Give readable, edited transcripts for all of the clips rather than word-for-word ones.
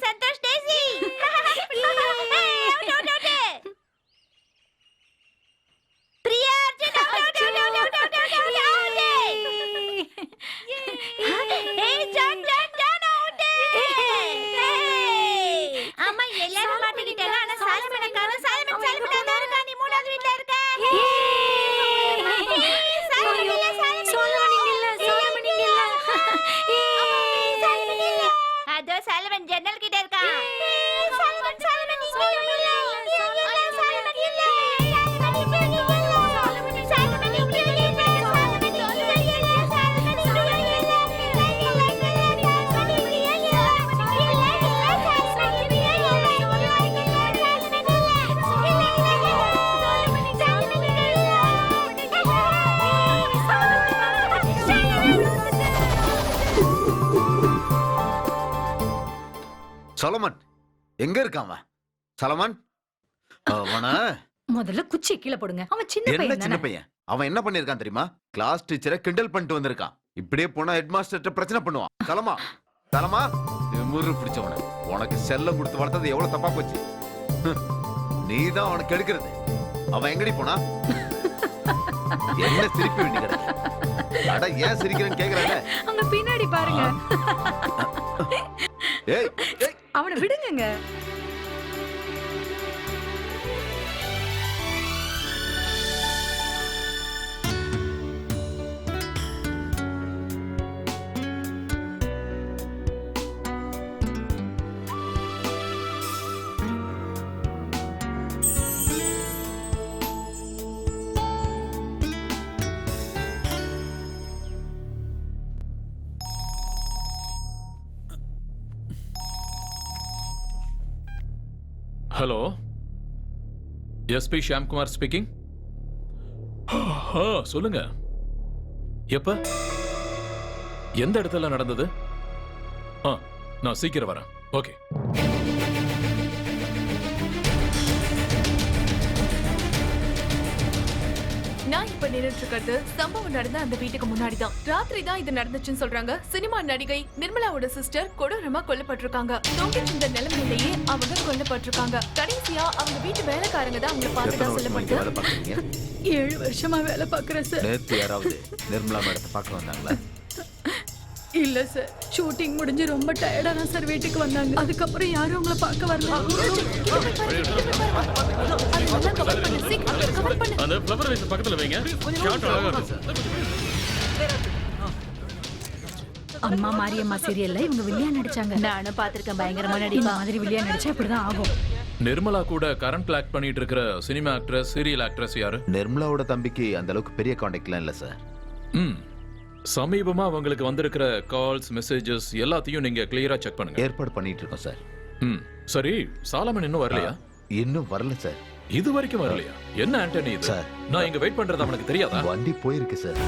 संतोष Daisy प्रिया அம்மா எல்லாரும் மாட்டிக்கிட்டாங்க. ஆனா சாலமனை காணோம். சாலமன் அதான் இருக்கா. நீ மூணாவது வீட்ல இருக்க. அதோ சாலமன் ஜன்னல் கிட்ட இருக்கா. சலமன் எங்க இருக்கான்? சலமன் அவன முதல்ல குச்சி கீழே போடுங்க. அவன் சின்ன என்ன பையன் சின்ன தானே. பையன்? அவன் என்ன பண்ணிருக்கான் தெரியுமா? கிளாஸ் டீச்சரை கிண்டல் பண்ணிட்டு வந்திருக்கான். இப்படியே போனா ஹெட் மாஸ்டர் பிரச்சனை பண்ணுவான். சலமா சலமா முறு பிடிச்சவன உனக்கு செல்லம் கொடுத்து வளர்த்தது எவ்வளவு தப்பா போச்சு. நீதான் அவனுக்கு எடுக்கிறது. அவன் எங்கடி போனா? என்ன சிரிப்பு வேண்டி கிடக்கு? அட ஏன் சிரிக்கிறேன்னு கேக்குறாங்க. அங்க பின்னாடி பாருங்க. ஏய் அவனை விடுங்க. Hello, SP Shyamkumar speaking. சொல்லுங்க. எப்ப எந்த இடத்துல நடந்தது? நான் சீக்கிரம் வரேன். ஓகே. நான் இப்ப நின்னுட்டு இருக்கிறது சம்பவம் நடந்த அந்த வீட்டுக்கு முன்னாடி தான். ராத்திரி தான் இது நடந்துச்சுன்னு சொல்றாங்க. சினிமா நடிகை நிர்மலாவோட சிஸ்டர் கொடூரமா கொல்லப்பட்டிருக்காங்க. நோக்கிட்டு இந்த நிலைமையிலேயே அவங்க கொல்லப்பட்டிருக்காங்க. கடைசியா அவங்க வீட்டு வேலைக்காரங்க தான் அவங்களை பார்த்ததா சொல்லப்படுது. 7 வருஷமா வேலை பாக்குறேன் சார். நேத்து யாராவது நிர்மலா மேடத்தை பார்க்க வந்தாங்களா? இல்ல சார், ஷூட்டிங் முடிஞ்சு ரொம்ப டயர்டா தான் சார் வீட்டுக்கு வந்தாங்க. அதுக்கப்புறம் யாரும் உங்களை பார்க்க வரல. அந்த ஃப்ளவர் வைஸ் பக்கத்துல வைங்க. ஷாட் அழகா இருக்கு. அம்மா மாரியம்மா சீரியல்ல இவங்க வில்லியா நடிச்சாங்க. நானும் பாத்திருக்கேன். பயங்கரமா நடிப்பா. இந்த மாதிரி வில்லியா நடிச்சா இப்படிதான் ஆகும். நிர்மலா கூட கரண்ட் ஆக்ட் பண்ணிட்டு இருக்கிற சினிமா ஆக்ட்ரஸ், சீரியல் ஆக்ட்ரஸ் யாரு? நிர்மலாவோட தம்பிக்கு அந்த அளவுக்கு பெரிய கான்டாக்ட்லாம் இல்ல சார். சமீபமா அவங்களுக்கு வந்திருக்கிற கால்ஸ், மெசேஜஸ் எல்லாத்தையும் நீங்க கிளியரா செக் பண்ணுங்க. ஏற்பாடு பண்ணிட்டு இருக்கோம் சார். சரி, சாலமன் இன்னும் வரலையா? இன்னும் வரல சார். இது வரைக்கும் வரலையா? என்ன ஆண்டனி இது? சார், நான் இங்க வெயிட் பண்றது அவனுக்கு தெரியாதா? வண்டி போயிருக்கு சார்.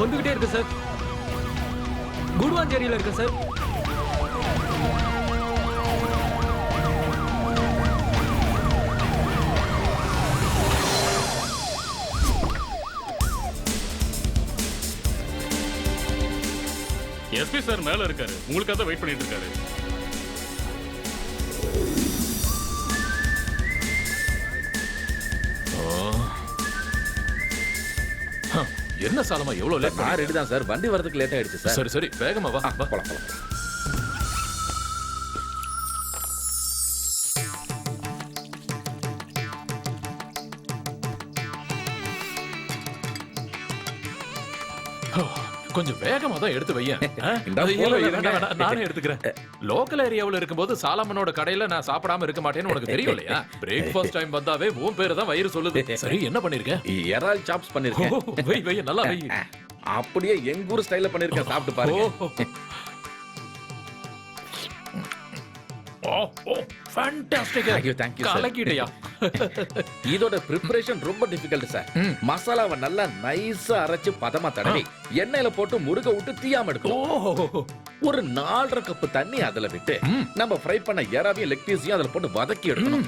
வந்துகிட்டே இருக்கு சார். குடுவாஞ்சேரியில இருக்கு சார். எஸ்பி சார் மேல இருக்காரு. உங்களுக்காக தான் வெயிட் பண்ணிட்டு இருக்காரு. என்ன சாலமா எவ்வளவு லேட்? நான் ரெடி தான் சார். வண்டி வரதுக்கு லேட் ஆயிடுச்சு சார். சரி சரி, வேகமா வா. போலாம். கொஞ்சம் வேகமா தான் எடுத்து வையேன். நானே எடுத்துக்கிறேன். லோக்கல் ஏரியாவுல இருக்கும்போது சாலமனோட கடையில நான் சாப்பிடாம இருக்க மாட்டேன்னு உனக்கு தெரியும் இல்லையா? பிரேக்ஃபாஸ்ட் டைம் வந்தாவே உன் பேரு தான் வயிறு சொல்லுது. சரி, என்ன பண்ணிருக்கேன்? இறால் சாப்ஸ் பண்ணிருக்கேன். வை நல்லா வை. அப்படியே எங்க ஊர் ஸ்டைல்ல பண்ணிருக்கேன். சாப்பிட்டு பாருங்க. Fantastic. Thank you, thank you, sir. கலக்கிட்டியா? இதோட ப்ரிப்பரேஷன் ரொம்ப டிஃபிகல்ட் சார். மசாலாவை நல்லா நைஸா அரைச்சு பதமா தடவி எண்ணெயில போட்டு முருக விட்டு தீயாம எடுக்கணும். ஓ, ஒரு 4.5 கப் தண்ணி அதுல விட்டு நம்ம ஃப்ரை பண்ண எறாவையும் லெக் பீஸையும் அதுல போட்டு வதக்கி எடுக்கணும்.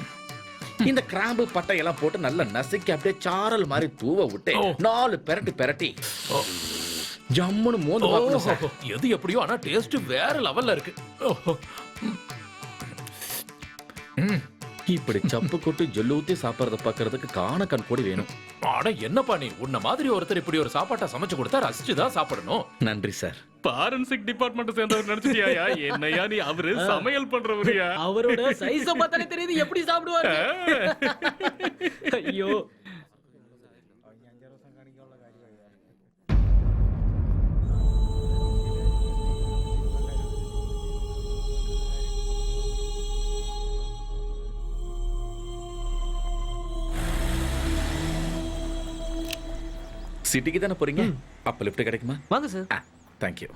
இந்த கிராம்பு பட்டை எல்லாம் போட்டு நல்லா நசுக்கி அப்படியே சாரல் மாதிரி தூவ விட்டு 4 பெரட்டி ஜம்முன்னு மோந்து பார்க்கணும் சார். எது எப்படியோ ஆனா டேஸ்ட் வேற லெவல்ல இருக்கு. இப்படி சப்பு கொட்டு ஜொல்லு ஊத்தி சாப்பிடறத பாக்குறதுக்கு காண கண் கூடி வேணும். ஆனா என்னப்பா நீ உன்ன மாதிரி ஒருத்தர் இப்படி ஒரு சாப்பாட்டை சமைச்சு கொடுத்தா ரசிச்சுதான் சாப்பிடணும். நன்றி சார். பாரன்சிக் டிபார்ட்மெண்ட் சேர்ந்தவர் நினைச்சிட்டியா? என்னையா நீ அவரு சமையல் பண்றவரியா? அவரோட சைஸ பார்த்தாலே தெரியுது எப்படி சாப்பிடுவாரு. ஐயோ சிட்டிக்கு தானே போறீங்க? அப்ப லிஃப்ட் கிடைக்குமா? வாங்க சார். தேங்க்யூ.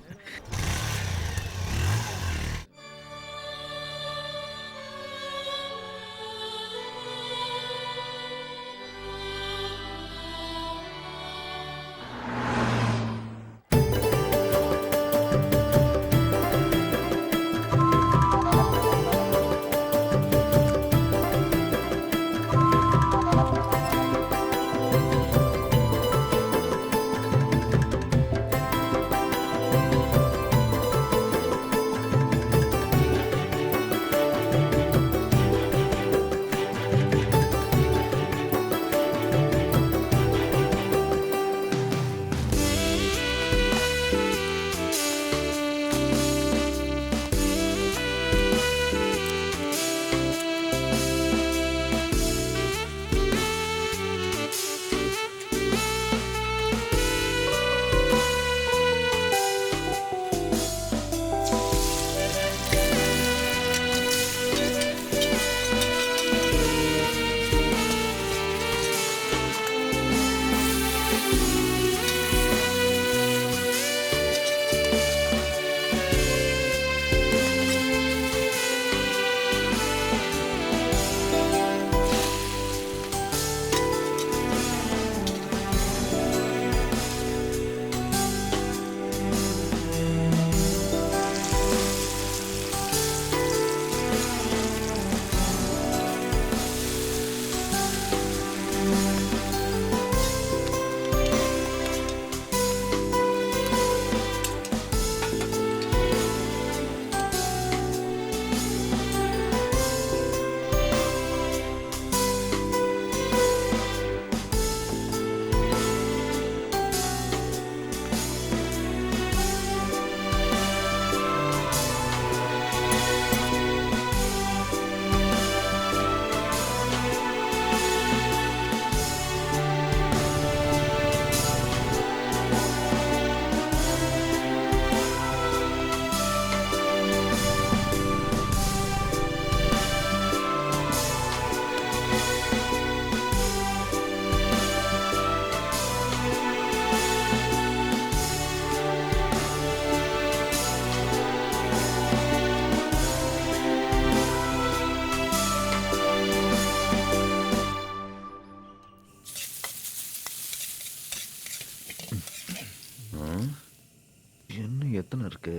எத்தனை இருக்கு?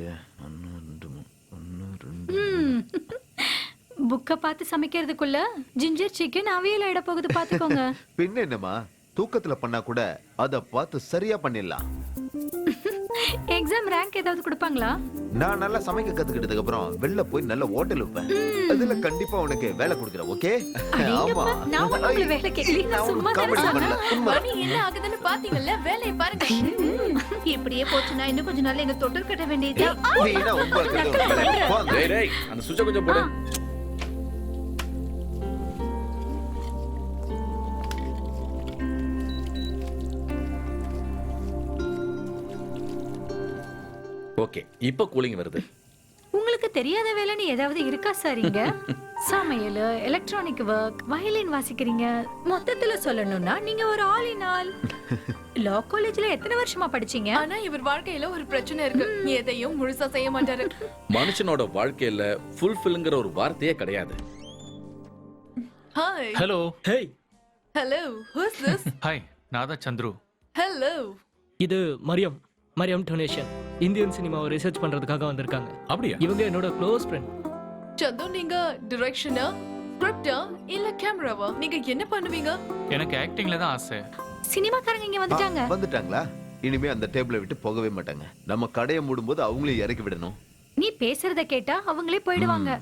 1 2 1 2. புக்க பார்த்து சமைக்கிறதுக்குள்ள ஜிஞ்சர் சிக்கன் அவியல் ஆயிட போகுது பாத்துக்கோங்க. பின்ன என்னமா, தூக்கத்துல பண்ணா கூட அத பார்த்து சரியா பண்ணிடலாம். எக்ஸாம் ரேங்க் ஏதாவது கொடுப்பாங்களா? நான் நல்லா சமைக்க கத்துக்கிட்டதுக்கு அப்புறம் வெளில போய் நல்ல ஹோட்டல் வைப்பேன். அதுல கண்டிப்பா உனக்கு வேலை கொடுக்குறேன். ஓகே? ஆமா. நான் உங்களுக்கு வேலை கேட்கல, நான் சும்மா காமெடி தான் பண்ணல. உண்மை. மணி என்ன ஆகுதுன்னு பாத்தீங்கல்ல? வேலையை பாருங்க. இப்படியே போச்சுன்னா இன்னும் கொஞ்ச நாள்ல எங்க தொட்டில் கட்ட வேண்டியது. வீணா உங்களுக்கு டேய் டேய் அந்த சுவிட்சை கொஞ்சம் போடு. ஓகே, இப்போ கூலிங் வருது. உங்களுக்கு தெரியாத வேலைன்னு ஏதாவது இருக்கா சார் இங்க? சமையல், எலக்ட்ரானிக் ஒர்க், வயலின் வாசிக்கிறீங்க. மொத்தத்துல சொல்லணும்னா நீங்க ஒரு ஆல் இன் ஆல். லா காலேஜ்ல எத்தனை வருஷமா படிச்சீங்க? ஆனா இவர் வாழ்க்கையில ஒரு பிரச்சனை இருக்கு. எதையும் முழுசா செய்ய மாட்டாரு. மனுஷனோட வாழ்க்கையில ஃபுல்ஃபில்ங்கிற ஒரு வார்த்தையே கிடையாது. Hi. Hello. Hey, hello. Who's this? Hi, நான் தான் சந்துரு. ஹலோ. இது மரியம் டொனேஷன். இந்தியன் சினிமாவை ரிசர்ச் பண்றதுக்காக வந்திருக்காங்க. அப்படியா? இவங்க என்னோட க்ளோஸ் ஃப்ரெண்ட். சந்து, நீங்க டைரக்ஷனா, ஸ்கிரிப்டா இல்ல கேமராவா? நீங்க என்ன பண்ணுவீங்க? எனக்கு ஆக்டிங்ல தான் ஆசை. சினிமாக்காரங்க இங்க வந்துட்டாங்க. வந்துட்டாங்களா? இனிமே அந்த டேபிளை விட்டு போகவே மாட்டாங்க. நம்ம கடையை மூடும்போது அவங்களே இறக்கி விடணும். நீ பேசுறத கேட்டா அவங்களே போயிடுவாங்க.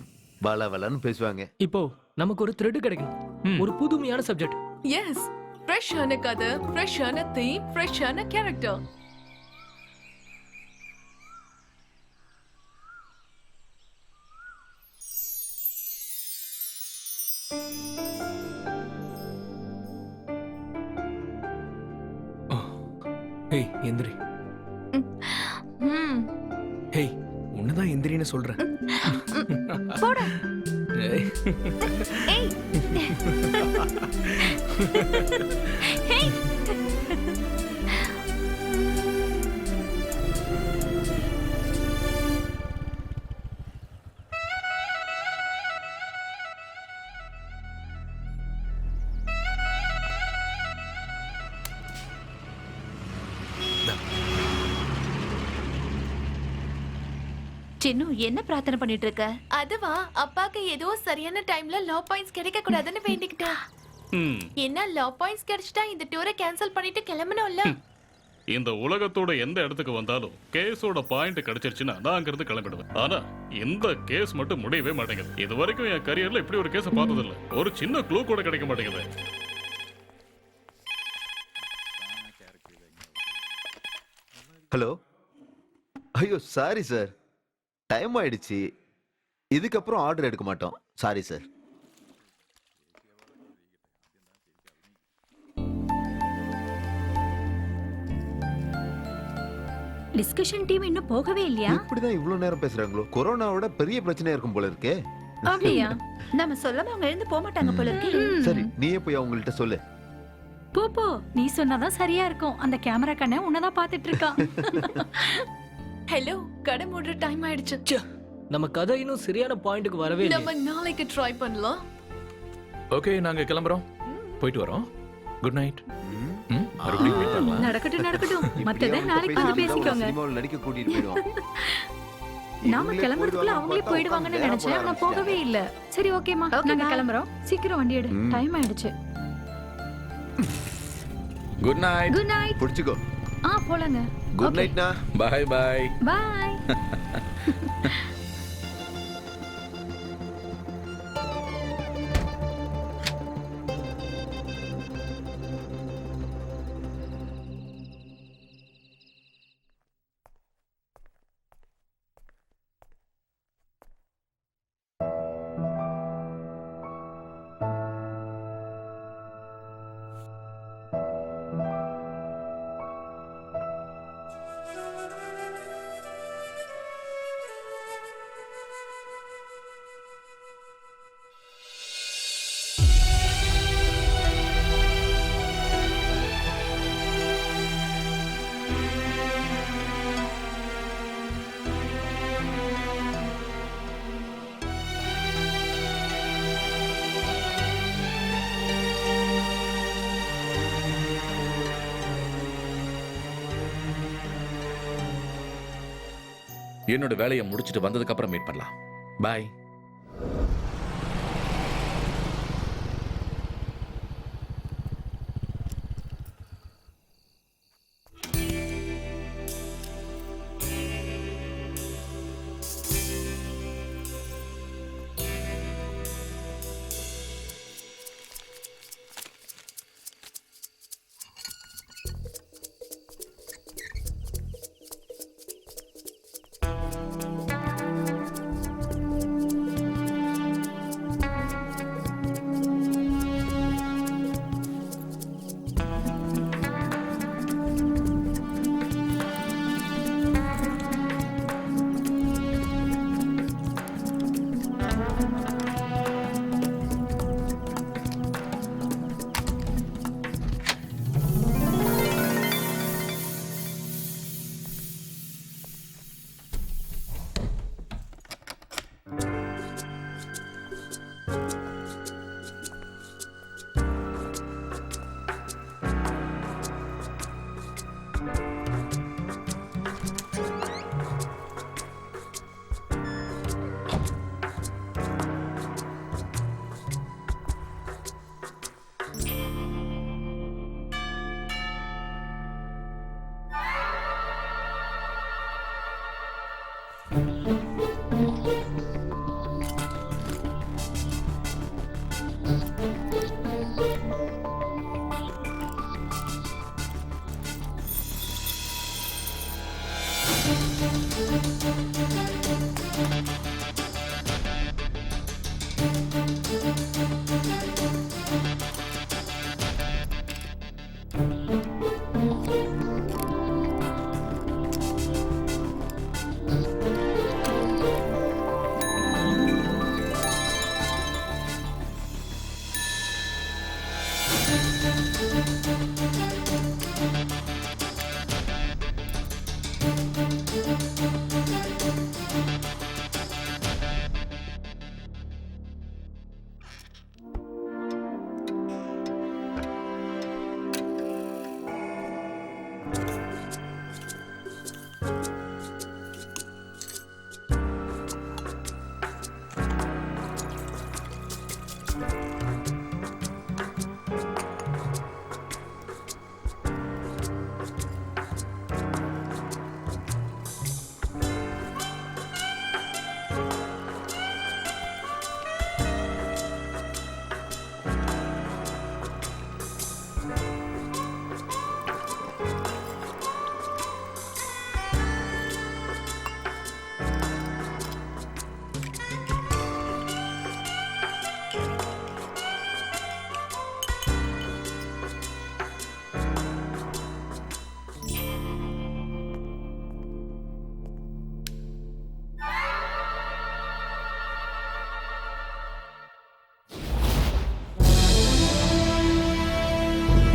வளவலன்னு பேசுவாங்க. இப்போ நமக்கு ஒரு த்ரெட் கிடைக்கணும். ஒரு புதுமையான சப்ஜெக்ட். எஸ், ஃப்ரெஷ்ஷான கதை, ஃப்ரெஷ்ஷான தீம், ஃப்ரெஷ்ஷான கேரக்டர். ஹேய் எந்திரி. ஹேய், உன்னதான் எந்திரின்னு சொல்றேன். போடா. ஏய். ஏய். ஹேய். சின்னு என்ன பிரார்த்தனை பண்ணிட்டு இருக்க? அதுவா, அப்பாக்கு ஏதோ சரியான டைம்ல லா பாயிண்ட்ஸ் கிடைக்க கூடாதுன்னு வேண்டிக்கிட்டேன். என்ன லா பாயிண்ட்ஸ் கிடைச்சிட்டா இந்த டூரை கேன்சல் பண்ணிட்டு கிளம்பணும்ல. இந்த உலகத்தோட எந்த இடத்துக்கு வந்தாலும் கேஸோட பாயிண்ட் கிடைச்சிருச்சுன்னா நான் அங்கிருந்து கிளம்பிடுவேன். ஆனா இந்த கேஸ் மட்டும் முடியவே மாட்டேங்குது. இது வரைக்கும் என் கரியர்ல இப்படி ஒரு கேஸ் பார்த்தது இல்ல. ஒரு சின்ன க்ளூ கூட கிடைக்க மாட்டேங்குது. ஹலோ. ஐயோ சாரி சார், டைம் ஆயிடுச்சு. இதுக்கப்புறம் ஆர்டர் எடுக்க மாட்டோம். Sorry sir. டிஸ்கஷன் டீம் இன்னும் போகவே இல்லையா? இப்படிதான் இவ்வளவு நேரம் பேசுறாங்களோ? கொரோனாவோட பெரிய பிரச்சனையா இருக்கும் போல இருக்கே. அப்படியா? நம்ம சொல்லாம அவங்க எழுந்து போக மாட்டாங்க போல இருக்கு. சரி, நீயே போய் அவங்கள்ட்ட சொல்லு. போ, நீ சொன்னாதான் சரியா இருக்கும். அந்த கேமரா கண்ணை உன்னதான் பாத்துட்டு இருக்கான். ஹலோ, கடை மூடுற டைம் ஆயிடுச்சு. நம்ம கதை இன்னும் சரியான பாயிண்ட்க்கு வரவே இல்லை. நம்ம நாளைக்கு ட்ரை பண்ணலாம். ஓகே, நாங்க கிளம்புறோம். போயிட்டு வரோம். Good night. மறுபடியும் meet பண்ணலாம். நடக்கட்டும். மத்தத நாளைக்கு வந்து பேசிக்கோங்க. சினிமாவில் நடிக்க கூட்டிட்டு போயிடுவோம். நாம கிளம்புறதுக்குள்ள அவங்களே போயிடுவாங்கன்னு நினைச்சேன். ஆனா போகவே இல்ல. சரி, ஓகேமா, நாங்க கிளம்புறோம். சீக்கிரம் வண்டி எடு. டைம் ஆயிடுச்சு. Good night. Good night. புடிச்சுக்கோ. போலாங்க. குட் நைட்னா. Bye bye. பை. என்னோட வேலையை முடிச்சிட்டு வந்ததுக்கு அப்புறம் மீட் பண்ணலாம். பை.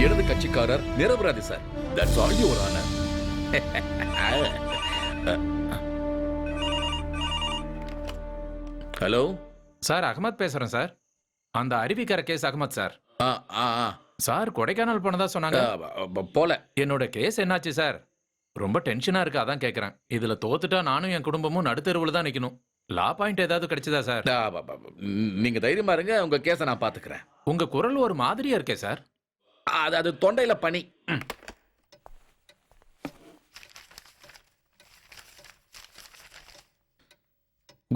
இடது கட்சிக்காரர் நிரபராதி sir. That's all your honour. Hello sir, Ahmed பேசுறேன் சார். அந்த Aruvikkarai case Ahmed sir. Sir Kodaikanal போனதா சொன்னாங்க. போல. என்னோட கேஸ் என்னாச்சு சார்? ரொம்ப டென்ஷனா இருக்கு, அதான் கேக்குறேன். இதுல தோத்துட்டா நானும் என் குடும்பமும் நடுத்தெருவுல தான் நிக்கணும். லா பாயிண்ட் ஏதாவது கிடைச்சதா சார்? நீங்க தைரியமா இருங்க, உங்க கேஸை நான் பாத்துக்கிறேன். உங்க குரல் ஒரு மாதிரியா இருக்கே சார். அது தொண்டையில பனி.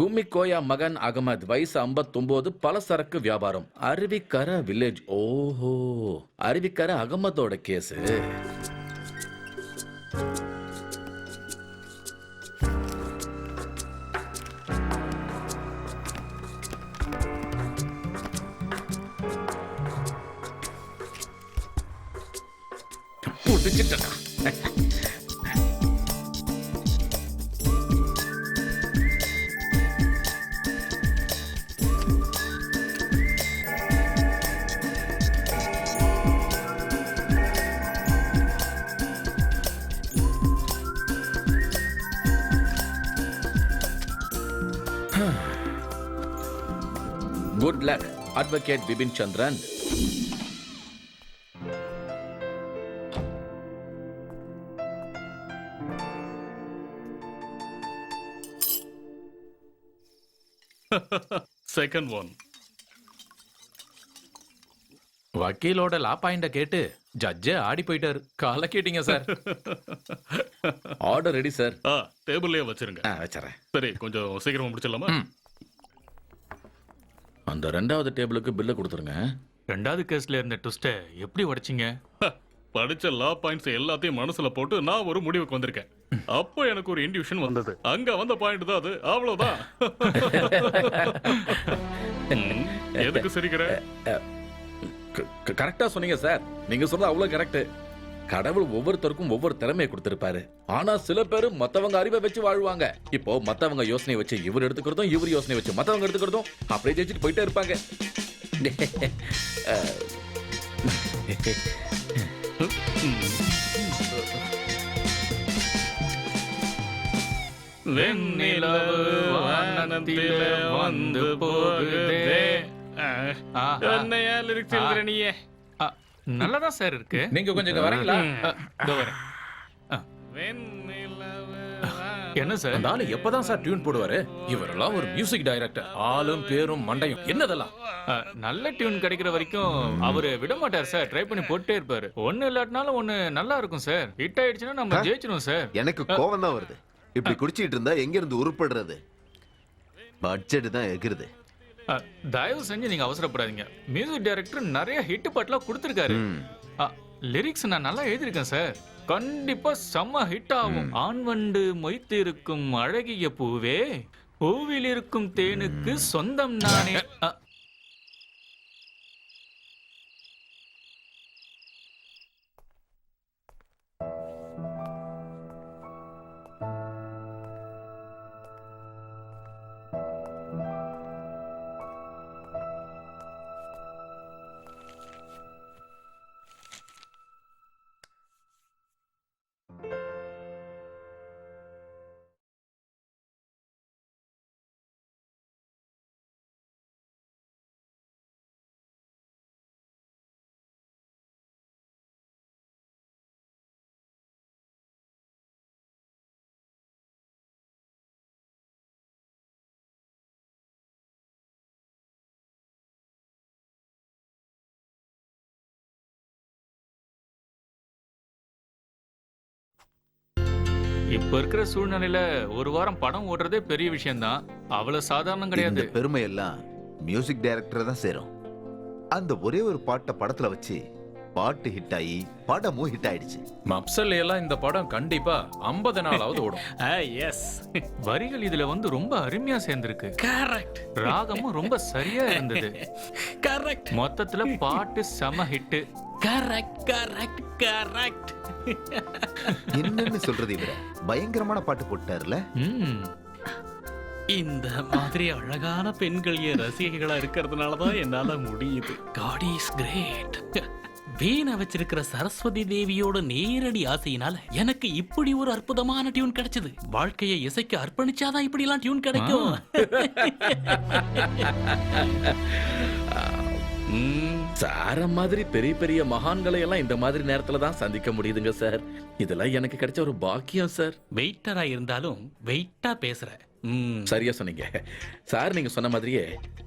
கும்மிக்கோயா மகன் அகமது, வயசு 59, பலசரக்கு வியாபாரம், அருவிக்கரை வில்லேஜ். ஓஹோ, அருவிக்கரை அகமதோட கேஸ். புடிச்சிட்டா. Good luck, Advocate Bibin Chandran. Second one. வக்கீலோட லா பாயிண்ட கேட்டு ஜட்ஜே ஆடி போயிட்டாரு. கால கேட்டீங்க சார். Order ready sir. டேபிள்லயே வச்சிருங்க. வச்சறேன். சரி, கொஞ்சம் சீக்கிரமா முடிச்சிடலாமா? அந்த ரெண்டாவது டேபிளுக்கு பில்ல கொடுத்துருங்க. ரெண்டாவது கேஸ்ல இருந்த ட்விஸ்ட எப்படி உடைச்சிங்க? படிச்ச லா பாயிண்ட்ஸ் எல்லாத்தையும் மனசுல போட்டு நான் ஒரு முடிவுக்கு வந்திருக்கேன். அப்போ எனக்கு ஒரு இன்ட்யூஷன் வந்தது. அங்க வந்த பாயிண்ட் தான் அது. அவ்வளவுதான். எதுக்கு சிரிக்கிற? கரெக்டா சொன்னீங்க சார். நீங்க சொல்றது அவ்வளவு கரெக்ட். கடவுள் ஒவ்வொருத்தருக்கும் ஒவ்வொரு திறமையை கொடுத்திருப்பாரு. ஆனா சில பேரு மத்தவங்க அறிவை வச்சு வாழ்வாங்க. இப்போ மத்தவங்க யோசனை வச்சு இவர் எடுத்துக்கிறதும், இவர் யோசனை வச்சு மத்தவங்க எடுத்துக்கிறதும், அப்படியே ஜெயிச்சுட்டு போயிட்டே இருப்பாங்க. வெண்ணிலவு வானத்திலே வந்து போகுதே. என்னையா லிரிக்ஸ் எழுதுற நீயே? நல்லதான் சார் இருக்கு. நீங்க கொஞ்சம் வரீங்களா? என்ன சார், அந்த ஆளு எப்பதான் சார் டியூன் போடுவாரு? இவரெல்லாம் ஒரு மியூசிக் டைரக்டர். ஆளும் பேரும் மண்டையும் என்னதெல்லாம். நல்ல டியூன் கிடைக்கிற வரைக்கும் அவரு விட மாட்டார் சார். ட்ரை பண்ணி போட்டே இருப்பாரு. ஒண்ணு இல்லாட்டினாலும் ஒண்ணு நல்லா இருக்கும் சார். ஹிட் ஆயிடுச்சுன்னா நம்ம ஜெயிச்சிடும் சார். எனக்கு கோவம் தான் வருது. இப்படி குடிச்சிட்டு இருந்தா எங்க இருந்து உருப்படுறது? பட்ஜெட் தான் எகிருது. தயவு செஞ்சு நீங்க அவசரப்படாதீங்க. மியூசிக் டைரக்டர் நிறைய ஹிட் பாட்டுலாம் கொடுத்திருக்காரு. லிரிக்ஸ் நான் நல்லா எழுதியிருக்கேன் சார். கண்டிப்பா செம்ம ஹிட் ஆகும். ஆண் வண்டு மொய்த்து இருக்கும் அழகிய பூவே, பூவில் இருக்கும் தேனுக்கு சொந்தம் நானே. இப்ப இருக்கிற சூழ்நிலையில ஒரு வாரம் படம் ஓடுறதே பெரிய விஷயம்தான். அவ்வளவு சாதாரணம் கிடையாது. இந்த பெருமை எல்லாம் மியூசிக் டைரக்டர் தான் சேரும். அந்த ஒரே ஒரு பாட்டை படத்துல வச்சு பாட்டு ஹிட் ஆகி படமும் ஹிட் ஆயிடுச்சு. மப்சல் எல்லாம் இந்த படம் கண்டிப்பா 50 நாளாவது ஓடும். எஸ், வரிகள் இதுல வந்து ரொம்ப அருமையா சேர்ந்திருக்கு. கரெக்ட். ராகமும் ரொம்ப சரியா இருந்தது. கரெக்ட். மொத்தத்துல பாட்டு செம ஹிட். Correct correct correct. என்னன்னு சொல்றது, இவர பயங்கரமான பாட்டு போட்டாருல. இந்த மாதிரி அழகான பெண்கள் என் ரசிகைகளா இருக்கிறதுனாலதான் என்னால முடியுது. God is great. வீணை வச்சிருக்கிற சரஸ்வதி தேவியோட நேரடி ஆசையினால எனக்கு இப்படி ஒரு அற்புதமான டியூன் கிடைச்சது. வாழ்க்கையை இசைக்கு அர்ப்பணிச்சாதான் இப்படி எல்லாம் டியூன் கிடைக்கும். சாரம் மாதிரி பெரிய பெரிய மகான்களை எல்லாம் இந்த மாதிரி நேரத்துல தான் சந்திக்க முடியுதுங்க சார். இதெல்லாம் எனக்கு கிடைச்ச ஒரு பாக்கியம் சார். வெயிட்டரா இருந்தாலும் வெயிட்டா பேசுற. சரியா சொன்னீங்க சார். நீங்க சொன்ன மாதிரியே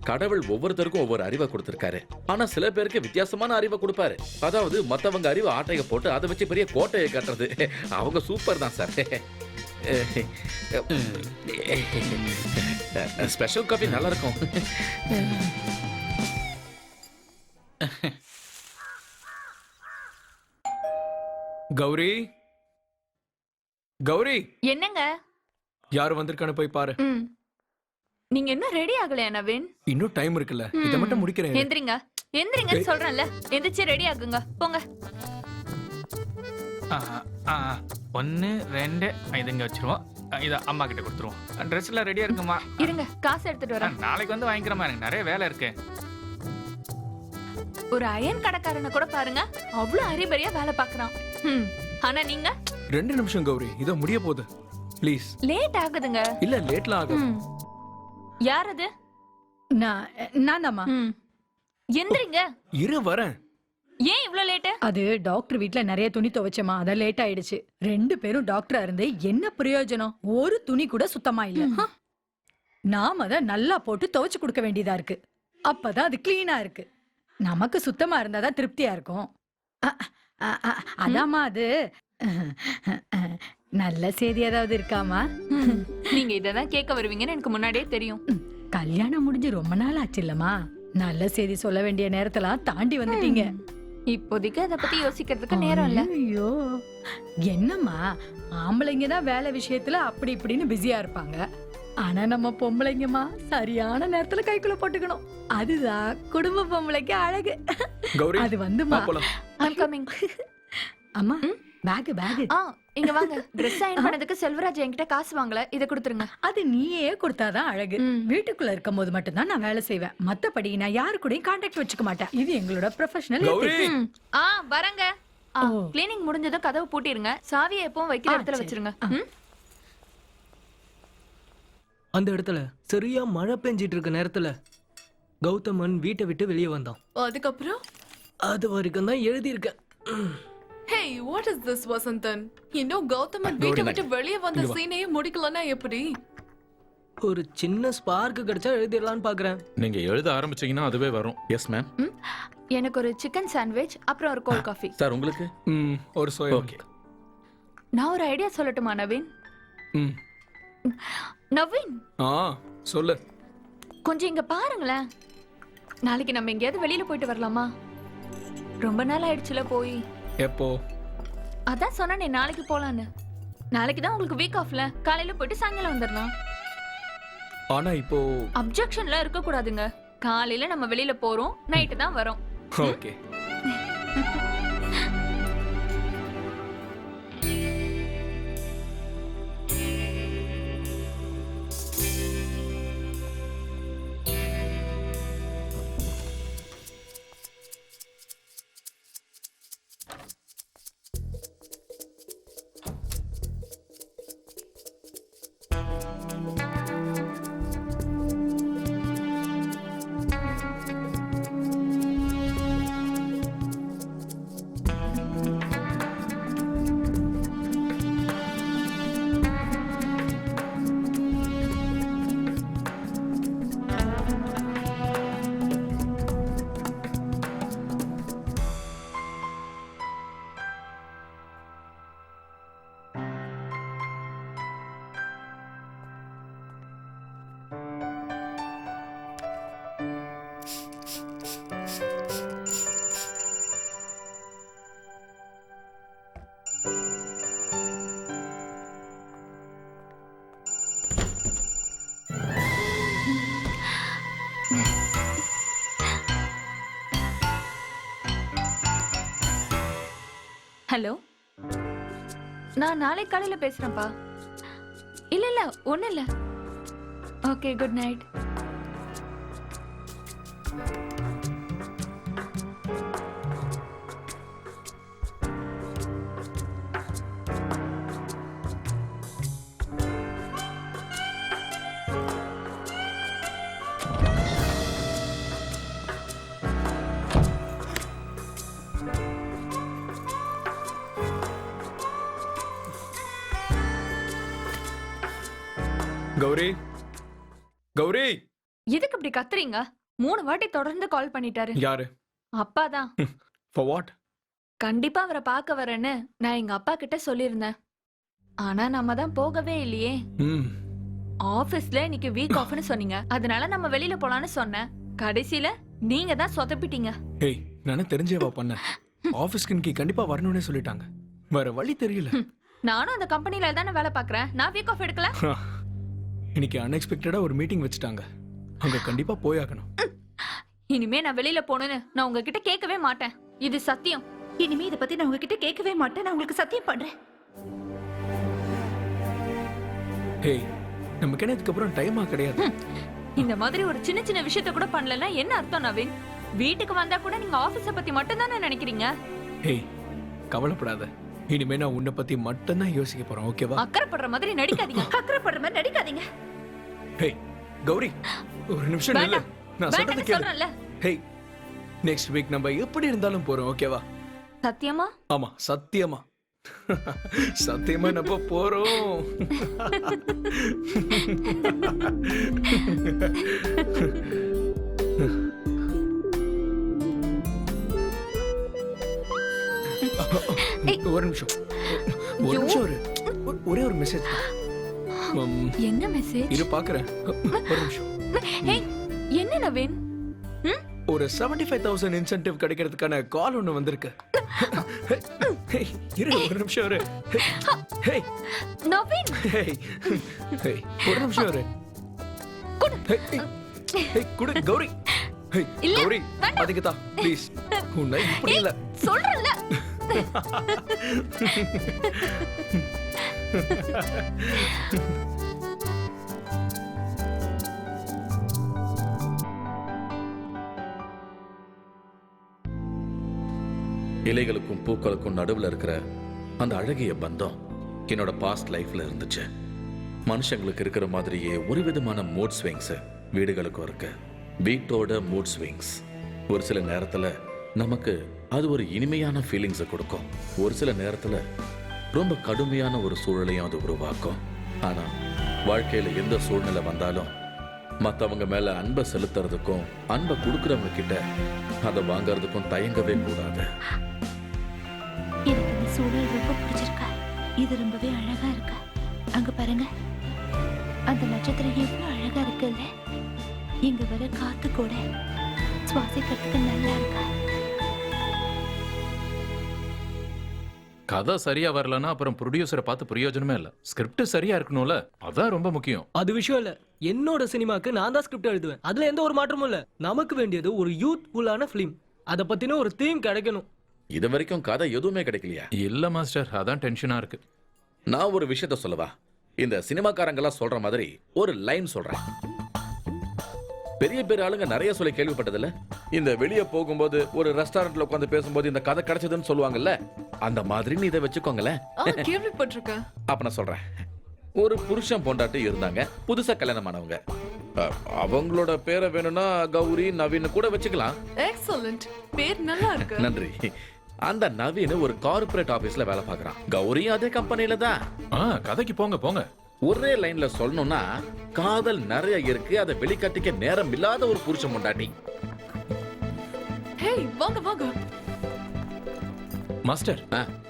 கடவுள் ஒவ்வொருத்தருக்கும் ஒவ்வொரு அறிவை கொடுத்திருக்காரு. ஆனா சில பேருக்கு வித்தியாசமான அறிவை கொடுப்பாரு. அதாவது மத்தவங்க அறிவை ஆட்டைய போட்டு அதை வச்சு பெரிய கோட்டையை கட்டுறது. அவங்க சூப்பர் தான் சார். ஸ்பெஷல் காஃபி நல்லா இருக்கும். கௌரி, கௌரி, என்னங்க? யார் வந்திருக்கான்னு போய் பாரு. நீங்க என்ன ரெடி ஆகலையா நவீன்? இன்னும் டைம் இருக்குல்ல, இத மட்டும் முடிக்கிறேன். எந்திரிங்க எந்திரிங்கன்னு சொல்றேன்ல. எந்திரிச்சு ரெடி ஆகுங்க, போங்க. 1 2 இதுங்க வச்சிருவோம். இத அம்மா கிட்ட கொடுத்துருவோம். ட்ரெஸ் எல்லாம் ரெடியா இருக்குமா? இருங்க, காசு எடுத்துட்டு வரேன். நாளைக்கு வந்து வாங்கிக்கிறமா, எனக்கு நிறைய வேலை இருக்கு. ஒரு அயன் கடைக்காரனை கூட பாருங்க, அவ்வளவு அரிபரியா வேலை பாக்குறான். ஆனா நீங்க 2 நிமிஷம் கௌரி, இத முடிய போகுது. ப்ளீஸ். லேட் ஆகுதுங்க. இல்ல லேட்ல ஆகும். யார் அது? நான் தாமா. எந்திரிங்க. இரு வரேன். ஏன் இவ்ளோ லேட்? அது டாக்டர் வீட்ல நிறைய துணி துவைச்சமா, அதான் லேட் ஆயிடுச்சு. 2 பேரும் டாக்டரா இருந்து என்ன பிரயோஜனம்? ஒரு துணி கூட சுத்தமா இல்ல. நாம அதை நல்லா போட்டு துவைச்சு கொடுக்க வேண்டியதா இருக்கு. அப்பதான் அது கிளீனா இருக்கு. நமக்கு சுத்தமா இருந்தாதான் திருப்தியா இருக்கும். அதாமா அது. நல்ல செய்தி ஏதாவது இருக்காமா? நீங்க இததான் கேட்க வருவீங்கன்னு எனக்கு முன்னாடியே தெரியும். கல்யாணம் முடிஞ்சு ரொம்ப நாள் ஆச்சு இல்லம்மா. நல்ல செய்தி சொல்ல வேண்டிய நேரத்தெல்லாம் தாண்டி வந்துட்டீங்க. இப்போதைக்கு அதை பத்தி யோசிக்கிறதுக்கு நேரம் இல்ல. ஐயோ, என்னம்மா, ஆம்பளைங்க தான் வேலை விஷயத்துல அப்படி இப்படின்னு பிஸியா இருப்பாங்க. ஆனா நம்ம பொம்பளைங்கம்மா சரியான நேரத்துல கைக்குள்ள போட்டுக்கணும். அதுதான் குடும்ப பொம்பளைக்கு அழகு. கௌரி, அது வந்துமா. I'm coming. அம்மா, பேக் பேக். இங்க வாங்க. Dress அயன் பண்ணதுக்கு செல்வராஜ் என்கிட்ட காசு வாங்கல, இத கொடுத்துருங்க. அது நீயே கொடுத்தாதான் அழகு. வீட்டுக்குள்ள இருக்கும்போது மட்டும் தான் நான் வேலை செய்வேன். மத்தபடி நான் யாரு கூடயும் கான்டாக்ட் வச்சுக்க மாட்டேன். இது எங்களோட ப்ரொஃபஷனல். வரங்க. கிளீனிங் முடிஞ்சதும் கதவு பூட்டிருங்க. சாவியை எப்பவும் வைக்கிற இடத்துல வச்சிருங்க. அந்த இடத்துல சரியா மழை பெஞ்சிட்டு இருக்க நேரத்துல கௌதமன் வீட்டை விட்டு வெளியே வந்தான். அதுக்கப்புறம் அது வரைக்கும் தான் எழுதியிருக்கேன். Hey, what is this, Vasantan? இன்னும் கௌதமன் வீட்டை விட்டு வெளியே வந்த சீனையே முடிக்கலன்னா எப்படி? ஒரு சின்ன ஸ்பார்க் கிடைச்சா எழுதிடலான்னு பாக்குறேன். நீங்க எழுத ஆரம்பிச்சீங்கன்னா அதுவே வரும். Yes ma'am. எனக்கு ஒரு சிக்கன் சாண்ட்விச், அப்புறம் ஒரு கோல்ட் காஃபி. சார் உங்களுக்கு? ஒரு சோயா. ஓகே. நான் ஒரு ஐடியா சொல்லட்டுமா நவீன்? நவீன், சொல்லு. கொஞ்சம் இங்க பாருங்களேன். நாளைக்கு நம்ம எங்கேயாவது வெளியில போயிட்டு வரலாமா? ரொம்ப நாள் ஆயிடுச்சுல போய். எப்போ? அதான் சொன்னேனே நாளைக்கு போலான்னு. நாளைக்கு தான் உங்களுக்கு வீக் ஆஃப்ல, காலையில போயிட்டு சாயங்காலம் வந்துடலாம். ஆனா இப்போ அப்ஜெக்ஷன்ல இருக்க கூடாதுங்க. காலையில நம்ம வெளியில போறோம், நைட்டு தான் வரோம். ஓகே. ஹலோ, நான் நாளை காலையில பேசுறேன்ப்பா. இல்ல ஒண்ணு இல்ல. Okay, good night. Gauri, Gauri. எதுக்கு இப்படி கத்துறீங்க? 3 வாட்டி தொடர்ந்து கால் பண்ணிட்டாரு. யாரு? அப்பாதான். For what? கண்டிப்பா அவரை பார்க்க வரேன்னு நான் எங்க அப்பா கிட்ட சொல்லியிருந்தேன். ஆனா நம்ம தான் போகவே இல்லையே. ஆபீஸ்ல இன்னைக்கு வீக் ஆஃப்னு சொன்னீங்க, அதனால நம்ம வெளியில போலான்னு சொன்னேன். கடைசியில நீங்க தான் சொதப்பிட்டீங்க. ஏய், நானே தெரிஞ்சேவா பண்ண. ஆபீஸ்க்கு இன்னைக்கு கண்டிப்பா வரணும்னே சொல்லிட்டாங்க. வேற வழி தெரியல. நானும் அந்த கம்பெனில தானே வேலை பார்க்கறேன். நான் வீக் ஆஃப் எடுக்கல. இன்னைக்கு அன்எக்ஸ்பெக்டடா ஒரு மீட்டிங் வச்சுட்டாங்க. அங்க கண்டிப்பா போயாகணும். இனிமே நான் வெளியில போகணும்னு நான் உங்ககிட்ட கேட்கவே மாட்டேன். இது சத்தியம். இனிமே இத பத்தி நான் உங்ககிட்ட கேட்கவே மாட்டேன். நான் உங்களுக்கு சத்தியம் பண்றேன். ஹேய், நமக்கு என்ன இதுக்கு அப்புறம் டைமா கிடையாது. இந்த மாதிரி ஒரு சின்ன சின்ன விஷயத்த கூட பண்ணலன்னா என்ன அர்த்தம் நவீன்? வீட்டுக்கு வந்தா கூட நீங்க ஆபீஸ பத்தி மட்டும் தானே நினைக்கிறீங்க. ஹேய், கவலைப்படாத. இனிமே நான் உன்னை பத்தி மட்டும் தான் யோசிக்க போறேன். ஓகேவா? அக்கறைப்படுற மாதிரி நடிக்காதீங்க. அக்கறைப்படுற மாதிரி நடிக்காதீங்க. ஹேய் கௌரி, ஒரு நிமிஷம் நில்லு. நான் சொல்றது கேளு. சொல்றேன்ல. ஹேய், நெக்ஸ்ட் வீக் நம்ம எப்படி இருந்தாலும் போறோம். ஓகேவா? சத்தியமா? ஆமா, சத்தியமா. சத்தியமா நம்ம போறோம். ஒரு நிமிஷம், ஒரு நிமிஷம். ஒரே ஒரு மெசேஜ். என்ன மெசேஜ்? இரு பாக்குறேன். ஒரு நிமிஷம். என்ன நவீன்? ஒரு 75,000 இன்சென்டிவ் கிடைக்கிறதுக்கான கால் ஒண்ணு வந்திருக்கு. இரு ஒரு நிமிஷம். இரு. ஹேய் நவீன். ஹேய் ஒரு நிமிஷம். இரு. ஹேய் குடு கௌரி. ஹேய் கௌரி, அதுக்கு தான் ப்ளீஸ். உன்னை இப்படி இல்ல சொல்றேன்ல. இலைகளுக்கும் பூக்களுக்கும் நடுவுல இருக்கிற அந்த அழகிய பந்தம் என்னோட பாஸ்ட் லைஃப்ல இருந்துச்சு. மனுஷங்களுக்கு இருக்கிற மாதிரியே ஒரு விதமான மூட் ஸ்விங்ஸ் வீடுகளுக்கும் இருக்கு. வீட்டோட மூட் ஸ்விங்ஸ் ஒரு சில நேரத்துல நமக்கு அது ஒரு இனிமையான ஃபீலிங்ஸை கொடுக்கும். ஒரு சில நேரத்துல ரொம்ப கடுமையான ஒரு சூழலையும் அது உருவாக்கும். ஆனா வாழ்க்கையில எந்த சூழ்நிலை வந்தாலும் மற்றவங்க மேல அன்பை செலுத்துறதுக்கும் அன்பை கொடுக்கறவங்க கிட்ட அதை வாங்கறதுக்கும் தயங்கவே கூடாது. எனக்கு இந்த சூழல் ரொம்ப பிடிச்சிருக்கா. இது ரொம்பவே அழகா இருக்கா. அங்க பாருங்க, அந்த நட்சத்திரம் எவ்வளவு அழகா இருக்குல்ல. இங்க வர காத்து கூட சுவாசிக்கிறதுக்கு நல்லா இருக்கா. கதை சரியா வரலன்னா அப்புறம் ப்ரொடியூசரை பார்த்து பிரயோஜனமே இல்ல. ஸ்கிரிப்ட் சரியா இருக்கணும்ல, அதான் ரொம்ப முக்கியம். அது விஷயம் இல்ல, என்னோட சினிமாக்கு நான் தான் ஸ்கிரிப்ட் எழுதுவேன். அதுல எந்த ஒரு மாற்றமும் இல்ல. நமக்கு வேண்டியது ஒரு யூத்ஃபுல்லான ஃபிலிம். அத பத்தின ஒரு தீம் கிடைக்கணும். இது வரைக்கும் கதை எதுவுமே கிடைக்கலையா? இல்ல மாஸ்டர், அதான் டென்ஷனா இருக்கு. நான் ஒரு விஷயத்த சொல்லவா? இந்த சினிமாக்காரங்கெல்லாம் சொல்ற மாதிரி ஒரு லைன் சொல்றேன். பெரிய பெரிய ஆளுங்க நிறைய சொல்லி கேள்விப்பட்டதில்ல? இந்த வெளியே போகும்போது ஒரு ரெஸ்டாரண்ட்ல உட்காந்து பேசும்போது இந்த கதை கிடைச்சதுன்னு சொல்லுவாங்கல்ல, அந்த மாதிரி நீ இதை வச்சுக்கோங்களேன். கேள்விப்பட்டிருக்கேன். அப்ப நான் சொல்றேன். ஒரு புருஷன் பொண்டாட்டி இருந்தாங்க, புதுசா கல்யாணம் ஆனவங்க. அவங்களோட பேரை வேணும்னா கௌரி நவீன் கூட வச்சுக்கலாம். எக்ஸலென்ட், பேர் நல்லா இருக்கு. நன்றி. அந்த நவீன் ஒரு கார்ப்பரேட் ஆபீஸ்ல வேலை பார்க்கறான். கௌரியும் அதே கம்பெனில தான். கதைக்கு போங்க போங்க. ஒரே லைன்ல சொல்லணும்னா, காதல் நிறைய இருக்கு, அதை வெளிக்காட்டிக்க நேரம் இல்லாத ஒரு புருஷன் பொண்டாட்டி. ஹேய், வாங்க வாங்க. மாஸ்டர்,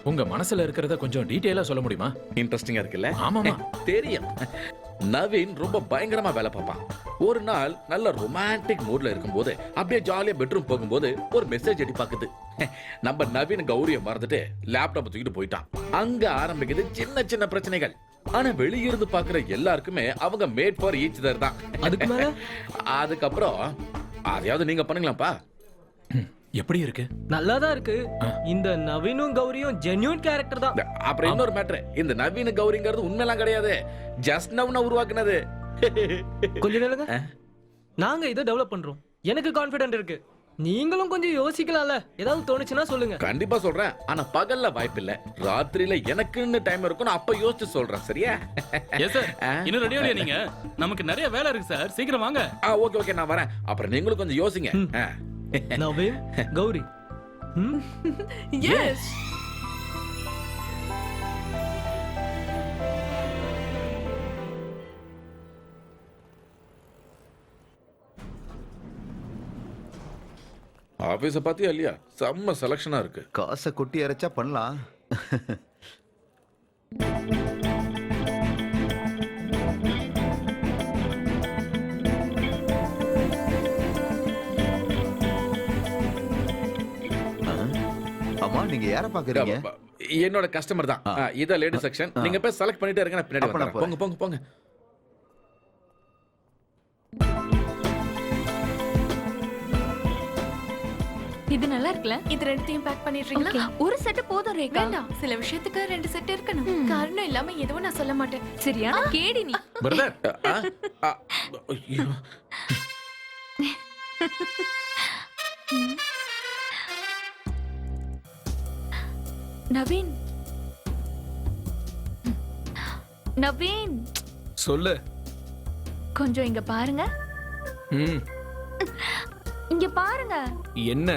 உங்க மனசுல இருக்கிறத கொஞ்சம் டீடைலா சொல்ல முடியுமா? இன்ட்ரெஸ்டிங்கா இருக்குல்ல? ஆமாமா. தெரியும். நவீன் ரொம்ப பயங்கரமா வேலை பார்ப்பான். ஒரு நாள் நல்ல ரொமான்டிக் மூட்ல இருக்கும்போது அப்படியே ஜாலியா பெட்ரூம் போகும்போது ஒரு மெசேஜ் எடி பாக்குது. நம்ம நவீன் கௌரிய மறந்துட்டு லேப்டாப் தூக்கிட்டு போயிட்டான். அங்க ஆரம்பிக்குது சின்ன சின்ன பிரச்சனைகள். ஆனா வெளியிருந்து பாக்குற எல்லாருக்குமே அவங்க மேட் ஃபார் ஈச் அதர் தான். அதுக்கு மேல அதுக்கப்புறம் அதையாவது நீங்க பண்ணுங்களாப்பா. எப்படி இருக்கு? நல்லாதான் இருக்கு. இந்த நவீனும் கௌரியும் ஜென்யூன் கேரக்டர் தான். அப்புறம் இன்னொரு மேட்டர், இந்த நவீன கௌரிங்கிறது உண்மையெல்லாம் கிடையாது, ஜஸ்ட் நவ்னா உருவாக்குனது. கொஞ்சம் நில்லுங்க. நாங்க இதை டெவலப் பண்றோம். எனக்கு கான்ஃபிடென்ட் இருக்கு. நீங்களும் கொஞ்சம் யோசிக்கலாம்ல. ஏதாவது தோணுச்சுன்னா சொல்லுங்க. கண்டிப்பா சொல்றேன். ஆனா பகல்ல வாய்ப்பு இல்ல. ராத்திரியில எனக்குன்னு டைம் இருக்கும். நான் அப்ப யோசிச்சு சொல்றேன். சரியா? Yes sir. இன்னும் ரெடி ஆகலையா நீங்க? நமக்கு நிறைய வேலை இருக்கு சார். சீக்கிரம் வாங்க. ஓகே ஓகே, நான் வரேன். அப்புறம் நீங்களும் கொஞ்சம் யோசிங்க. நவீன், கௌரி. எஸ். ஆபீஸ பாத்தியா இல்லையா? செம்ம செலக்ஷனா இருக்கு. காசை கொட்டி அரைச்சா பண்ணலாம். அம்மா, நீங்க யார பாக்குறீங்க? என்னோட கஸ்டமர் தான். இத லேடி செக்ஷன். நீங்க போய் செலக்ட் பண்ணிட்டே இருங்க, நான் பின்னாடி வரேன். போங்க போங்க போங்க. இது நல்லா இருக்குல்ல? இது ரெண்டுத்தையும் பேக் பண்ணிடுறீங்களா? ஒரு செட் போதும் ரேகா. வேண்டாம், சில விஷயத்துக்கு 2 செட் இருக்கணும். காரணம் இல்லாம எதுவும் நான் சொல்ல மாட்டேன். சரியான கேடி நீ. பிரதர், நவீன், நவீன், சொல்லு. கொஞ்சம் இங்க பாருங்க. இங்க பாருங்க. என்ன?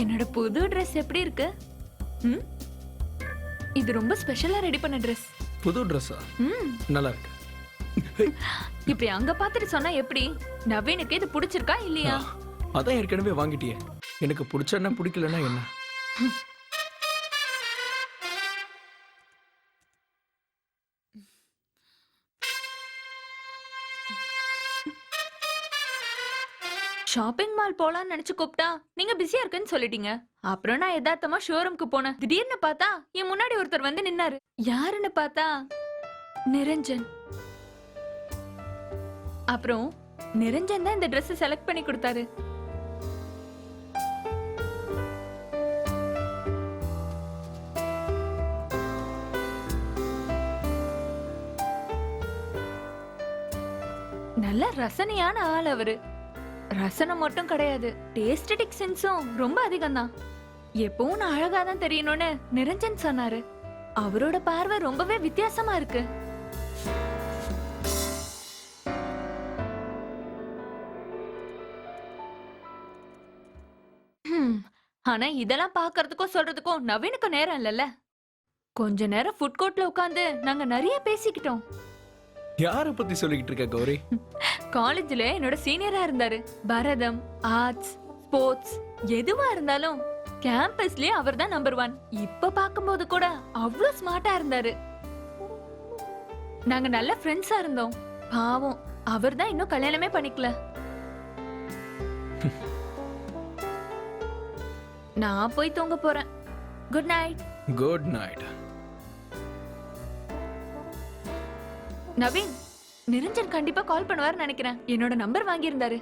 என்னோட புது Dress எப்படி இருக்கு? இது ரொம்ப ஸ்பெஷலா ரெடி பண்ண Dress. புது ட்ரெஸ்ஸா? நல்லா இருக்கு. இப்படி அங்க பாத்துட்டு சொன்னா எப்படி? நவீனுக்கு இது பிடிச்சிருக்கா இல்லையா? அதான் ஏற்கனவே வாங்கிட்டியே. எனக்கு பிடிச்சா பிடிக்கலன்னா என்ன? ஷாப்பிங் மால் போலாம்னு நினைச்சு கூப்பிட்டா நீங்க பிஸியா இருக்குன்னு சொல்லிட்டீங்க. அப்புறம் நான் யதார்த்தமா ஷோரூம்க்கு போனேன். திடீர்னு பார்த்தா என் முன்னாடி ஒருத்தர் வந்து நின்னாரு. யாருன்னு பார்த்தா நிரஞ்சன். அப்புறம் நிரஞ்சன் தான் இந்த Dress செலக்ட் பண்ணி கொடுத்தாரு. நல்ல ரசனையான ஆள் அவரு. ரசனை மட்டும் கிடையாது, டேஸ்டடிக் சென்ஸும் ரொம்ப அதிகம் தான். எப்பவும் நான் அழகா தான் தெரியணும்னு நிரஞ்சன் சொன்னாரு. அவரோட பார்வை ரொம்பவே வித்தியாசமா இருக்கு. ஆனா இதெல்லாம் பாக்குறதுக்கும் சொல்றதுக்கும் நவீனுக்கு நேரம் இல்லல்ல. கொஞ்ச நேரம் ஃபுட் கோர்ட்ல உட்கார்ந்து நாங்க நிறைய பேசிக்கிட்டோம். யார பத்தி சொல்லிக்கிட்டு இருக்க கௌரி? காலேஜ்ல என்னோட சீனியரா இருந்தாரு. பரதம், ஆர்ட்ஸ், ஸ்போர்ட்ஸ் எதுவா இருந்தாலும் கேம்பஸ்லயே அவர்தான் நம்பர் 1. இப்ப பாக்கும்போது கூட அவ்வளவு ஸ்மார்ட்டா இருந்தாரு. நாங்க நல்ல ஃப்ரெண்ட்ஸா இருந்தோம். பாவம், அவர்தான் இன்னும் கல்யாணமே பண்ணிக்கல. நான் போய் தூங்க போறேன். Good night. Good night. Naveen, Niranjan கண்டிப்பா கால் பண்ணுவார்னு நினைக்கிறேன். என்னோட நம்பர் வாங்கியிருந்தாரு.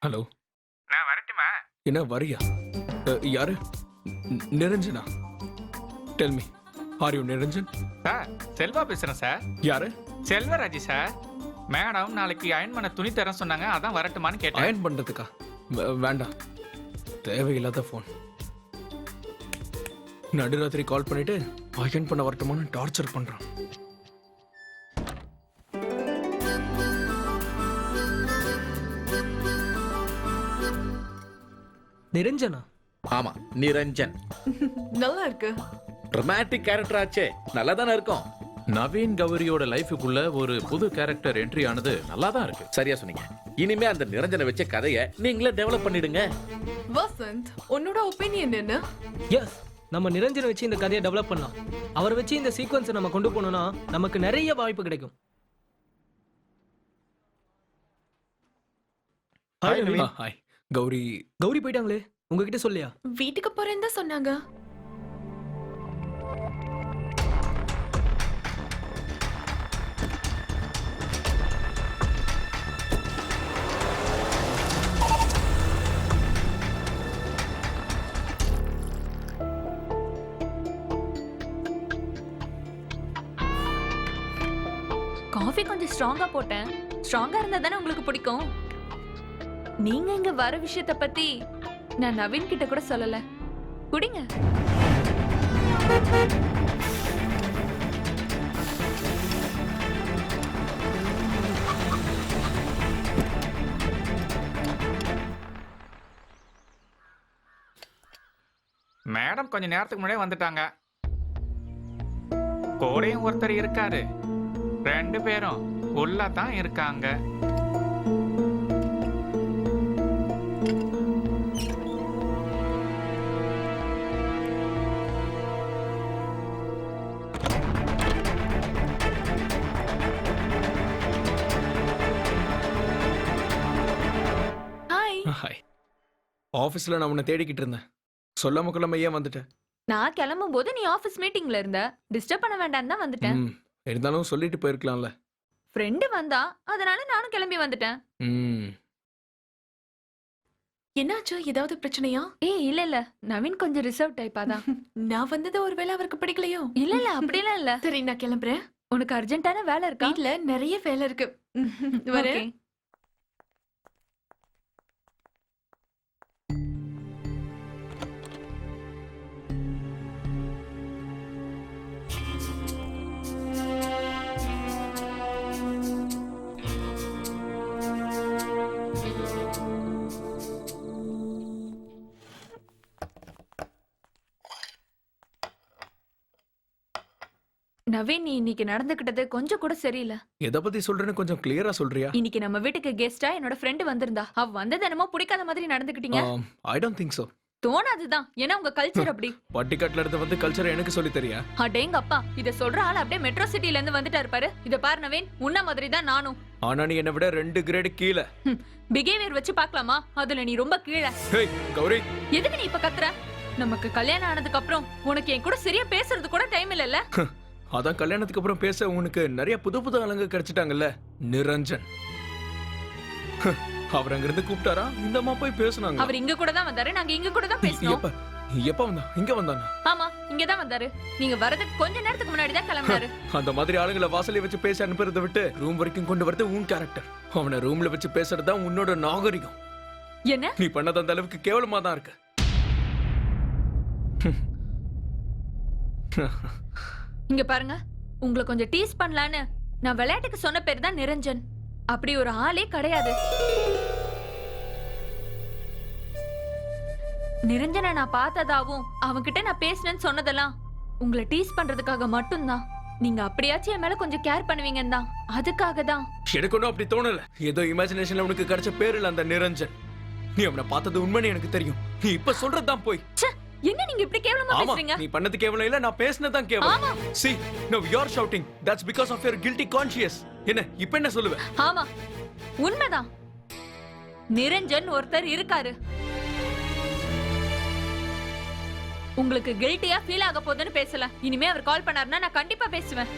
ஹலோ, நான் வரட்டுமா? என்ன வரியா? யாரு? Niranjana? Tell me, are you Niranjan? Sir, Selva பேசுறேன் சார். யாரு? செல்வராஜ் சார். மேடம் நாளைக்கு அயன் பண்ண துணி தரேன் சொன்னாங்க, அதான் வரட்டுமான்னு கேட்டேன். அயன் பண்றதுக்கா? வேண்டாம், தேவையில்லாத ஃபோன். நடுராத்திரி கால் பண்ணிட்டு அயன் பண்ண வரட்டுமான்னு டார்ச்சர் பண்றான். நிரஞ்சனா? ஆமா, நிரஞ்சன். நல்லா இருக்கு. ரொமான்டிக் கேரக்டர் ஆச்சே, நல்லா தானே இருக்கும். நவீன் கௌரியோட லைஃபுக்குள்ள ஒரு புது கேரக்டர் என்ட்ரி ஆனது நல்லா தான் இருக்கு. சரியா சொன்னீங்க. இனிமே அந்த நிரஞ்சனை வச்ச கதையை நீங்களே டெவலப் பண்ணிடுங்க. வசந்த், உன்னோட ஒப்பீனியன் என்ன? எஸ், நம்ம நிரஞ்சனை வச்சு இந்த கதையை டெவலப் பண்ணலாம். அவரை வச்சு இந்த சீக்வன்ஸை நம்ம கொண்டு போனோம்னா நமக்கு நிறைய வாய்ப்பு கிடைக்கும். ஹாய் நவீன். ஹாய் கௌரி. கௌரி போயிட்டாங்களே, உங்ககிட்ட சொல்லியா? வீட்டுக்கு போறேன்னு தான் சொன்னாங்க. காஃபி கொஞ்சம் ஸ்ட்ராங்கா போட்டேன். ஸ்ட்ராங்கா இருந்தா தானே உங்களுக்கு பிடிக்கும். நீங்க இங்க வர விஷயத்த பத்தி நான் நவீன் கிட்ட கூட சொல்லல. குடிங்க. மேடம் கொஞ்ச நேரத்துக்கு முன்னாடியே வந்துட்டாங்க. கூடயும் ஒருத்தர் இருக்காரு. 2 பேரும் உள்ள தான் இருக்காங்க. ஹாய். ஹாய். ஆஃபீஸில் நான் உன்னை தேடிக்கிட்டு இருந்தேன். சொல்லாம கொள்ளாம ஏன் வந்துட்டேன்? நான் கிளம்பும் போது நீ ஆபீஸ் மீட்டிங்ல இருந்த. டிஸ்டர்ப் பண்ண வேண்டாம்னு தான் வந்துட்டேன். இருந்தாலும் சொல்லிட்டு போயிருக்கலாம்ல. ஃப்ரெண்டு வந்தா, அதனால நானும் கிளம்பி வந்துட்டேன். என்னாச்சு? ஏதாவது பிரச்சனையா? ஏய் இல்ல இல்ல, நவீன் கொஞ்சம் ரிசர்வ் டைப்பா தான். நான் வந்தது ஒருவேளை அவருக்கு பிடிக்கலையோ? இல்ல இல்ல, அப்படிலாம் இல்ல. சரி, நான் கிளம்புறேன். உனக்கு அர்ஜென்ட்டான வேலை இருக்கா? வீட்ல நிறைய வேலை இருக்கு. வரேன். Okay. நவீன், நீ இன்னைக்கு நடந்துக்கிட்டது கொஞ்சம் கூட சரியில்லை. எதை பத்தி சொல்றேன்னு கொஞ்சம் கிளியரா சொல்றியா? இன்னைக்கு நம்ம வீட்டுக்கு கெஸ்டா என்னோட ஃப்ரெண்ட் வந்திருந்தா. அவ வந்தது என்னமோ பிடிக்காத மாதிரி நடந்துக்கிட்டீங்க. I don't think so. தோணாதுதான், ஏன்னா உங்க கல்ச்சர் அப்படி. பட்டிக்காட்டுல இருந்து வந்து கல்ச்சர் எனக்கு சொல்லி தெரியா? அடேங்க அப்பா, இத சொல்ற ஆள் அப்படியே மெட்ரோ சிட்டில இருந்து வந்துட்டாரு பாரு. இத பாரு நவீன், உன்ன மாதிரி தான் நானும். ஆனா நீ என்னை விட 2 கிரேடு கீழே. பிஹேவியர் வச்சு பார்க்கலாமா? அதுல நீ ரொம்ப கீழே. ஹேய் கௌரி, எதுக்கு நீ இப்ப கத்துற? நமக்கு கல்யாணம் ஆனதுக்கு அப்புறம் உனக்கு என் கூட சரியா பேசுறது கூட டைம் இல்லல்ல? அதான் கல்யாணத்துக்கு அப்புறம் பேச உனக்கு நிறைய புது புது ஆளுங்க கிடைச்சிட்டாங்கல்ல. நிரஞ்சன் அவர் அங்க இருந்து கூப்பிட்டாரா? இந்த அம்மா போய் பேசுனாங்க. அவர் இங்க கூட தான் வந்தாரு, நாங்க இங்க கூட தான் பேசணும். எப்ப வந்தா? இங்க வந்தானா? ஆமா, இங்க தான் வந்தாரு. நீங்க வரதுக்கு கொஞ்ச நேரத்துக்கு முன்னாடி தான் கிளம்பினாரு. அந்த மாதிரி ஆளுங்களை வாசல்ல வச்சு பேச அனுப்புறதை விட்டு ரூம் வரைக்கும் கொண்டு வரது உன் கேரக்டர். அவனை ரூம்ல வச்சு பேசுறது தான் உன்னோட நாகரிகம். என்ன நீ பண்ணது அந்த அளவுக்கு கேவலமா தான் இருக்கு. இங்க பாருங்க, உங்களை கொஞ்சம் டீஸ் பண்ணலான்னு நான் விளையாட்டுக்கு சொன்ன பேர் தான் நிரஞ்சன். அப்படி ஒரு ஆளே கிடையாது. நிரஞ்சனை நான் பார்த்ததாவும் அவன்கிட்ட நான் பேசினேன்னு சொன்னதெல்லாம் உங்களை டீஸ் பண்றதுக்காக மட்டும்தான். நீங்க அப்படியாச்சும் என் மேல கொஞ்சம் கேர் பண்ணுவீங்கன்னு தான், அதுக்காக தான். எனக்கு ஒன்றும் அப்படி தோணல. ஏதோ இமேஜினேஷன்ல உனக்கு கிடைச்ச பேர் இல்ல அந்த நிரஞ்சன். நீ அவனை பார்த்தது உண்மைன்னு எனக்கு தெரியும். நீ இப்ப சொல்றதுதான் போய். என்ன நீங்க இப்படி கேவலமா ஆமா, பேசுறீங்க? நீ பண்ணது கேவலம் இல்ல, நான் பேசினதான் கேவலம். See, now you're shouting. That's because of your guilty conscience. என்ன இப்ப என்ன சொல்லுவ? ஆமா, உண்மைதான். நிரஞ்சன் ஒருத்தர் இருக்காரு. உங்களுக்கு கில்ட்டியா ஃபீல் ஆக போகுதுன்னு பேசல. இனிமே அவர் கால் பண்ணாருன்னா நான் கண்டிப்பா பேசுவேன்.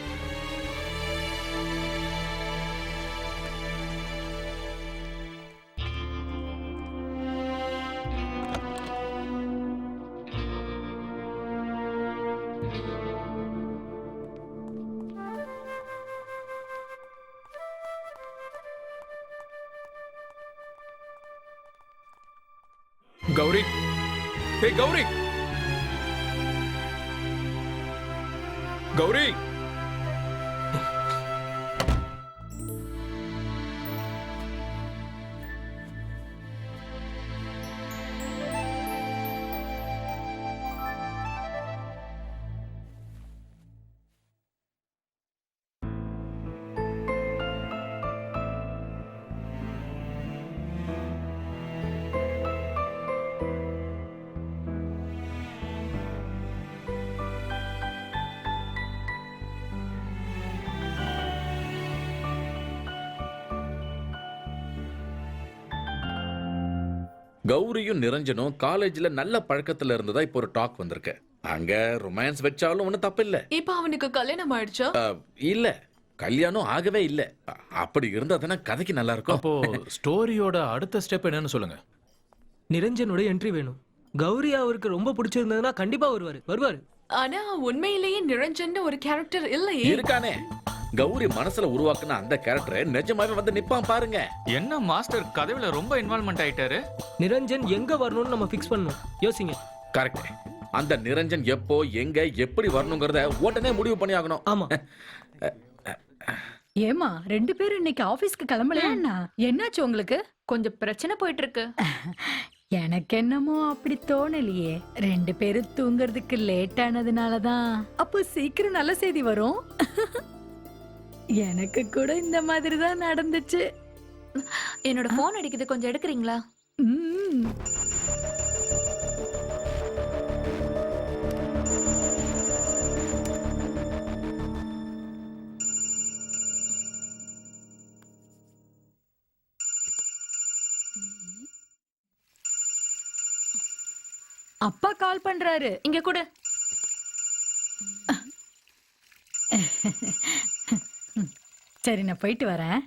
கௌரி, ஹே கௌரி, கௌரி. கௌரியும் நிரஞ்சனும் காலேஜ்ல நல்ல பழக்கத்துல இருந்ததா இப்போ ஒரு டாக் வந்திருக்கு. அங்க ரொமான்ஸ் வச்சாலும் ஒன்னும் தப்பு இல்ல. இப்ப அவனுக்கு கல்யாணம் ஆயிடுச்சா? இல்ல, கல்யாணம் ஆகவே இல்ல. அப்படி இருந்தா தானே கதைக்கு நல்லா இருக்கும். அப்போ ஸ்டோரியோட அடுத்த ஸ்டெப் என்னன்னு சொல்லுங்க. நிரஞ்சனோட என்ட்ரி வேணும். கௌரி அவருக்கு ரொம்ப பிடிச்சிருந்ததுன்னா கண்டிப்பா வருவாரு. ஆனா உண்மையிலேயே நிரஞ்சன் ஒரு கேரக்டர் இல்லையே. இருக்கானே. கௌரி மனசுல உருவாக்குன அந்த கேரக்டர் நிஜமாவே வந்து நிப்பான் பாருங்க. என்ன மாஸ்டர் கதையில ரொம்ப இன்வால்வ்மெண்ட் ஆயிட்டாரு. நிரஞ்சன் எங்க வரணும்னு நம்ம ஃபிக்ஸ் பண்ணணும். யோசிங்க. கரெக்ட். அந்த நிரஞ்சன் எப்போ எங்க எப்படி வரணுங்கிறத உடனே முடிவு பண்ணி ஆகணும். ஆமா. ஏமா 2 பேரும் இன்னைக்கு ஆபீஸ்க்கு கிளம்பலையா? என்னாச்சு உங்களுக்கு? கொஞ்சம் பிரச்சனை போயிட்டு இருக்கு. எனக்கு என்னமோ அப்படி தோணலையே. 2 பேரும் தூங்குறதுக்கு லேட் ஆனதுனாலதான். அப்போ சீக்கிரம் நல்ல செய்தி வரும். எனக்கு கூட இந்த மாதிரி தான் நடந்துச்சு. என்னோட போன் அடிக்குது, கொஞ்சம் எடுக்கிறீங்களா? அப்பா கால் பண்றாரு. இங்க கூட. சரி, நான் போயிட்டு வரேன்.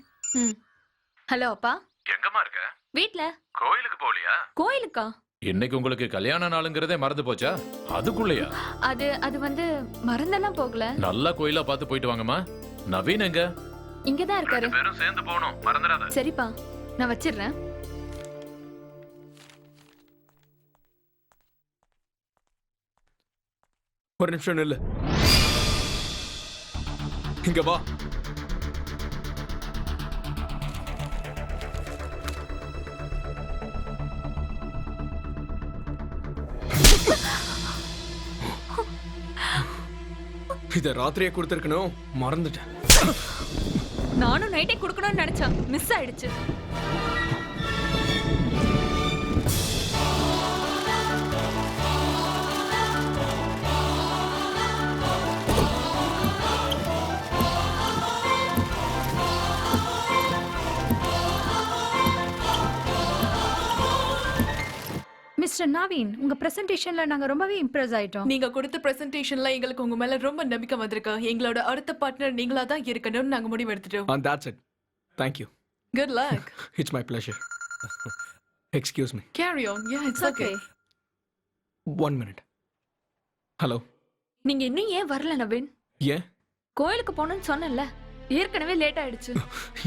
ஹலோ அப்பா. எங்கம்மா இருக்க? வீட்ல. கோயிலுக்கு போலியா? கோயிலுக்கா? இன்னைக்கு உங்களுக்கு கல்யாண நாளுங்கிறதே மறந்து போச்சா? அதுக்குள்ளயா? அது வந்து மறந்தெல்லாம் போகல. நல்ல கோயிலா பார்த்து போயிட்டு வாங்கம்மா. நவீன் எங்க? இங்கதான் இருக்காரு. பேரும் சேர்ந்து போகணும், மறந்துடாத. சரிப்பா, நான் வச்சிடுறேன். ஒரு நிமிஷம் நில்லு. இங்க வா. இத ராத்திரியே கொடுத்திருக்கணும், மறந்துட்டேன். நானும் நைட்டே கொடுக்கணும்னு நினைச்சேன், மிஸ் ஆயிடுச்சு. மிஸ்டர் நவீன், உங்க பிரசன்டேஷன்ல நாங்க ரொம்பவே இம்ப்ரெஸ் ஆயிட்டோம். நீங்க கொடுத்த பிரசன்டேஷன்ல எங்களுக்கு உங்க மேல ரொம்ப நம்பிக்கை வந்திருக்கு. எங்களோட அடுத்த பார்ட்னர் நீங்களா தான் இருக்கணும்னு நாங்க முடிவு எடுத்துட்டோம். And that's it. Thank you. Good luck. It's my pleasure. Excuse me. Carry on. Yeah, it's okay. 1 minute. Hello. நீங்க இன்னும் ஏன் வரல நவீன்? ஏன்? கோயிலுக்கு போகணும்னு சொன்னேன்ல, ஏற்கனவே லேட் ஆயிடுச்சு.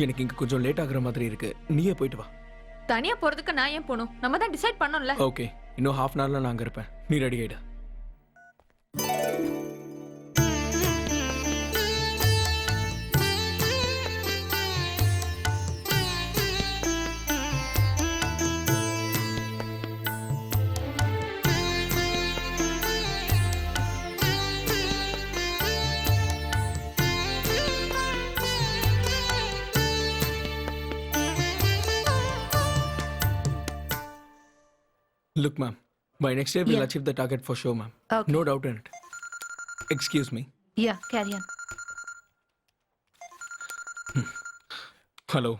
எனக்கு இங்க கொஞ்சம் லேட் ஆகுற மாதிரி இருக்கு. நீயே போயிட்டு வா. தனியா போறதுக்கு நான் ஏன் போகணும்? நம்ம தான் டிசைட் பண்ணோம்ல. ஓகே, இன்னும் half an hourல நான் அங்க இருப்பேன். நீ ரெடி ஆயிடு. Look, ma'am. By next year, we'll Yeah. achieve the target for sure, ma'am. Okay. No doubt in it. Excuse me. Yeah, carry on. Hello.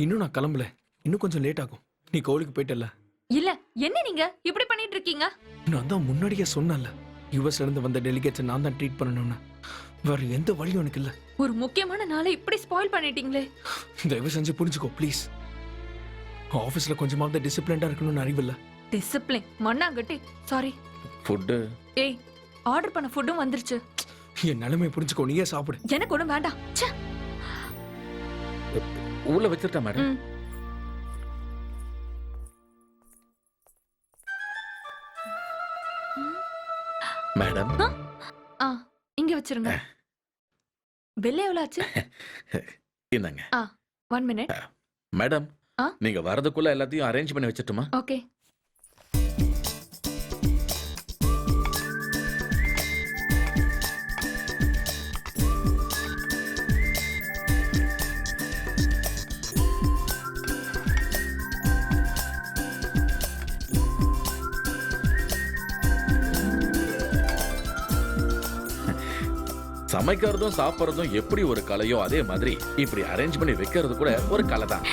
இன்னும் நான் கிளம்பல. இன்னும் கொஞ்சம் லேட் ஆகும். நீ கோவிலுக்கு போயிட்டல. இல்ல, என்ன நீங்க இப்படி பண்ணிட்டு இருக்கீங்க? நான் தான் முன்னாடியே சொன்னேன்ல. யூஎஸ்ல இருந்து வந்த டெலிகேட்ஸ் நான் தான் ட்ரீட் பண்ணணும்னு. வேற எந்த வழியும் எனக்கு இல்ல. ஒரு முக்கியமான நாளை இப்படி ஸ்பாயில் பண்ணிட்டீங்களே. தயவு செஞ்சு புரிஞ்சுக்கோ ப்ளீஸ். ஆஃபீஸ்ல கொஞ்சமாவது டிசிப்ளின்டா இருக்கணும்னு அறிவில்ல. டிசிப்ளின் மண்ணாங்கட்டி. சாரி. ஃபுட் ஏய், ஆர்டர் பண்ண ஃபுட்டும் வந்துருச்சு. என் நிலைமை புரிஞ்சுக்கோ, நீயே சாப்பிடு. எனக்கு ஒண்ணும் வேண்டாம். ச்சே. உள்ள வச்சிருட்டா மேடம். ம். மேடம் ஆ, இங்க வச்சிருங்க. பில் எவ்வளவு ஆச்சு? இந்தாங்க. 1 மினிட். மேடம் ஆ? நீங்க வரதுக்குள்ள எல்லாத்தையும் அரேஞ்ச் பண்ணி வச்சிட்டுமா? ஓகே. சமைக்கிறதும் சாப்பிடுறதும் எப்படி ஒரு கலையோ அதே மாதிரி இப்படி அரேஞ்ச் பண்ணி வைக்கிறது கூட ஒரு கலை தான்.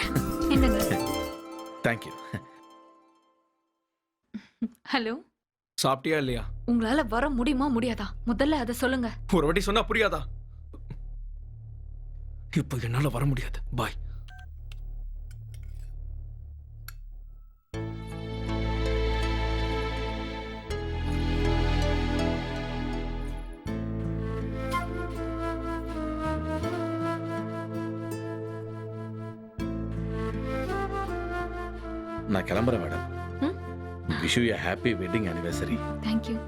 என்னங்க? தேங்க்யூ. ஹலோ. சாப்பிட்டியா இல்லையா? உங்களால வர முடியுமா முடியாதா? முதல்ல அதை சொல்லுங்க. ஒரு வாட்டி சொன்னா புரியாதா? இப்போ என்னால வர முடியாது. பாய். நான் கிளம்புறேன் மேடம். ம்? Wish you a happy wedding anniversary. Thank you.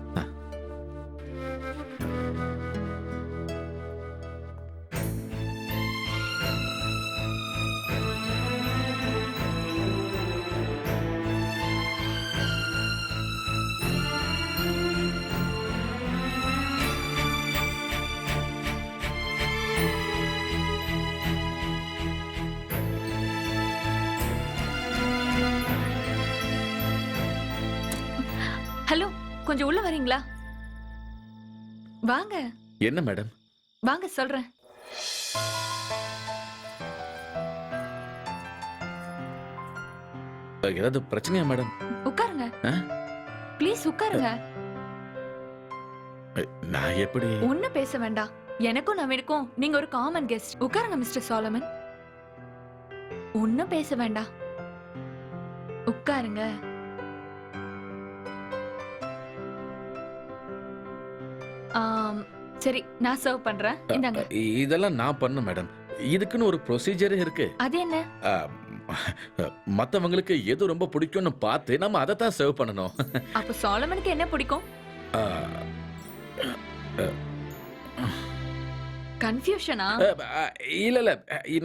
Hello, கொஞ்சம் உள்ள வரீங்களா? வாங்க. என்ன மேடம்? வாங்க சொல்றேன். ஏதாவது பிரச்சனையா மேடம்? உட்காருங்க. ஆ? ப்ளீஸ் உட்காருங்க. நான் எப்படி? ஒண்ணும் பேச வேண்டாம். எனக்கும் நவீனுக்கும் நீங்க ஒரு காமன் கெஸ்ட். உட்காருங்க மிஸ்டர் சாலமன். ஒண்ணும் பேச வேண்டாம். உட்காருங்க. சரி, நான் சர்வ் பண்றேன். இந்தாங்க. இதெல்லாம் நான் பண்ண மேடம். இதுக்குன்னு ஒரு ப்ரொசீஜர் இருக்கு. அது என்ன? மத்தவங்களுக்கு எது ரொம்ப பிடிக்கும்னு பார்த்து நம்ம அதை தான் சர்வ் பண்ணணும். அப்ப சாலமனுக்கு என்ன பிடிக்கும்? கன்ஃபியூஷனா? இல்ல இல்ல,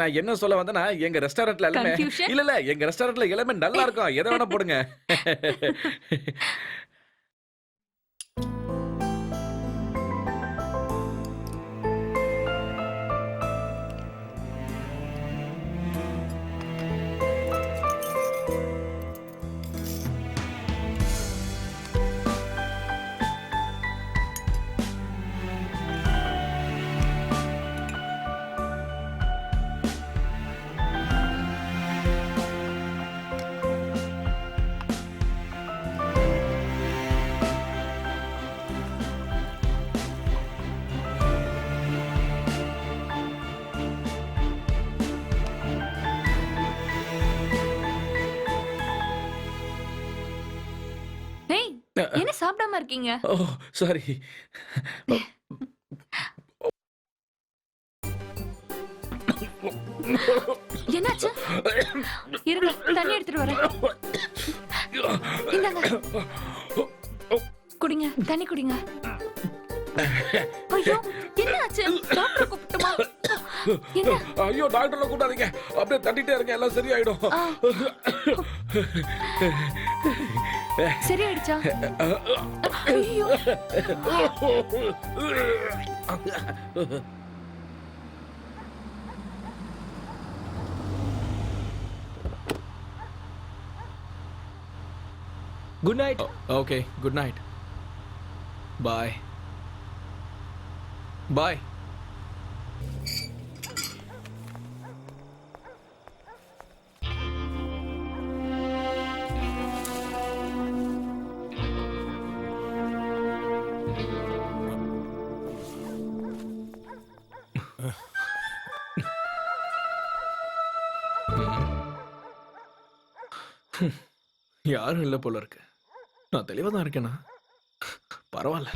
நான் என்ன சொல்ல வந்தேன்னா எங்க ரெஸ்டாரண்ட்ல எல்லாமே Confusion? இல்ல எங்க ரெஸ்டாரண்ட்ல எல்லாமே நல்லா இருக்கும். எதை வேணா போடுங்க. பேசாம இருக்கீங்க? ஓ சாரி. என்னாச்சு? இருங்க, தண்ணி எடுத்துட்டு வரேன். இந்தாங்க. குடிங்க, தண்ணி குடிங்க. ஐயோ, என்னாச்சு? டாக்டர் கூப்பிட்டுமா? என்ன? ஐயோ டாக்டர்ல கூட்டாதீங்க, அப்படியே தட்டிட்டே இருங்க, எல்லாம் சரியாயிடும். சரியாயிடுச்சா? ஐயோ. Good night. Okay, good night. Bye bye. யாரும் இல்லை போல இருக்கு. நான் தெளிவா தான் இருக்கேனா? பரவாயில்ல.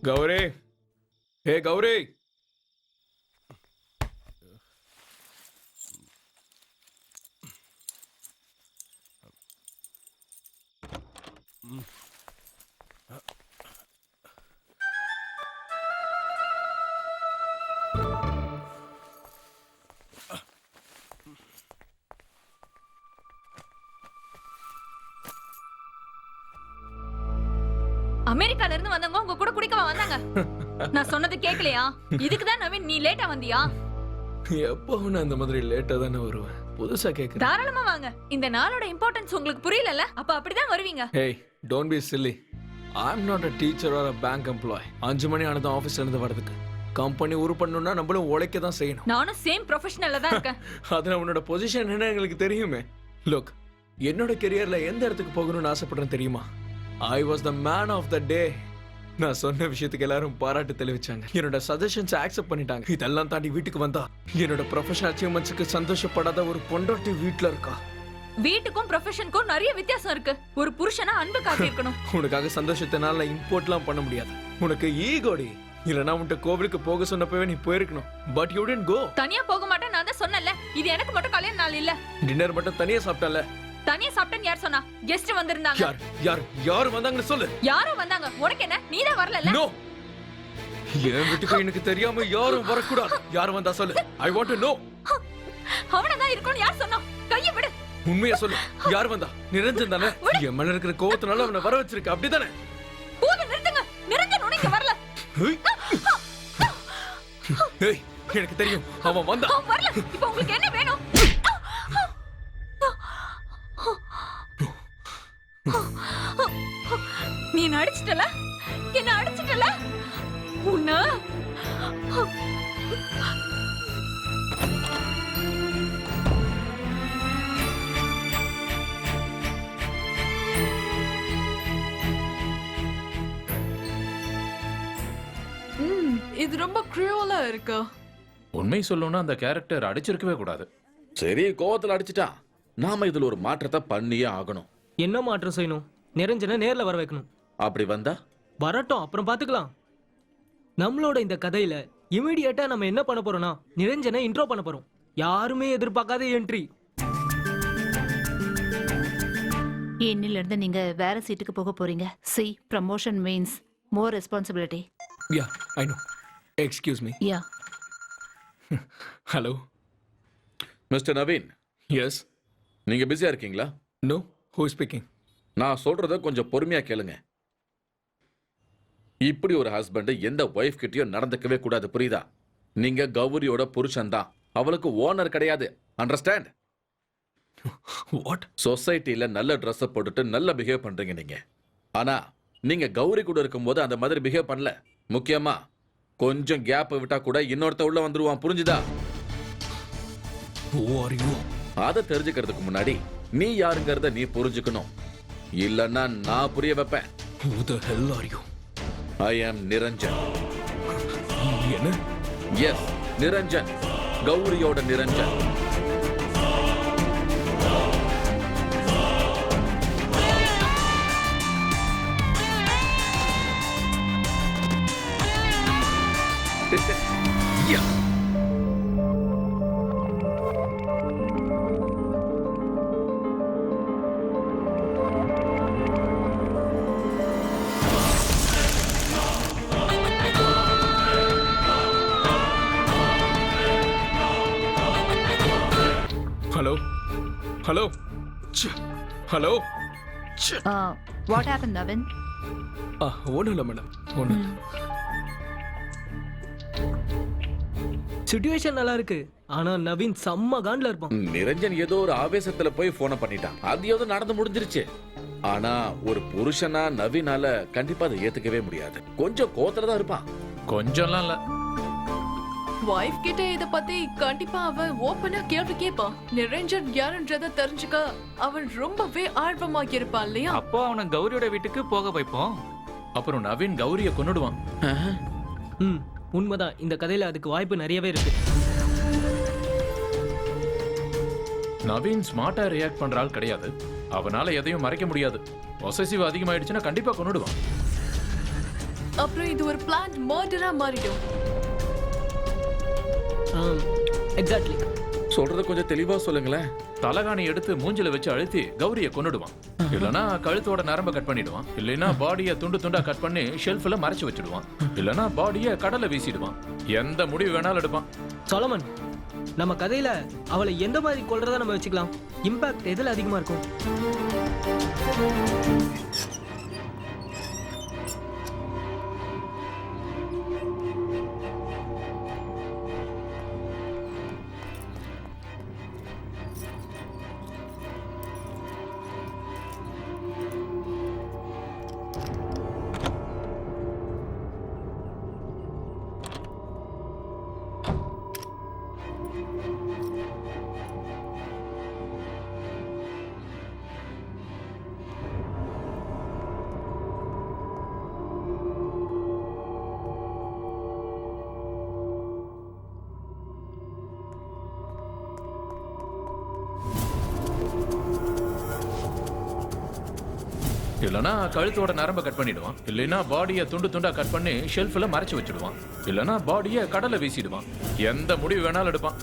கௌரி, ஹே கௌரி. அமெரிக்கால இருந்து வந்தவங்க உங்க கூட குடிக்கவா வந்தாங்க? நான் சொன்னது கேக்கலையா? இதுக்குதான் நவீன் நீ லேட்டா வந்தியா? எப்பவும் நான் இந்த மாதிரி லேட்டா தானே வருவேன். புதுசா கேக்குறேன். தாராளமா வாங்க. இந்த நாளோட இம்பார்ட்டன்ஸ் உங்களுக்கு புரியலல்ல? அப்ப அப்படிதான் வருவீங்க. Hey, don't be silly. I'm not a teacher or a bank employee. 5 மணி ஆனது ஆபீஸ்ல இருந்து வரதுக்கு. கம்பெனி உருப்படணும்னா நம்மளும் உழைக்க தான் செய்யணும். நானும் சேம் ப்ரொஃபஷனல்ல தான் இருக்கேன். அதுல உன்னோட பொசிஷன் என்ன எங்களுக்கு தெரியுமே. லுக், என்னோட கெரியர்ல எந்த இடத்துக்கு போகணும்னு ஆசைப்படுறேன் தெரியுமா? I was the man of the day. நான் சொன்ன விஷயத்துக்கு எல்லாரும் பாராட்டு தெரிவிச்சாங்க. என்னோட சஜஷன்ஸ் அக்செப்ட் பண்ணிட்டாங்க. இதெல்லாம் தாண்டி வீட்டுக்கு வந்தா என்னோட ப்ரொஃபஷனல் அச்சீவ்மெண்ட்ஸ்க்கு சந்தோஷப்படாத ஒரு பொண்டாட்டி வீட்ல இருக்கா. வீட்டுக்கும் ப்ரொஃபஷனுக்கும் நிறைய வித்தியாசம் இருக்கு. ஒரு புருஷனா அன்பு காட்டியிருக்கணும். உனக்காக சந்தோஷத்தினால இம்போர்ட்லாம் பண்ண முடியாது. உனக்கு ஈகோடி. இல்லனா உன்கிட்ட கோவிலுக்கு போக சொன்னப்பவே நீ போயிருக்கணும். But you didn't go. தனியா போக மாட்டேன் நான் தான் சொன்னேன்ல. இது எனக்கு மட்டும் கல்யாண நாள் இல்ல. டின்னர் மட்டும் தனியா சாப்பிட்டல. தனியா சாப்பிட்டேன்னு யார் சொன்னா? கெஸ்ட் வந்திருந்தாங்க. யார் வந்தாங்கன்னு சொல்லு. யாரும் வந்தாங்க. உனக்கு என்ன? நீ தான் வரல. நோ. என் வீட்டுக்கு எனக்கு தெரியாம யாரும் வரக்கூடாது. யார் வந்தா சொல்லு. I want to know. அவன தான் இருக்குன்னு யார் சொன்னா? கைய விடு. உண்மையா சொல்லு. யார் வந்தா? நிரஞ்சன் தானே? என் மேல இருக்கிற கோவத்தினால அவனை வர வச்சிருக்க, அப்படிதானே? போது நிறுத்துங்க. நிரஞ்சன் உனக்கு வரல. ஏய், எனக்கு தெரியும் அவன் வந்தா. அவன் வரல. இப்போ உங்களுக்கு என்ன வேணும்? நீ நடிச்சிட்டல? என்ன அடிச்சிட்டல? உன்ன இது ரொம்ப க்ரூவலா இருக்கு. உண்மை சொல்லணும்னா அந்த கேரக்டர் அடிச்சிருக்கவே கூடாது. சரி, கோவத்துல அடிச்சிட்டான். நாம இதுல ஒரு மாற்றத்தை பண்ணியே ஆகணும். என்ன மாற்றம் செய்யணும்? நிரஞ்சனை நேர்ல வர வைக்கணும். அப்படி வந்தா வரட்டும், அப்புறம் பாத்துக்கலாம். நம்மளோட இந்த கதையில இமிடியேட்டா நம்ம என்ன பண்ண போறோம்னா நிரஞ்சனை இன்ட்ரோ பண்ண போறோம். யாருமே எதிர்பார்க்காத என்ட்ரி. இன்னில இருந்து நீங்க வேற சீட்டுக்கு போக போறீங்க. See, promotion means more responsibility. Yeah, I know. Excuse me. Yeah. Hello mister Naveen. Yes. நீங்க பிஸியா இருக்கீங்களா? நோ. Who speaking? நான் சொல்றத கொஞ்சம் பொறுமையா கேளுங்க. இப்படி ஒரு ஹஸ்பண்ட் எந்த ஒய்ஃப் கிட்டயும் நடந்துக்கவே கூடாது, புரியுதா? நீங்க கௌரியோட புருஷன் தான், அவளுக்கு ஓனர் கிடையாது. அண்டர்ஸ்டாண்ட்? வாட்? சொசைட்டில நல்ல ட்ரெஸ் போட்டுட்டு நல்ல பிஹேவ் பண்றீங்க நீங்க. ஆனா நீங்க கௌரி கூட இருக்கும்போது அந்த மாதிரி பிஹேவ் பண்ணல. முக்கியமா கொஞ்சம் கேப் விட்டா கூட இன்னொருத்த உள்ள வந்துருவான், புரிஞ்சுதா? அதை தெரிஞ்சுக்கிறதுக்கு முன்னாடி நீ யாருங்கிறத நீ புரிஞ்சுக்கணும். இல்லன்னா நான் புரிய வைப்பேன். Who the hell are you? I am Niranjan. என்ன? எஸ், நிரஞ்சன். கௌரியோட Niranjan. Yeah. Hello hello hello what happen Naveen? ஒன்றும் இல்லை மேடம், ஒன்றும். சிச்சுவேஷன் நல்லா இருக்கு, ஆனா நவீன் செம்ம காண்ட்ல இருப்பான். நிரஞ்சன் ஏதோ ஒரு ஆவேசத்துல போய் போனை பண்ணிட்டான். அது ஏதோ நடந்து முடிஞ்சிருச்சு. ஆனா ஒரு புருஷனா நவீனால கண்டிப்பா அதை ஏத்துக்கவே முடியாது. கொஞ்சம் கோத்துல தான் இருப்பான். கொஞ்சம்லாம் இல்ல. வைஃப் கிட்ட இத பத்தி கண்டிப்பா அவன் ஓபனா கேள்வி கேட்பான். நிரஞ்சன் யாருன்றத தெரிஞ்சுக்க அவன் ரொம்பவே ஆர்வமா இருப்பான் இல்லையா? அப்போ அவனை கௌரியோட வீட்டுக்கு போக வைப்போம். அப்புறம் நவீன் கௌரிய கொன்னுடுவான். உண்மைதான், இந்த கதையில அதுக்கு வாய்ப்பு நிறையவே இருக்கு. நவீன் ஸ்மார்ட்டா ரியாக்ட் பண்ற ஆள் கிடையாது. அவனால எதையும் மறைக்க முடியாது. பொசசிவ் அதிகமாயிடுச்சுன்னா கண்டிப்பா கொன்னுடுவான். அப்புறம் இது ஒரு பிளான் மர்டரா மாறிடும். எக்ஸாக்ட்லி. சொல்றத கொஞ்சம் தெளிவா சொல்லுங்களேன். தலகாணி எடுத்து மூஞ்சில வச்சு அழுத்தி கௌரிய கொன்னுடுவான். இல்லனா கழுத்தோட நரம்ப கட் பண்ணிடுவான். இல்லனா பாடிய துண்டு துண்டா கட் பண்ணி ஷெல்ஃப்ல மறைச்சு வச்சிடுவான். இல்லனா பாடிய கடல்ல வீசிடுவான். எந்த முடிவு வேணாலும் எடுப்பான். சொலமன், நம்ம கதையில அவளை எந்த மாதிரி கொல்றதா நம்ம வச்சுக்கலாம்? இம்பாக்ட் எதுல அதிகமா இருக்கும்? இல்லனா கழுத்தோட நரம்ப கட் பண்ணிடுவான். இல்லனா பாடிய துண்டு துண்டா கட் பண்ணி ஷெல்ஃப்ல மறைச்சு வச்சிடுவான். இல்லனா பாடிய கடல்ல வீசிடுவான். எந்த முடிவு வேணாலும் எடுப்பான்.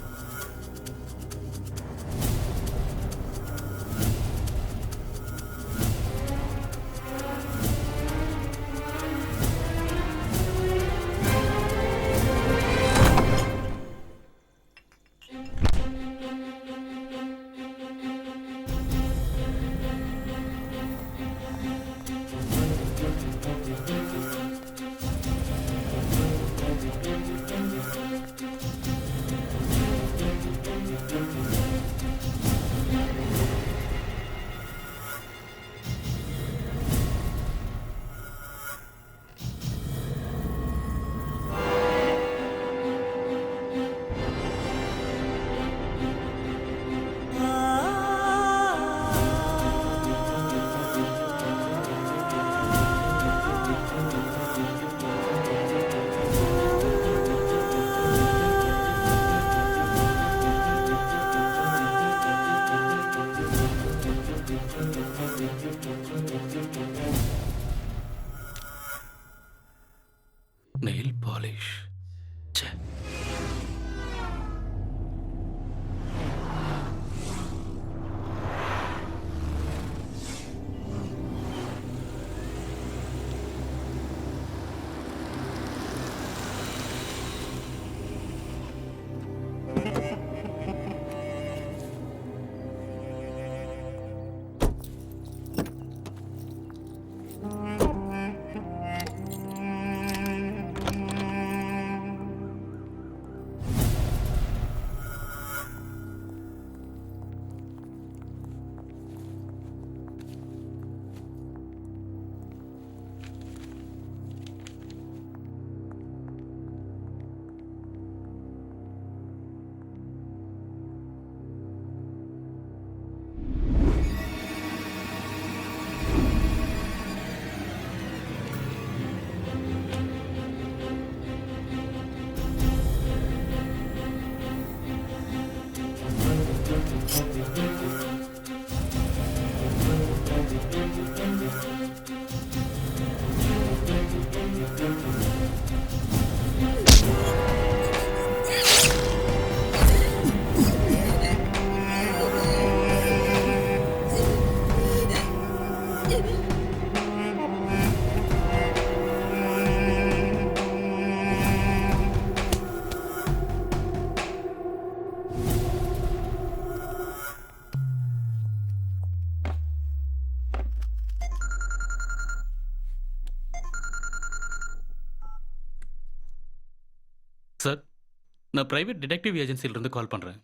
நான் பிரைவேட் டிடெக்டிவ் ஏஜென்சில இருந்து கால் பண்றேன்.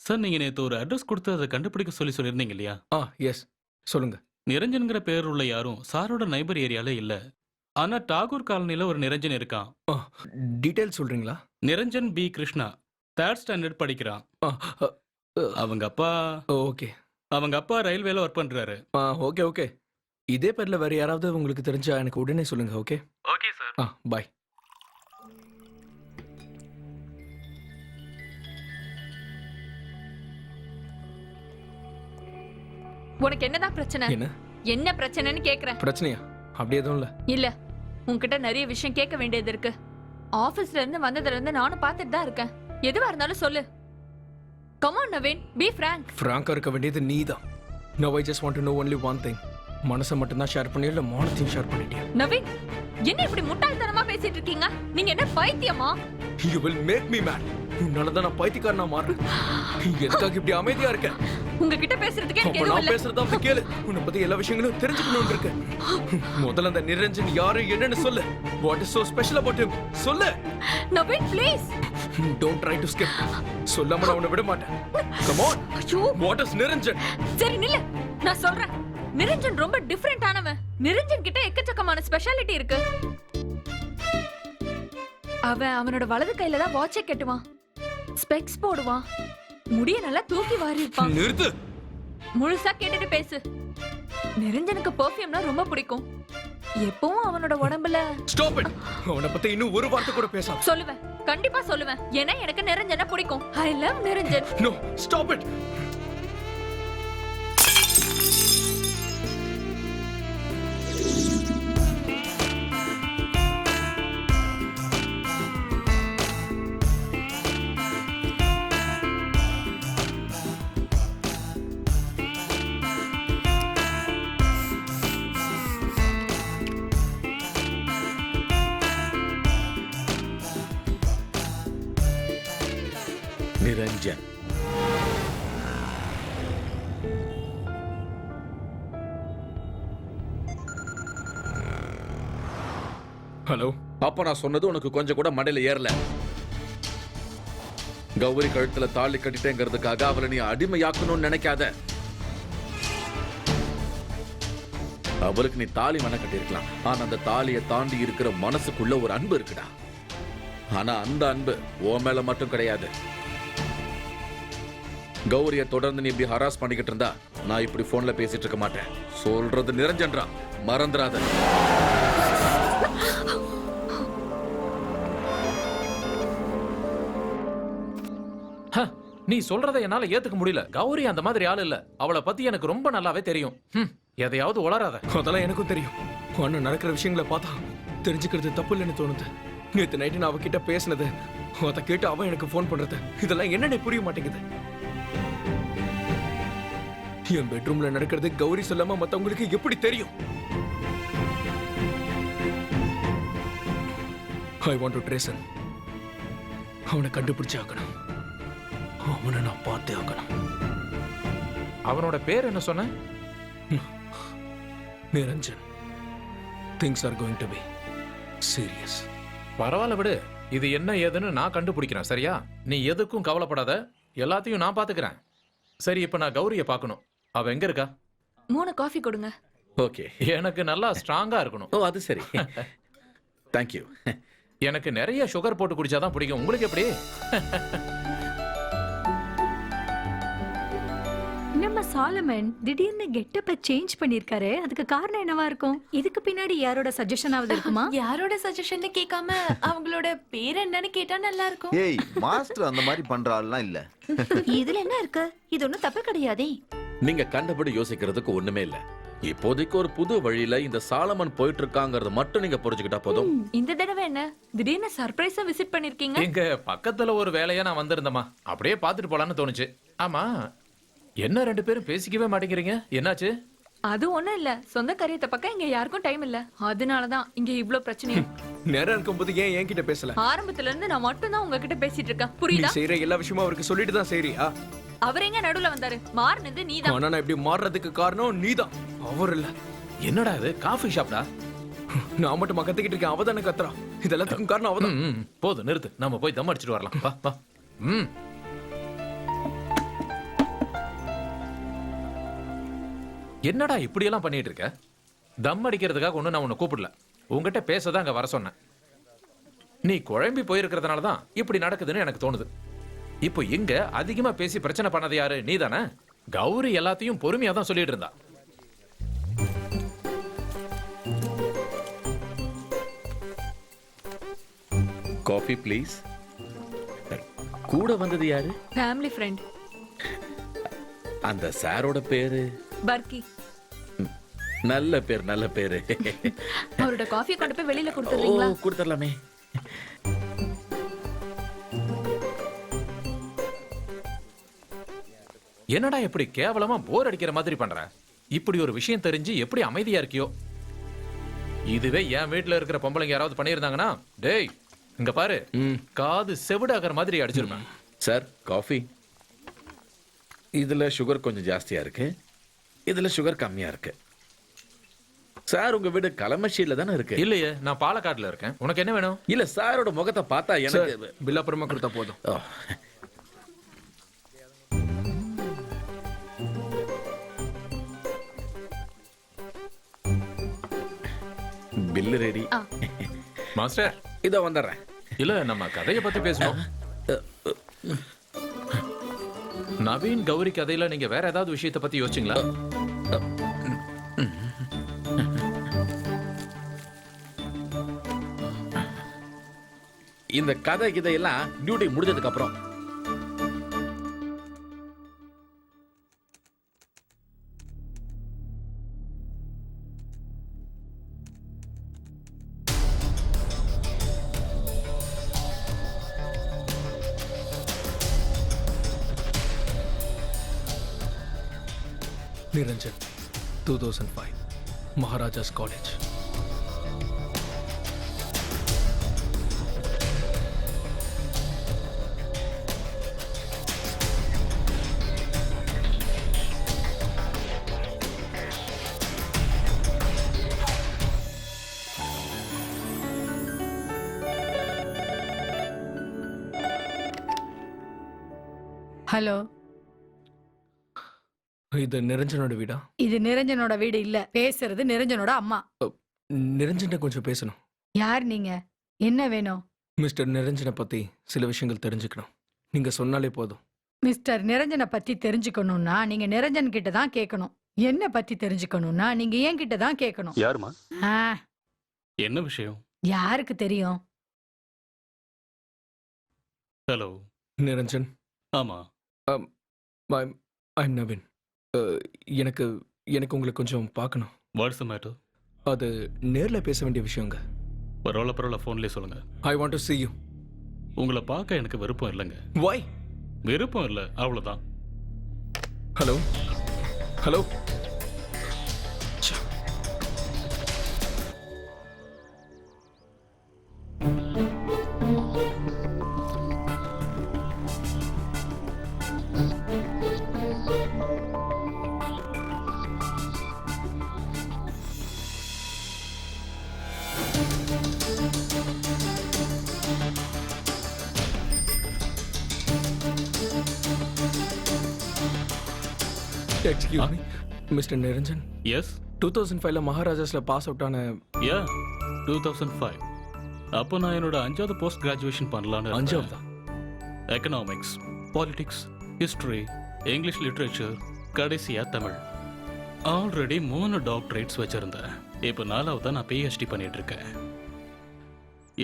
சார், நீங்க நேத்து ஒரு அட்ரஸ் கொடுத்து அதை கண்டுபிடிக்க சொல்லியிருந்தீங்க இல்லையா? எஸ், சொல்லுங்க. நிரஞ்சன்கிற பேர் உள்ள யாரும் சாரோட நைபர் ஏரியால இல்ல. ஆனா டாகூர் காலனில ஒரு நிரஞ்சன் இருக்கான். டீடைல் சொல்றீங்களா? Niranjan B Krishna, 3rd standard படிக்கிறான். அவங்க அப்பா ஓகே. அவங்க அப்பா ரயில்வேல ஒர்க் பண்றாரு. Okay okay. இதே பேர்ல வேற யாராவது உங்களுக்கு தெரிஞ்சா எனக்கு உடனே சொல்லுங்க. Okay okay sir. பாய். உனக்கு என்னதான் பிரச்சனை? என்ன பிரச்சனைன்னு கேக்குறேன். பிரச்சனையா? அப்படி எதுவும் இல்ல. இல்ல, உன்கிட்ட நிறைய விஷயம் கேட்க வேண்டியது இருக்கு. ஆபீஸ்ல இருந்து வந்ததுல இருந்து நானும் பார்த்துட்டு தான் இருக்கேன். எதுவா இருந்தாலும் சொல்லு. Come on Naveen, be frank. ஃப்ராங்கா இருக்க வேண்டியது நீதான். Now I just want to know only one thing. மனசை மட்டும் தான் ஷேர் பண்ணியா இல்ல மானத்தையும் ஷேர் பண்ணிட்டியா? நவீன், என்ன இப்படி முட்டாள்தனமா பேசிட்டு இருக்கீங்க? நீங்க என்ன பைத்தியமா? You will make me mad. உன்னால தான் நான் பைத்தியக்காரனா மாறேன். எதுக்காக இப்படி அமைதியா இருக்க? உங்ககிட்ட பேசுறதுக்கு எனக்கு அப்ப எதுவும் நான் இல்ல. பேசுறத அப்ப கேளு. உன்னை பத்தி எல்லா விஷயங்களும் தெரிஞ்சுக்கணும்னு இருக்கு. முதல்ல அந்த நிரஞ்சன் யாரு என்னன்னு சொல்லு. What is so special about him? சொல்லு. Naveen, please. Don't try to skip. சொல்லாம நான் உன்னை விட மாட்டேன். Come on. ஐயோ, What is நிரஞ்சன்? சரி நில்லு, நான் சொல்றேன். நிரஞ்சன் ரொம்ப டிஃபரெண்ட் ஆனவன். நிரஞ்சன் கிட்ட எக்கச்சக்கமான ஸ்பெஷாலிட்டி இருக்கு. அவனோட வலது கையில தான் வாட்சை கட்டுவான், ஸ்பெக்ஸ் போடுவான், முடிய நல்லா தூக்கி வாரி இருப்பான். நிறுத்து. முழுசா கேட்டுட்டு பேசு. நிரஞ்சனுக்கு பெர்ஃப்யூம்னா ரொம்ப பிடிக்கும். எப்பவும் அவனோட உடம்புல. Stop it. அவனை பத்தி இன்னும் ஒரு வார்த்தை கூட பேசாத. சொல்லுவேன், கண்டிப்பா சொல்லுவேன். ஏன்னா எனக்கு நிரஞ்சனை பிடிக்கும். I love Niranjan. No, stop it. Niranjan. Hello. அப்ப நான் சொன்னது உனக்கு கொஞ்சம் கூட மண்டையில ஏறல. கௌரி கழுத்துல தாலி கட்டிட்டேங்கிறதுக்காக அவளை நீ அடிமையாக்கணும்னு நினைக்காத. அவளுக்கு நீ தாலி மன கட்டிருக்கலாம். ஆனா அந்த தாலியை தாண்டி இருக்கிற மனசுக்குள்ள ஒரு அன்பு இருக்குடா. ஆனா அந்த அன்பு உன் மேல மட்டும் கிடையாது. கௌரிய தொடர்ந்து நீ இப்படி ஹராஸ் பண்ணிக்கிட்டு இருந்தா நான் இப்படி போன்ல பேசிட்டு இருக்க மாட்டேன். சொல்றது நிரஞ்சன்ரா, மறந்துடாத. நீ சொல்றதை என்னால ஏத்துக்க முடியல. கௌரி அந்த மாதிரி ஆள் இல்ல. அவளை பத்தி எனக்கு ரொம்ப நல்லாவே தெரியும். எதையாவது உளராத. அதெல்லாம் எனக்கும் தெரியும். அண்ணன் நடக்கிற விஷயங்களை பார்த்தா தெரிஞ்சுக்கிறது தப்பு இல்லைன்னு தோணுது. நேத்து நைட்டு நான் அவகிட்ட பேசினது, அதை கேட்டு அவன் எனக்கு போன் பண்றது, இதெல்லாம் என்னன்னு புரிய மாட்டேங்குது. என் பெட்ரூம்ல நடக்கிறது கௌரி சொல்லாம மத்தவங்களுக்கு எப்படி தெரியும்? I want to trace him. அவனை கண்டுபிடிச்சு ஆகணும். அவனை நான் பார்த்தே ஆகணும். அவனோட பேர் என்ன சொன்ன? Niranjan. Things are going to be serious. பரவாயில்ல விடு. இது என்ன ஏதுன்னு நான் கண்டுபிடிக்கிறேன். சரியா? நீ எதுக்கும் கவலைப்படாத. எல்லாத்தையும் நான் பாத்துக்கிறேன். சரி, இப்ப நான் கௌரிய பார்க்கணும். அவ எங்க இருக்கா? 3 காஃபி கொடுங்க. ஓகே. எனக்கு நல்லா ஸ்ட்ராங்கா இருக்கணும். ஓ, அது சரி. தேங்க்யூ. எனக்கு நிறைய சுகர் போட்டு குடிச்சாதான் பிடிக்கும். உங்களுக்கு எப்படி? நம்ம சாலமன் திடீர்னு கெட்டப்ப சேஞ்ச் பண்ணிருக்காரு. அதுக்கு காரணம் என்னவா இருக்கும்? இதுக்கு பின்னாடி யாரோட சஜஷன் ஆவது இருக்குமா? யாரோட சஜஷன் கேட்காம அவங்களோட பேர் என்னன்னு கேட்டா நல்லா இருக்கும். ஏய், மாஸ்டர் அந்த மாதிரி பண்ற ஆள்லாம் இல்ல. இதுல என்ன இருக்கு? இது ஒண்ணும் தப்பு கிடையாதே. நீங்க கண்டபடி யோசிக்கிறதுக்கு ஒண்ணுமே இல்ல. இப்போதைக்கு ஒரு புது வழியில இந்த சாலமன் போயிட்டு இருக்காங்கறது மட்டும் நீங்க புரிஞ்சுக்கிட்டா போதும். இந்த தடவை என்ன திடீர்னு சர்ப்ரைஸா விசிட் பண்ணிருக்கீங்க? எங்க பக்கத்துல ஒரு வேலையா நான் வந்திருந்தேமா, அப்படியே பாத்துட்டு போலான்னு தோணுச்சு. ஆமா, என்ன 2 பேரும் பேசிக்கவே மாட்டேங்கிறீங்க? என்னாச்சு? அது ஒண்ணும் இல்ல. சொந்த காரியத்தை பக்கம் இங்க யாருக்கும் டைம் இல்ல. அதனாலதான் இங்க இவ்ளோ பிரச்சனையும். நேரம் இருக்கும்போது ஏன் என்கிட்ட பேசல? ஆரம்பத்துல இருந்து நான் மட்டும் தான் உங்ககிட்ட பேசிட்டு இருக்கேன். நீ புரியுதா? செய்யற எல்லா விஷயமும் அவருக்கு சொல்லிட்டு தான் செய்றியா? அவர் எங்க நடுவுல வந்தாரு? மாறினது நீதான். ஆனா நான் இப்படி மாறுறதுக்கு காரணம் நீதான், அவர் இல்ல. என்னடா இது? காஃபி ஷாப்டா? நான் மட்டும் கத்திக்கிட்டு இருக்கேன், அவதானே கத்துறா. இது எல்லாத்துக்கும் காரணம் அவதான். போதும், நிறுத்து. நம்ம போய் தம் அடிச்சிட்டு வரலாம். வா வா. ம். என்னடா இப்படியெல்லாம் பண்ணிட்டு இருக்க? தம் அடிக்கிறதுக்காக ஒன்றும் நான் உன்னை கூப்பிடல. உங்ககிட்ட பேசதான் அங்க வர சொன்னேன். நீ குழம்பி போயிருக்கிறதுனால தான் இப்படி நடக்குதுன்னு எனக்கு தோணுது. இப்போ இங்க அதிகமா பேசி பிரச்சனை பண்ணது யாரு? நீ தானே? கௌரி எல்லாத்தையும் பொறுமையா தான் சொல்லிட்டு இருந்தா. Coffee please. கூட வந்தது யாரு? ஃபேமிலி ஃப்ரெண்ட் அந்த சாரோட பேரு? பர்கி. நல்ல பேர், நல்ல பேரு. அவரோட காஃபியை கொண்டு போய் வெளியில ஓ, கொடுத்துறீங்களா? கொடுத்துடலாமே. என்னடா இப்படி கேவலமா போர் அடிக்கிற மாதிரி பண்ற? இப்படி ஒரு விஷயம் தெரிஞ்சு எப்படி அமைதியா இருக்கியோ? இதுவே என் வீட்டுல இருக்கிற பொம்பளைங்க யாராவது பண்ணியிருந்தாங்கன்னா, டேய் இங்க பாரு, காது செவிடாகிற மாதிரி அடிச்சிருப்பேன். Sir, coffee. இதுல சுகர் கொஞ்சம் ஜாஸ்தியா இருக்கு, இதுல சுகர் கம்மியா இருக்கு. சார், உங்க வீடு கலமஷியில தானே இருக்கு? இல்லையே, நான் பாலக்காடுல இருக்கேன். உனக்கு என்ன வேணும்? இல்ல, சாரோட முகத்தை பார்த்தா எனக்கு பில் அப்புறமா கொடுத்தா போதும். ஓ. Bill ready. மாஸ்டர், இதோ வந்துடுறேன். இல்ல, நம்ம கதையை பத்தி பேசணும். நவீன் கௌரி கதையில நீங்க வேற ஏதாவது விஷயத்தை பத்தி யோசிச்சீங்களா? இந்த கதை இதையெல்லாம் டியூட்டி முடிஞ்சதுக்கு அப்புறம். நிரஞ்சன், 2005, மகாராஜாஸ் காலேஜ். ஹலோ, இது நிரஞ்சனோட வீடா? இது நிரஞ்சனோட வீடு இல்ல. பேசுறது நிரஞ்சனோட அம்மா. நிரஞ்சன்ட்ட கொஞ்சம் பேசணும். யார் நீங்க? என்ன வேணும்? மிஸ்டர் நிரஞ்சனை பத்தி சில விஷயங்கள் தெரிஞ்சுக்கணும். நீங்க சொன்னாலே போதும். மிஸ்டர் நிரஞ்சனை பத்தி தெரிஞ்சுக்கணும்னா நீங்க நிரஞ்சன் கிட்ட தான் கேட்கணும். என்ன பத்தி தெரிஞ்சுக்கணும்னா நீங்க என் கிட்ட தான் கேட்கணும். யாருமா? ஆ, என்ன விஷயம்? யாருக்கு தெரியும்? ஹலோ நிரஞ்சன், ஆமா, ஐம் நவீன். எனக்கு எனக்கு உங்களை கொஞ்சம் பார்க்கணும். What's the matter? அது நேர்ல பேச வேண்டிய விஷயங்க. பரவாயில்ல, ஃபோன்லேயே சொல்லுங்க. I want to see you. உங்களை பார்க்க எனக்கு விருப்பம் இல்லைங்க. Why? விருப்பம் இல்லை, அவ்வளோதான். Hello hello. Excuse me, mister Niranjan. Yes, 2005ல மகாராஜாஸ்ல பாஸ் அவுட் ஆன. யா, 2005. அப்போ நான் என்னோட 5வது போஸ்ட் கிராஜுவேஷன் பண்ணலான்னு. 5வது? Economics, politics, history, English literature, கடைசியா தமிழ். ஆல்ரெடி 3 டாக்டரேட்ஸ் வச்சிருந்தேன். இப்போ 4வது நான் PhD பண்ணிட்டு இருக்கேன்.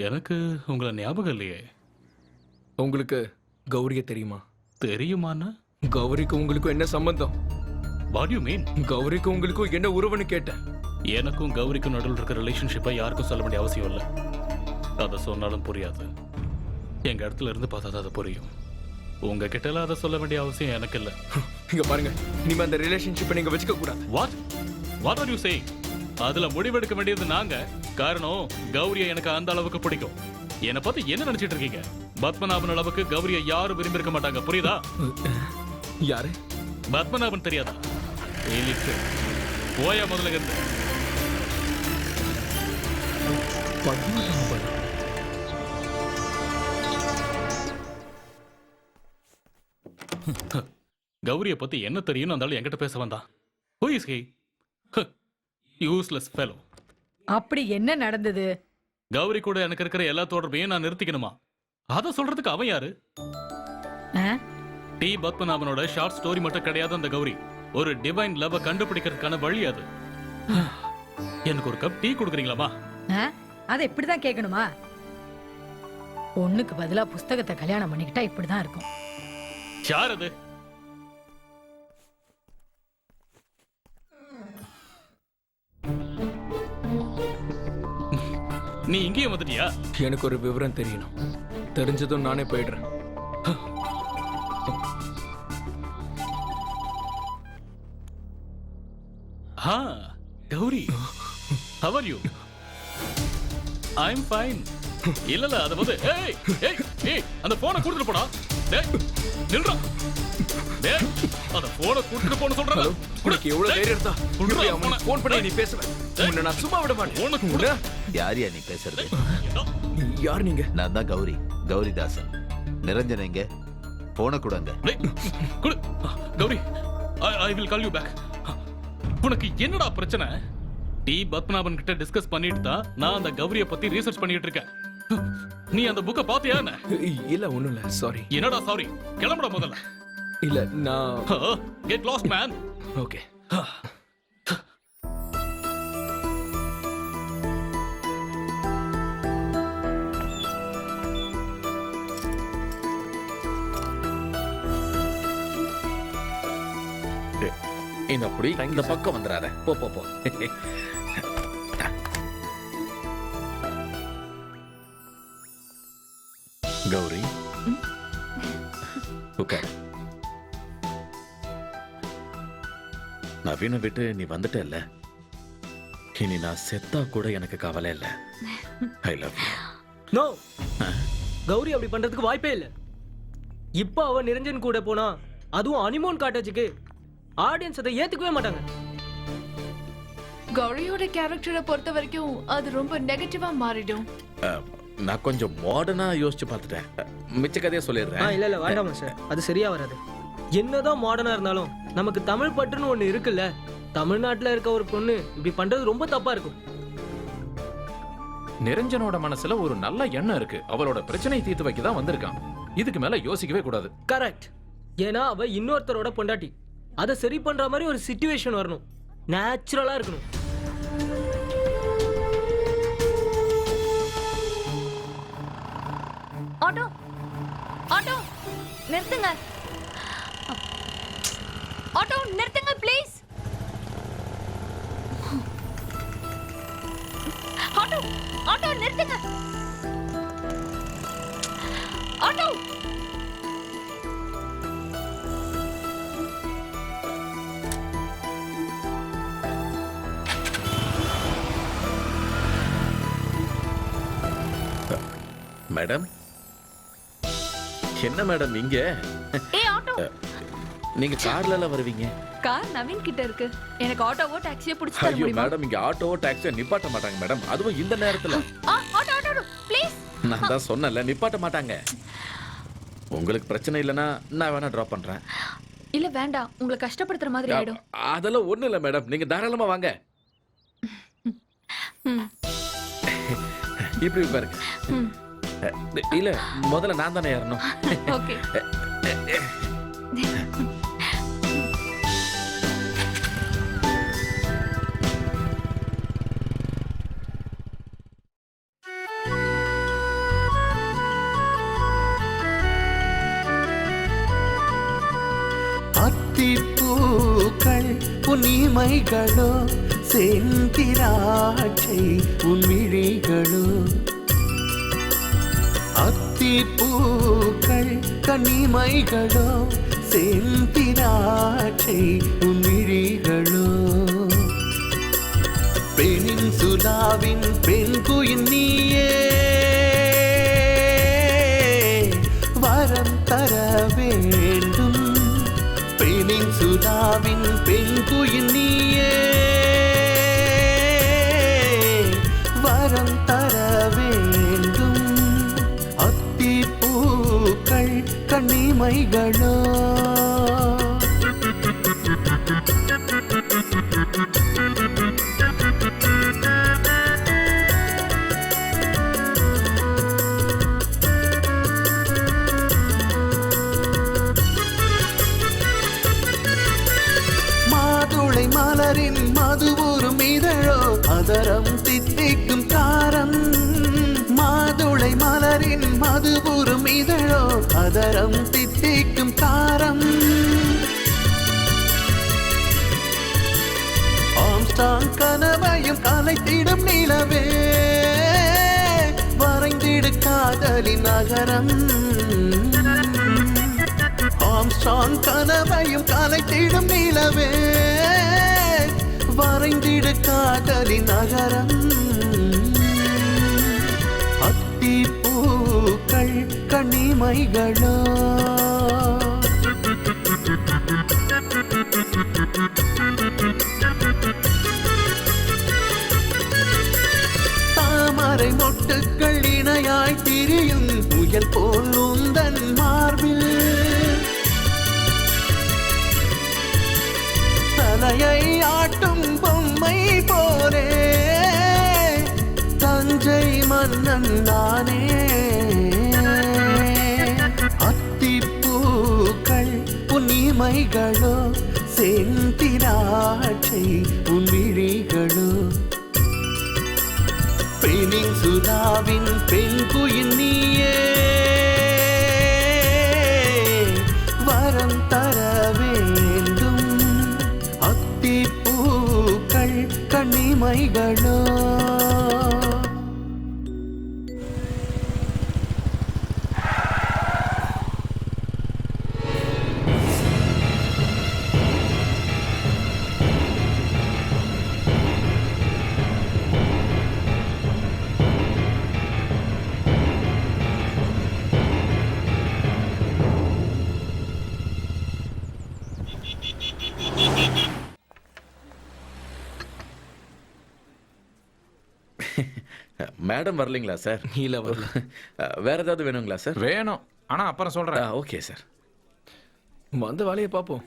எனக்கு உங்களை ஞாபகம் இல்லையே. உங்களுக்கு கௌரிய தெரியுமா? தெரியுமாண்ணா? கௌரிக்கு உங்களுக்கும் என்ன சம்பந்தம்? What you mean? கௌரிக்கு உங்களுக்கும் என்ன உறவுன்னு கேட்டேன். எனக்கும் கௌரிக்கும் நடுவில் இருக்கிற ரிலேஷன்ஷிப்பை யாருக்கும் சொல்ல வேண்டிய அவசியம் இல்லை. அதை சொன்னாலும் புரியாது. எங்க இடத்துல இருந்து பார்த்தா தான் அது புரியும். உங்ககிட்ட எல்லாம் அதை சொல்ல வேண்டிய அவசியம் எனக்கு இல்லை. இங்க பாருங்க, இனிமே அந்த ரிலேஷன்ஷிப்பை நீங்க வச்சுக்க கூடாது. What are you saying? அதுல முடிவெடுக்க வேண்டியது நாங்க. காரணம், கௌரியை எனக்கு அந்த அளவுக்கு பிடிக்கும். என்னை பத்தி என்ன நினைச்சிட்டு இருக்கீங்க? பத்மநாபன் அளவுக்கு கௌரியை யாரும் விரும்பி இருக்க மாட்டாங்க, புரியுதா? யாரு? பத்மநாபன் தெரியாதா? போயா முதல்ல இருந்து. கௌரிய பத்தி என்ன தெரியும்னு அந்த ஆளு என்கிட்ட பேச வந்தான். Who is he? Useless fellow. அப்படி என்ன நடந்தது? கௌரி கூட எனக்கு இருக்கிற எல்லா தொடர்பையும் நான் நிறுத்திக்கணுமா? அத சொல்றதுக்கு அவன் யாரு? டி பத்மநாபனோட ஷார்ட் ஸ்டோரி மட்டும் கிடையாது அந்த கௌரி. ஒரு டிவைன் லவ் கண்டுபிடிக்கிறதுக்கான வழி அது. எனக்கு ஒரு கப் டீ கொடுக்குறீங்களாமா? அதை இப்படிதான் கேட்கணுமா? ஒண்ணுக்கு பதிலா புஸ்தகத்தை கல்யாணம் பண்ணிக்கிட்டா இப்படிதான் இருக்கும். யார் அது? நீ இங்கேயும் வந்துட்டியா? எனக்கு ஒரு விவரம் தெரியணும். தெரிஞ்சதும் நானே போயிடுறேன். Gowri, how are you? I'm fine. இல்ல அத வந்து ஏய் ஏய் ஏய் அந்த போனை கொடுத்துட்டு போடா. டேய் நில்றா. டேய் அந்த போனை கொடுத்துட்டு போன்னு சொல்றல. உனக்கு எவ்வளவு தைரியம் இருந்தா உன்னை அவனை ஃபோன் பண்ணி நீ பேசுவ. உன்னை நான் சும்மா விட மாட்டேன். உனக்கு கூட யாரியா நீ பேசுறது? யார் நீங்க? நான் தான் கௌரி, கௌரிதாசன். நிரஞ்சன் எங்க? போன கூடங்க. குடு. Gowri, I will call you back. உனக்கு என்னடா பிரச்சனை? டி பத்மநாபன் கிட்ட டிஸ்கஸ் பண்ணிட்டு தான் நான் அந்த கௌரிய பத்தி ரிசர்ச் பண்ணிட்டு இருக்கேன். நீ அந்த புக்க பாத்தியா என்ன? இல்ல ஒண்ணும் இல்ல, சாரி. என்னடா சாரி? கிளம்புடா முதல்ல. இல்ல நான் கெட் லாஸ்ட் மேன். ஓகே. இந்த அப்படி இந்த பக்கம் வந்துடாத. போ போ போ. கௌரி உட்கார். நவீன விட்டு நீ வந்துட்ட இல்ல, இனி நான் செத்தா கூட எனக்கு கவலை இல்ல. I love you. No, Gauri அப்படி பண்றதுக்கு வாய்ப்பே இல்ல. இப்போ அவ நிரஞ்சன் கூட போனா, அதுவும் அனிமோன் காட்டேஜுக்கு, ஆடியன்ஸ் அதை ஏத்துக்கவே மாட்டாங்க. கௌரியோட கேரக்டரை பொறுத்த வரைக்கும் அது ரொம்ப நெகட்டிவா மாறிடும். நான் கொஞ்சம் மாடர்னா யோசிச்சு பார்த்துட்டேன். மிச்ச கதையை சொல்லிடுறேன். இல்ல இல்ல வேண்டாமா சார், அது சரியா வராது. என்னதான் மாடர்னா இருந்தாலும் நமக்கு தமிழ் பற்றுன்னு ஒண்ணு இருக்குல்ல. தமிழ்நாட்டுல இருக்க ஒரு பொண்ணு இப்படி பண்றது ரொம்ப தப்பா இருக்கும். நிரஞ்சனோட மனசுல ஒரு நல்ல எண்ணம் இருக்கு. அவளோட பிரச்சனை தீர்த்து வைக்க தான் வந்திருக்கான். இதுக்கு மேல யோசிக்கவே கூடாது. கரெக்ட். ஏன்னா அவ இன்னொருத்தரோட பொண்டாட்டி. அதை சரி பண்ற மாதிரி ஒரு சிச்சுவேஷன் வரணும். நேச்சுரலா இருக்கணும். ஆட்டோ ஆட்டோ நிறுத்துங்க. ஆட்டோ நிறுத்துங்க ப்ளீஸ். ஆட்டோ ஆட்டோ நிறுத்துங்க. ஆட்டோ மேடம், என்ன மேடம் இங்க? ஏய் ஆட்டோ, நீங்க கார்ல வருவீங்க? கார் நவீன் கிட்ட இருக்கு. எனக்கு ஆட்டோவோ டாக்ஸியோ பிடிச்சு தர ஐயோ முடியுமா? மேடம், இங்க ஆட்டோவோ டாக்ஸியோ நிப்பாட்ட மாட்டாங்க மேடம். அதுவும் இந்த நேரத்துல. Auto auto please. நான் தான் சொன்னல, நிப்பாட்ட மாட்டாங்க. உங்களுக்கு பிரச்சனை இல்லைன்னா நான் வேணா டிராப் பண்றேன். இல்ல வேண்டாம், உங்களை கஷ்டப்படுத்துற மாதிரி ஆயிடும். அதெல்லாம் ஒண்ணு இல்ல மேடம், நீங்க தாராளமா வாங்க. இப்படி பாருங்க. இல்ல முதல்ல நான் தானே ஏறணும். ஓகே. அத்திப்பூக்கள் புனிமைகளோ, செந்திராட்சை உன்விழிகளோ. அத்திப்பூக்கள் கனிமைகளோ, செந்திராட்சை உன்விழிகளோ. பெண்ணின் சுலாவின் பெண் குயின் நீயே, வரம் தர வேண்டும். பெண்ணின் சுலாவின் பெண் குயின் நீயே, வரம் தர வேண்டும். அத்திப்பூக்கள் கண்ணிமைகளோ. மலரின் மதுவுறும் இதழோ அதரம் தித்திக்கும் காரம் மாதுளை மலரின் மதுவுறும் இதழோ அதரம் தித்திக்கும் காரம் ஆம்ஸ்டாங் கனவையும் கலைத்திடும் நிலவே வரைந்திடு காதலின் நகரம் ஆம்ஸ்டாங் கனவையும் கலைத்திடும் நிலவே வரைந்திடு காதலின் நகரம் அத்திப்பூக்கள் கண்ணிமைகளோ தாமரை மொட்டுக்கள் இணையாய் திரியும் புயல் போல் உந்தன் மார்பில் தலையை ஆட்டும் பொம்மை போலே தஞ்சை மன்னன் நானே அத்திப்பூக்கள் புன்னிமைகளோ செந்திராட்சை உன் விழிகளோ பெனின்சுலாவின் பெண்குயின் நீயே வரம் தர வேண்டும் அத்திப்பூக்கள் கண்ணிமைகளோ மேடம் வரலீங்களா சார்? இல்ல வரல. வேற ஏதாவது வேணுங்களா சார்? வேணும், ஆனா அப்புறம் சொல்றேன். Okay sir. வந்த வேலையை பார்ப்போம்.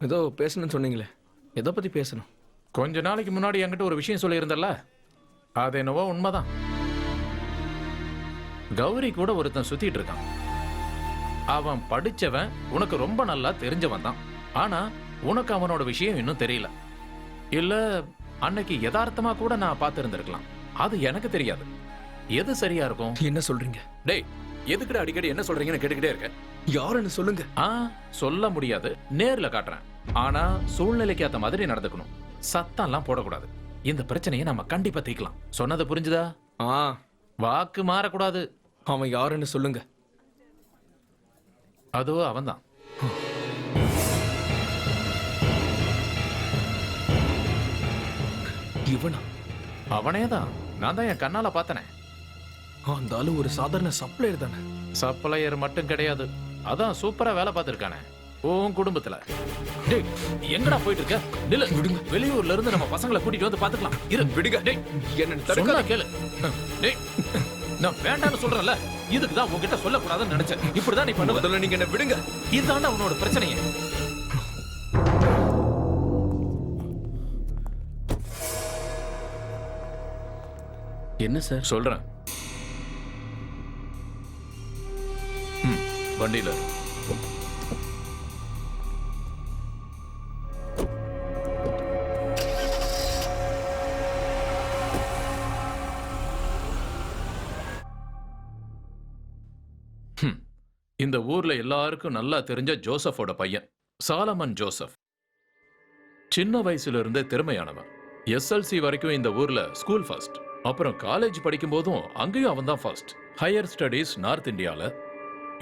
ஏதோ பேசணும்னு சொன்னீங்களே, எதை பத்தி பேசணும்? கொஞ்ச நாளைக்கு முன்னாடி என்கிட்ட ஒரு விஷயம் சொல்லியிருந்தல்ல, அது என்னவோ உண்மைதான். கௌரி கூட ஒருத்தன் சுத்திட்டு இருக்கான். அவன் படிச்சவன், உனக்கு ரொம்ப நல்லா தெரிஞ்சவன் தான். ஆனா உனக்கு அவனோட விஷயம் இன்னும் தெரியல. இல்ல அன்னைக்கு யதார்த்தமா கூட நான் பார்த்திருந்திருக்கலாம். அது எனக்கு தெரியாது. எது சரியா இருக்கும்? என்ன சொல்றீங்க? டேய், எதுக்குடா அடிக்கடி என்ன சொல்றீங்கன்னு கேட்டுக்கிட்டே இருக்க? யாருன்னு சொல்லுங்க. சொல்ல முடியாது, நேர்ல காட்டுறேன். ஆனா சூழ்நிலைக்கு ஏத்த மாதிரி நடந்துக்கணும். சத்தம்லாம் போடக்கூடாது. இந்த பிரச்சனையை நம்ம கண்டிப்பா தீர்க்கலாம். சொன்னது புரிஞ்சுதா? வாக்கு மாறக்கூடாது. அவன் யாருன்னு சொல்லுங்க. அதோ அவன்தான். இவனா? அவனேதான். நான் தான் என் கண்ணால பார்த்தனே. அந்த ஆளு ஒரு சாதாரண சப்ளையர் தானே? சப்ளையர் மட்டும் கிடையாது, அதான் சூப்பரா வேலை பார்த்திருக்கானே உன் குடும்பத்துல. டேய், எங்கடா போயிட்டு இருக்க? நில்லு, விடுங்க. வெளியூர்ல இருந்து நம்ம பசங்களை கூட்டிட்டு வந்து பாத்துக்கலாம். இரு, விடுங்க. டேய், என்ன தடுக்காத, கேளு. டேய், நான் வேண்டாம்னு சொல்றேன்ல, இதுக்கு தான் உன்கிட்ட சொல்லக்கூடாதுன்னு நினைச்சேன். இப்படிதான் நீ பண்ணுவ. முதல்ல நீங்க என்ன விடுங்க. இதுதான் அவனோட பிரச்சனையே. என்ன சார்? சொல்றேன். வண்டியில இந்த ஊர்ல எல்லாருக்கும் நல்லா தெரிஞ்ச ஜோசஃபோட பையன் சாலமன் ஜோசப். சின்ன வயசுல இருந்தே திறமையானவன். எஸ்எல்சி வரைக்கும் இந்த ஊர்ல ஸ்கூல் ஃபர்ஸ்ட். அப்புறம் காலேஜ் படிக்கும் போதும் அங்கேயும் அவன் தான் ஃபர்ஸ்ட். ஹையர் ஸ்டடீஸ் நார்த் இந்தியால,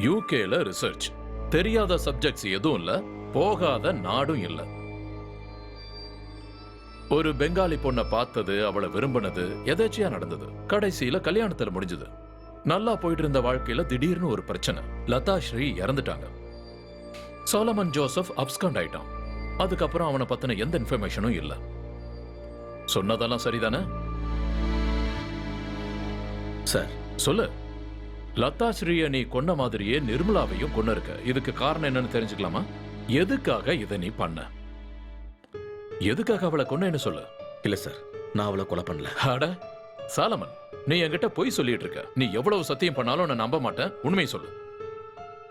யூகேல ரிசர்ச். தெரியாத சப்ஜெக்ட்ஸ் எதுவும் இல்ல, போகாத நாடும் இல்ல. ஒரு பெங்காலி பொண்ணை பார்த்தது, அவளை விரும்பினது எதாச்சியா நடந்தது. கடைசியில கல்யாணத்துல முடிஞ்சது. நல்லா போயிட்டு இருந்த வாழ்க்கையில திடீர்னு ஒரு பிரச்சனை. லதா ஸ்ரீ இறந்துட்டாங்க. சாலமன் ஜோசப் அப்ஸ்காண்ட் ஆயிட்டான். அதுக்கப்புறம் அவனை பத்தின எந்த இன்ஃபர்மேஷனும் இல்ல. சொன்னதெல்லாம் சரிதானே சார்? சொல்லு. லதா ஸ்ரீய நீ கொன்ன மாதிரியே நிர்மலாவையும் கொன்னு இருக்க. இதுக்கு காரணம் என்னன்னு தெரிஞ்சுக்கலாமா? எதுக்காக இதை நீ பண்ண? எதுக்காக அவளை கொன்னேன்னு சொல்லு. இல்ல சார், நான் அவளை கொலை பண்ணல. அட சாலமன், நீ என்கிட்ட பொய் சொல்லிட்டு இருக்க. நீ எவ்வளவு சத்தியம் பண்ணாலும் நான் நம்ப மாட்டேன். உண்மையை சொல்லு.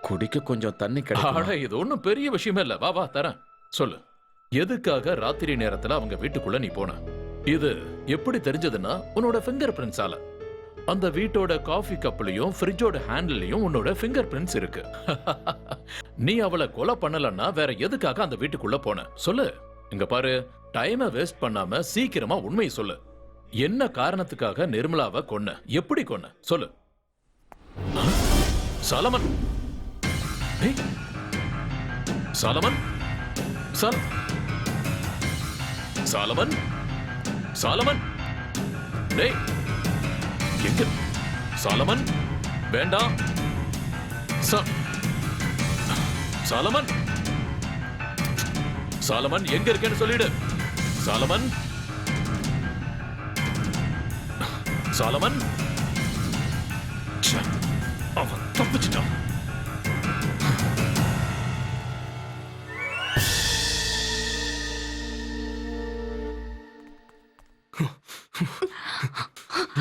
குடிக்க கொஞ்சம் தண்ணி அட, இது ஒண்ணும் பெரிய விஷயமே இல்ல. வா வா தரேன். சொல்லு. எதுக்காக ராத்திரி நேரத்துல அவங்க வீட்டுக்குள்ள நீ போன? இது எப்படி தெரிஞ்சதுன்னா உன்னோட ஃபிங்கர் பிரிண்ட்ஸால. அந்த வீட்டோட காஃபி கப்லயும் ஃப்ரிட்ஜோட ஹேண்டிலையும் உன்னோட ஃபிங்கர் பிரிண்ட்ஸ் இருக்கு. நீ அவளை கொலை பண்ணலன்னா வேற எதுக்காக அந்த வீட்டுக்குள்ள போன? சொல்லு. இங்க பாரு, டைமை வேஸ்ட் பண்ணாம சீக்கிரமா உண்மையை சொல்லு. என்ன காரணத்துக்காக நிர்மலாவை கொன்ன? எப்படி கொன்ன? சொல்லு. சாலமன், சாலமன், சாலமன், சாலமன், டேய் எங்க? சாலமன், வேண்டாம். சாலமன், சாலமன் எங்க இருக்கேன்னு சொல்லிடு. சாலமன், சாலமன், அவன் தப்பிச்சிட்டான்.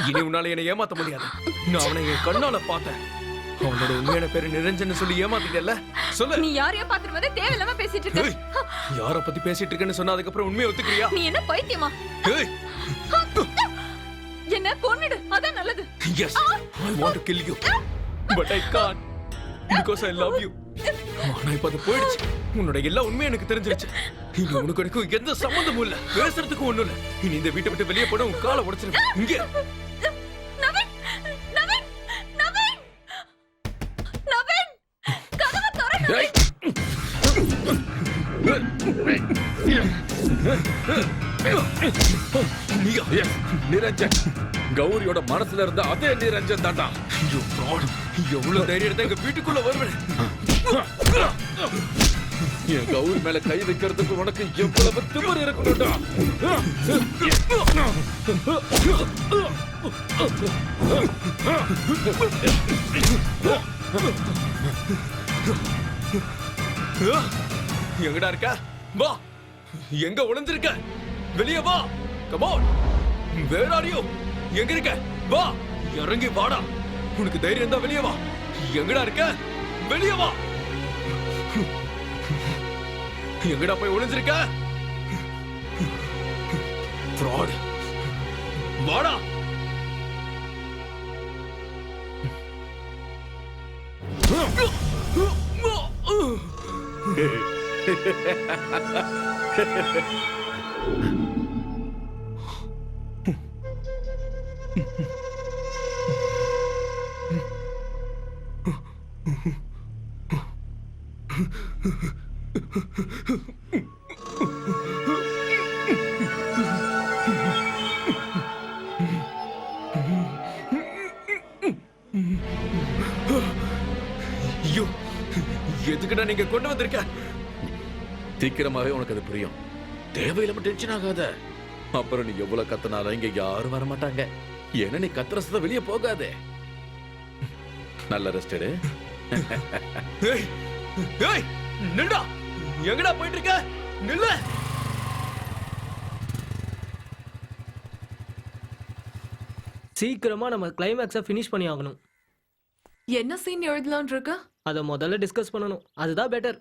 இனி உன்னால என்னை ஏமாத்த முடியாது. நான் அவனை என் கண்ணால பார்த்தேன். அவனோட உண்மையான பேரு நிரஞ்சன் சொல்லி ஏமாத்திட்டல. சொல்லு. நீ யாரையோ பாத்துட்டு வந்து தேவையில்லாம பேசிட்டு இருக்க. யார பத்தி பேசிட்டு இருக்கேன்னு சொன்னா அதுக்கு அப்புறம் உண்மையை ஒத்துக்கிறியா? நீ என்ன பைத்தியமா? என்ன கொன்னுடு, அதான் நல்லது. Yes, I want to kill you, but I can't because I love you. ஆனா இப்ப அது போயிடுச்சு. உன்னோட எல்லா உண்மையும் எனக்கு தெரிஞ்சிருச்சு. இனி உனக்கு எனக்கு எந்த சம்பந்தமும் இல்ல, பேசுறதுக்கும் ஒண்ணும் இல்ல. இனி இந்த வீட்டை விட்டு வெளியே போனா உன் காலை உடைச்சிருவேன். இங்க நவீன், நவீன், நவீன், நவீன், கதவை திறந்து. நிரஞ்சன், கௌரியோட மனசுல இருந்த அதே நிரஞ்சன் தாண்டா. எவ்வளவு தைரியம் இருந்தா எங்க வீட்டுக்குள்ள வருவேன். என் கௌரி மேல கை வைக்கிறதுக்கு உனக்கு எவ்வளவு திமிரு இருக்கணும்டா. எங்கடா இருக்க? வா. எங்க ஒளிஞ்சிருக்க? வெளியே வா. Come on. Where are you? எங்க இருக்க? வா. இறங்கி வாடா. உனக்கு தைரியம் இருந்தா வெளியே வா. எங்கடா இருக்க? வெளியே வா. எங்கடா போய் ஒளிஞ்சிருக்க? Fraud. வாடா. ஐயோ, எதுக்குடா நீங்க கொண்டு வந்திருக்க? சீக்கிரமாவே உனக்கு அது புரியும். தேவையில்லாம டென்ஷன் ஆகாத. அப்புறம் நீ எவ்வளவு கத்துனாலும் இங்க யாரும் வர மாட்டாங்க. ஏன்னா நீ கத்துற சத்தம் வெளியே போகாதே. நல்ல ரெஸ்ட் எடு. ஏய், ஏய், நில்லுடா. எங்கடா போயிட்டு இருக்க? நில்லு. சீக்கிரமா நம்ம கிளைமேக்ஸை ஃபினிஷ் பண்ணி ஆகணும். என்ன சீன் எழுதலாம்னு இருக்க? அதை முதல்ல டிஸ்கஸ் பண்ணணும். அதுதான் பெட்டர்.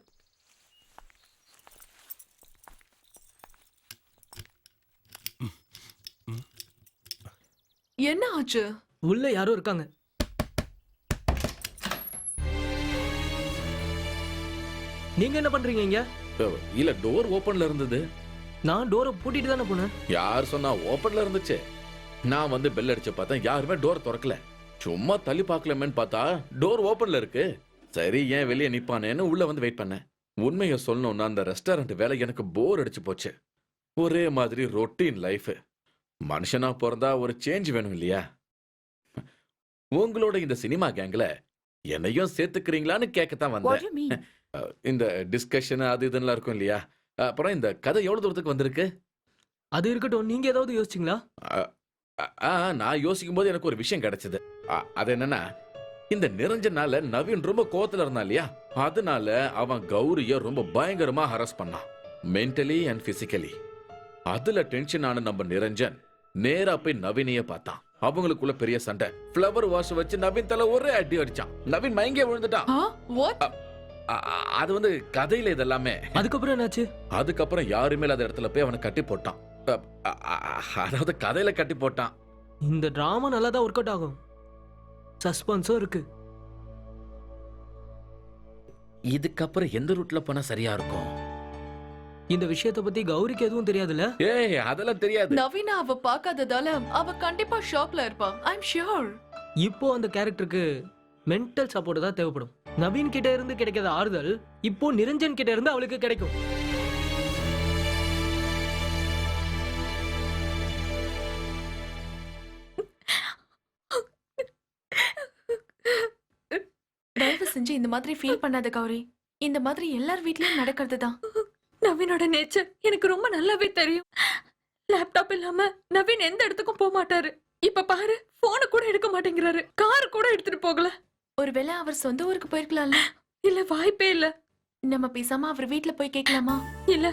என்ன ஆச்சு? உள்ள யாரோ இருக்காங்க. நீங்க என்ன பண்றீங்க இங்க? இல்ல, டோர் ஓபன்ல இருந்தது. நான் டோரை பூட்டிட்டு தானே போனேன். யார் சொன்னா ஓபன்ல இருந்துச்சு? நான் வந்து பெல் அடிச்சு பார்த்தேன், யாருமே டோர் திறக்கல. சும்மா தள்ளி பார்க்கலாமேன்னு பார்த்தா டோர் ஓபன்ல இருக்கு. சரி, ஏன் வெளியே நிப்பானேன்னு உள்ள வந்து வெயிட் பண்ணேன். உண்மையை சொல்லணும்னா அந்த ரெஸ்டாரண்ட் வேலை எனக்கு போர் அடிச்சு போச்சு. ஒரே மாதிரி ரொட்டீன் லைஃப். மனுஷனா பிறந்தா ஒரு சேஞ்ச் வேணும் இல்லையா? உங்களோட இந்த சினிமா கேங்ல என்னையும் சேர்த்துக்கிறீங்களான்னு கேட்கத்தான் வந்தேன். இந்த டிஸ்கஷன் அது இதுன்னு இருக்கும் இல்லையா? அப்புறம் இந்த கதை எவ்வளவு தூரத்துக்கு வந்திருக்கு? அது இருக்கட்டும், நீங்க ஏதாவது யோசிச்சீங்களா? நான் யோசிக்கும் போது எனக்கு ஒரு விஷயம் கிடைச்சது. அது என்னன்னா, இந்த நிரஞ்சனால நவீன் ரொம்ப கோவத்துல இருந்தான் இல்லையா? அதனால அவன் கௌரிய ரொம்ப பயங்கரமா ஹராஸ் பண்ணான், மென்டலி அண்ட் பிசிக்கலி. அதுல டென்ஷன் ஆன நம்ம நிரஞ்சன் நேரா போய் நவீனையே பார்த்தான். அவங்களுக்குள்ள பெரிய சண்டை. ஃப்ளவர் வாஷ் வச்சு நவீன் தலை ஒரே அடி அடிச்சான். நவீன் மயங்கே விழுந்துட்டான். அது வந்து கதையில இதெல்லாமே. அதுக்கப்புறம் என்னாச்சு? அதுக்கப்புறம் யாருமே இல்லாத இடத்துல போய் அவனை கட்டி போட்டான். அதாவது கதையில கட்டி போட்டான். இந்த டிராமா நல்லா தான் ஒர்க் அவுட் ஆகும். சஸ்பென்ஸும் இருக்கு. இதுக்கப்புறம் எந்த ரூட்ல போனா சரியா இருக்கும்? இந்த விஷயத்தை பத்தி கௌரிக்கு எதுவும் தெரியாதுல்ல? ஏய் அதெல்லாம் தெரியாது. நவீனா அவ பார்க்காததால அவ கண்டிப்பா ஷாக்ல இருப்பா. ஐ அம் ஷூர். இப்போ அந்த கேரக்டருக்கு மென்டல் சப்போர்ட் தான் தேவைப்படும். நவீன் கிட்ட இருந்து கிடைக்காத ஆறுதல் இப்போ நிரஞ்சன் கிட்ட இருந்து அவளுக்கு கிடைக்கும். தயவு செஞ்சு இந்த மாதிரி ஃபீல் பண்ணாத கௌரி. இந்த மாதிரி எல்லார் வீட்லயும் நடக்கிறது தான். நவீனோட நேச்சர் எனக்கு ரொம்ப நல்லாவே தெரியும். லேப்டாப் இல்லாம நவீன் எந்த இடத்துக்கும் போக மாட்டாரு. இப்ப பாரு, போனை கூட எடுக்க மாட்டேங்கிறாரு. கார் கூட எடுத்துட்டு போகல. ஒருவேளை அவர் சொந்த ஊருக்கு போயிருக்கலாம்ல. இல்ல, வாய்ப்பே இல்ல. நம்ம பேசாம அவர் வீட்ல போய் கேட்கலாமா? இல்ல,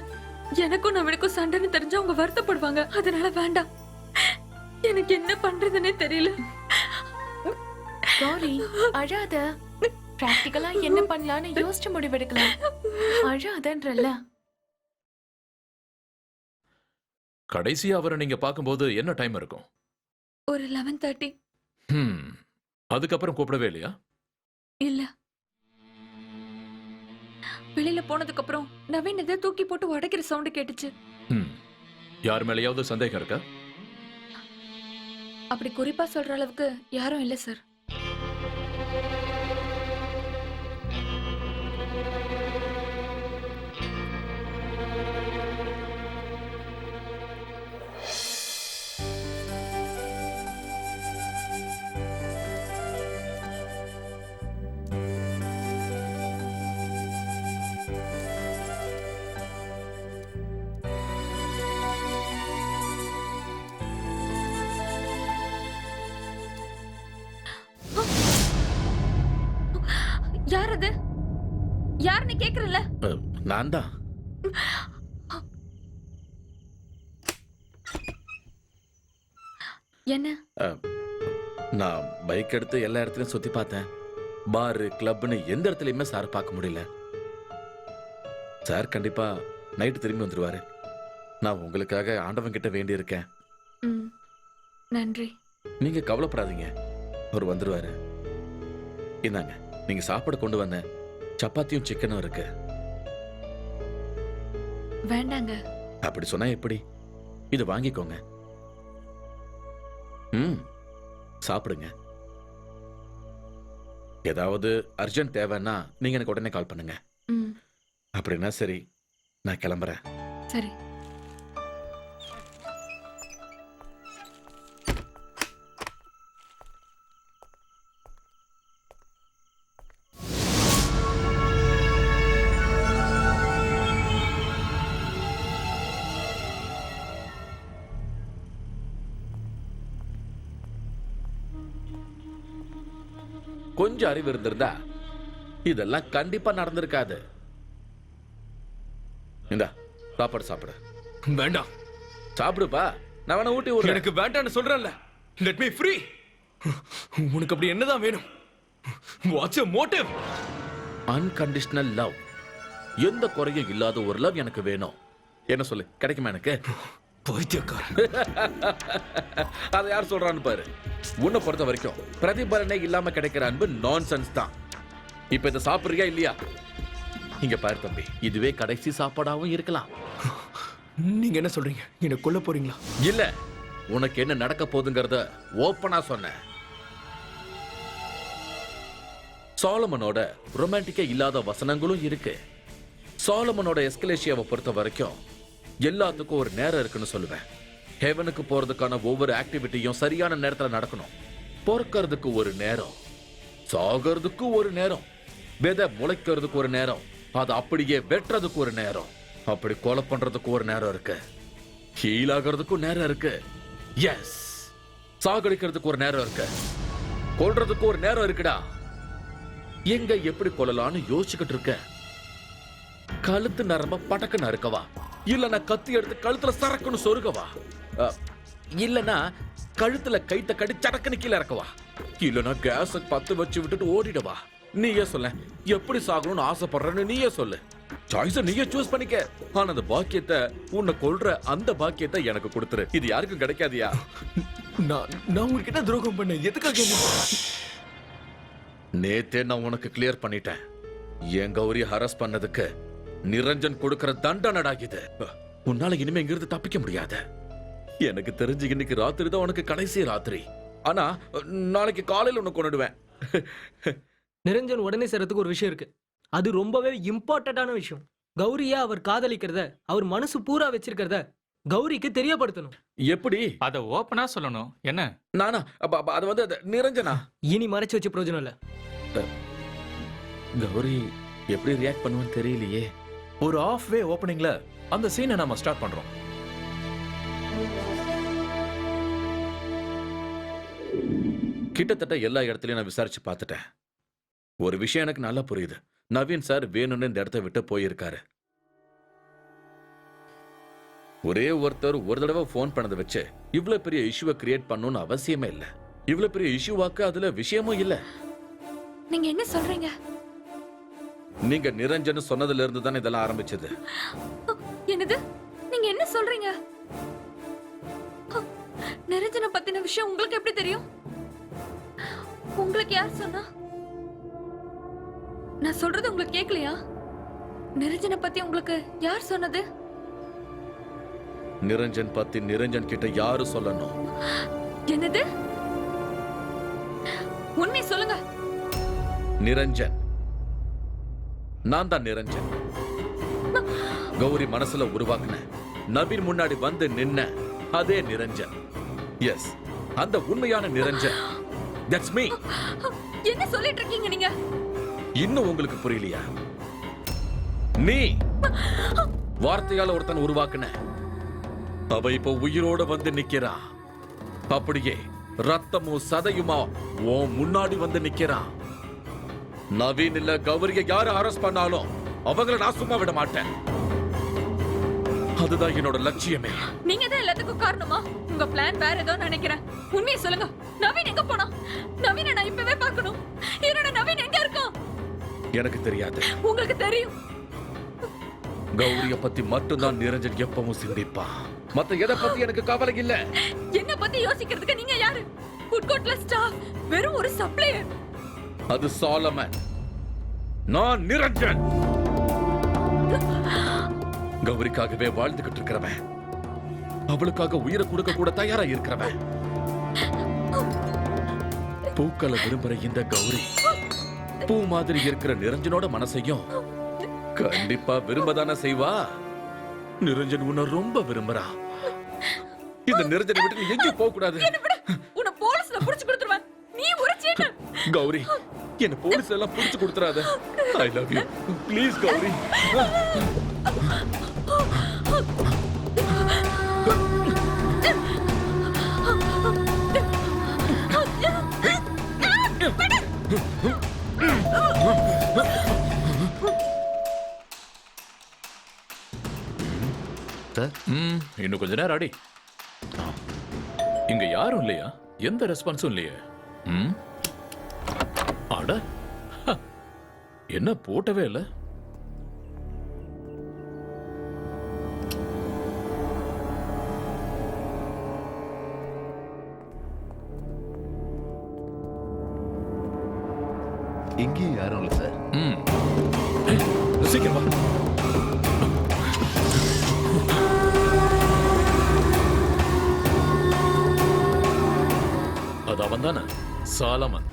எனக்கும் நவீனுக்கும் சண்டைன்னு தெரிஞ்சா அவங்க வருத்தப்படுவாங்க. அதனால வேண்டாம். எனக்கு என்ன பண்றதுன்னே தெரியல. கௌரி அழாத. பிராக்டிகலா என்ன பண்ணலாம்னு யோசிச்சு முடிவெடுக்கலாம். அழாதன்றல்ல. கடைசியா அவரை நீங்க பார்க்கும்போது என்ன டைம் இருக்கும்? ஒரு 11:30. அதுக்கப்புறம் கூப்பிடவே இல்லையா? இல்ல. வெளியில போனதுக்கு அப்புறம் நவீன் எதை தூக்கி போட்டு உடைக்கிற சவுண்ட் கேட்டுச்சு. யார் மேலயாவது சந்தேகம் இருக்கா? அப்படி குறிப்பா சொல்ற அளவுக்கு யாரும் இல்ல சார். யார் அது? யாருன்னு கேக்குறல? நான் தான். என்ன? நான் பைக் எடுத்து எல்லா இடத்துலயும் சுத்தி பார்த்தேன். பார், கிளப்னு எந்த இடத்துலயுமே சார் பார்க்க முடியல. சார் கண்டிப்பா நைட்டு திரும்பி வந்துருவாரு. நான் உங்களுக்காக ஆண்டவன் கிட்ட வேண்டி இருக்கேன். நன்றி. நீங்க கவலைப்படாதீங்க, அவர் வந்துருவாரு. இந்தாங்க, நீங்க சாப்பாடு கொண்டு வந்த சப்பாத்தியும் சிக்கனும் இருக்கு. வேண்டாங்க. அப்படி சொன்னா எப்படி? இது வாங்கிக்கோங்க. சாப்பிடுங்க. ஏதாவது அர்ஜென்ட் தேவைன்னா நீங்க எனக்கு உடனே கால் பண்ணுங்க. அப்படின்னா சரி, நான் கிளம்புறேன். சரி. கொஞ்சம் அறிவு இருந்திருந்தா இதெல்லாம் கண்டிப்பா நடந்திருக்காது. இந்தா சாப்பாடு சாப்பிடு. வேண்டாம். சாப்பிடுப்பா, நான் வேணா ஊட்டி விடுறேன். எனக்கு வேண்டாம்னு சொல்றேன்ல. Let me free. உனக்கு அப்படி என்னதான் வேணும்? What's your motive? Unconditional love. எந்த குறையும் இல்லாத ஒரு லவ் எனக்கு வேணும். என்ன சொல்லு, கிடைக்குமா எனக்கு? அதை யார் சொல்றான்னு பாரு. உன்னை பொறுத்த வரைக்கும் பிரதிபலனே இல்லாம கிடைக்கிற அன்பு நான்சென்ஸ் தான். இப்ப இதை சாப்பிடுறியா இல்லையா? இங்க பாரு தம்பி, இதுவே கடைசி சாப்பாடாவும் இருக்கலாம். நீங்க என்ன சொல்றீங்க? என்ன கொல்ல போறீங்களா? இல்ல, உனக்கு என்ன நடக்க போகுதுங்கிறத ஓப்பனா சொன்னேன். சாலமனோட ரொமான்டிக்கா இல்லாத வசனங்களும் இருக்கு. சாலமனோட எஸ்கலேஷியாவை பொறுத்த வரைக்கும் எல்லாத்துக்கும் ஒரு நேரம் இருக்குன்னு சொல்லுவேன். ஹெவனுக்கு போறதுக்கான ஒவ்வொரு ஆக்டிவிட்டியும் சரியான நேரத்துல நடக்கணும். பொறுக்கிறதுக்கு ஒரு நேரம், சாகிறதுக்கு ஒரு நேரம், விதை முளைக்கிறதுக்கு ஒரு நேரம், அதை அப்படியே வெட்டுறதுக்கு ஒரு நேரம், அப்படி கொலை பண்றதுக்கு ஒரு நேரம் இருக்கு, ஹீல் ஆகிறதுக்கும் நேரம் இருக்கு, எஸ் சாகடிக்கிறதுக்கு ஒரு நேரம் இருக்கு, கொல்றதுக்கு ஒரு நேரம் இருக்குடா. எங்க எப்படி கொல்லலாம்னு யோசிச்சுக்கிட்டு இருக்க. கழுத்து நரம்ப பட்டக்குன்னு அறுக்கவா, இல்லனா கத்தி எடுத்து கழுத்துல சரக்குன்னு சொருகவா, இல்லனா கழுத்துல கைத்த கடி சடக்குன்னு கீழே இறக்கவா, இல்லனா கேஸ பத்து வச்சு விட்டுட்டு ஓடிடவா. நீயே சொல்ல, எப்படி சாகணும்னு ஆசைப்படுறேன்னு நீயே சொல்லு. சாய்ஸ நீயே சூஸ் பண்ணிக்க. ஆனா அந்த பாக்கியத்தை, உன்னை கொல்ற அந்த பாக்கியத்தை எனக்கு கொடுத்துரு. இது யாருக்கும் கிடைக்காதியா? நான் உங்ககிட்ட துரோகம் பண்ண எதுக்காக என்ன? நேத்தே நான் உனக்கு கிளியர் பண்ணிட்டேன். என் கௌரி ஹரஸ் பண்ணதுக்கு நிரஞ்சன் கொடுக்கிற தண்டனடா இது. உன்னால இனிமே இங்கிருந்து தப்பிக்க முடியாது. எனக்கு தெரிஞ்சு இன்னைக்கு ராத்திரி தான் உனக்கு கடைசி ராத்திரி. ஆனா நாளைக்கு காலையில உன்னை கொண்டுடுவேன். நிரஞ்சன் உடனே செய்யறதுக்கு ஒரு விஷயம் இருக்கு. அது ரொம்பவே இம்பார்ட்டன்டான விஷயம். கௌரியா அவர் காதலிக்கிறத, அவர் மனசு பூரா வச்சிருக்கிறத கௌரிக்கு தெரியப்படுத்தணும். எப்படி? அத ஓபனா சொல்லணும். என்ன? நானா? அது வந்து நிரஞ்சனா. இனி மறைச்சு வச்சு பிரயோஜனம் இல்ல. கௌரி எப்படி ரியாக்ட் பண்ணுவான்னு தெரியலையே. ஒரு ஆஃப் வே ஓபனிங்ல அந்த சீனை நாம ஸ்டார்ட் பண்றோம். கிட்டத்தட்ட எல்லா இடத்துலயும் நான் விசாரிச்சு பார்த்துட்டேன். ஒரு விஷயம் எனக்கு நல்லா புரியுது. நவீன் சார் வேணும்னு இந்த இடத்த விட்டு போயிருக்காரு. ஒரே ஒருத்தர் ஒரு தடவை போன் பண்ணதை வச்சு இவ்வளவு பெரிய இஷ்யூவை கிரியேட் பண்ணணும்னு அவசியமே இல்ல. இவ்வளவு பெரிய இஷ்யூவாக்கு அதுல விஷயமும் இல்ல. நீங்க என்ன சொல்றீங்க? நீங்க நிரஞ்சன் சொன்னதுல இருந்து தானே இதெல்லாம் ஆரம்பிச்சது. என்னது? நீங்க என்ன சொல்றீங்க? நிரஞ்சனை பத்தின விஷயம் உங்களுக்கு எப்படி தெரியும்? உங்களுக்கு யார் சொன்னா? நான் சொல்றது உங்களுக்கு கேட்கலையா? நிரஞ்சனை பத்தி உங்களுக்கு யார் சொன்னது? நிரஞ்சன் பத்தி நிரஞ்சன் கிட்ட யாரு சொல்லணும்? என்னது? உண்மை சொல்லுங்க. நிரஞ்சன். நான் தான் நிரஞ்சன். கௌரி மனசுல உருவாக்குன, நவீன் முன்னாடி வந்து நின்ன அதே நிரஞ்சன். எஸ், அந்த உண்மையான நிரஞ்சன். That's me. என்ன சொல்லிட்டு இருக்கீங்க நீங்க? இன்னும் உங்களுக்கு புரியலையா? நீ வார்த்தையால ஒருத்தன் உருவாக்குன, அவ இப்ப உயிரோட வந்து நிக்கிறா. அப்படியே ரத்தமும் சதையுமா உன் முன்னாடி வந்து நிக்கிறா. நவீன் இல்ல கௌரிய யாரு அரெஸ்ட் பண்ணாலும் அவங்கள நான் சும்மா விட மாட்டேன். அதுதான் என்னோட லட்சியமே. நீங்க தான் எல்லாத்துக்கும் காரணமா? உங்க பிளான் வேற ஏதோ நினைக்கிறேன். உண்மையை சொல்லுங்க. நவீன் எங்க போனா? நவீனை நான் இப்பவே பார்க்கணும். என்னோட நவீன் எங்க இருக்கான்? எனக்கு தெரியாது. உங்களுக்கு தெரியும். கௌரிய பத்தி மட்டும்தான் நிரஞ்சன் எப்பவும் சிந்திப்பான். மத்த எதை பத்தி எனக்கு கவலை இல்ல. என்ன பத்தி யோசிக்கிறதுக்கு நீங்க யாரு? ஃபுட் கோர்ட்ல ஸ்டாஃப், வெறும் ஒரு சப்ளையர். அது சாலமன். நான் நிரஞ்சன். கௌரிக்காகவே வாழ்ந்துகிட்டு இருக்கிறவன், அவளுக்காக உயிரை கொடுக்க கூட தயாரா இருக்கிறவன். பூக்களை விரும்புற இந்த கௌரி பூ மாதிரி இருக்கிற நிரஞ்சனோட மனசையும் கண்டிப்பா விரும்பதானே செய்வா. நிரஞ்சன் உன்னை ரொம்ப விரும்புறா. இந்த நிரஞ்சனை விட்டு நீ எங்கேயும் போக கூடாது. உன்னை போலீஸ்ல புடிச்சு கொடுத்துருவேன். நீ ஒரு சீட்டர். கௌரி, என்ன போலீஸ் எல்லாம் புடிச்சு கொடுத்துறாத. I love you. Please Gauri. இன்னும் கொஞ்ச நேரம் அடி. இங்க யாரும் இல்லையா? எந்த ரெஸ்பான்ஸும் இல்லையே. அட, என்ன போட்டவே இல்ல. இங்கேயும் யாரும் இல்ல சார். சீக்கிரம் வா. அது அவன் தானே, சாலமன்.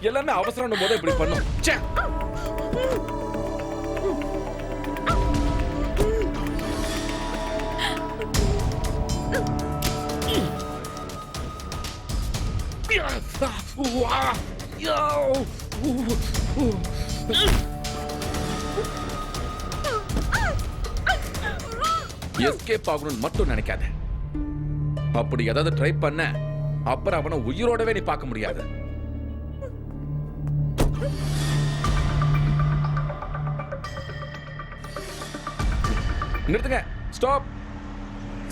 எல்லாமே அவசரம் போது இப்படி பண்ணும். எஸ்கேப் ஆகணும்னு மட்டும் நினைக்காத. அப்படி ஏதாவது ட்ரை பண்ண அப்புறம் அவனை உயிரோடவே நீ பார்க்க முடியாது. நிறுத்துங்க. Stop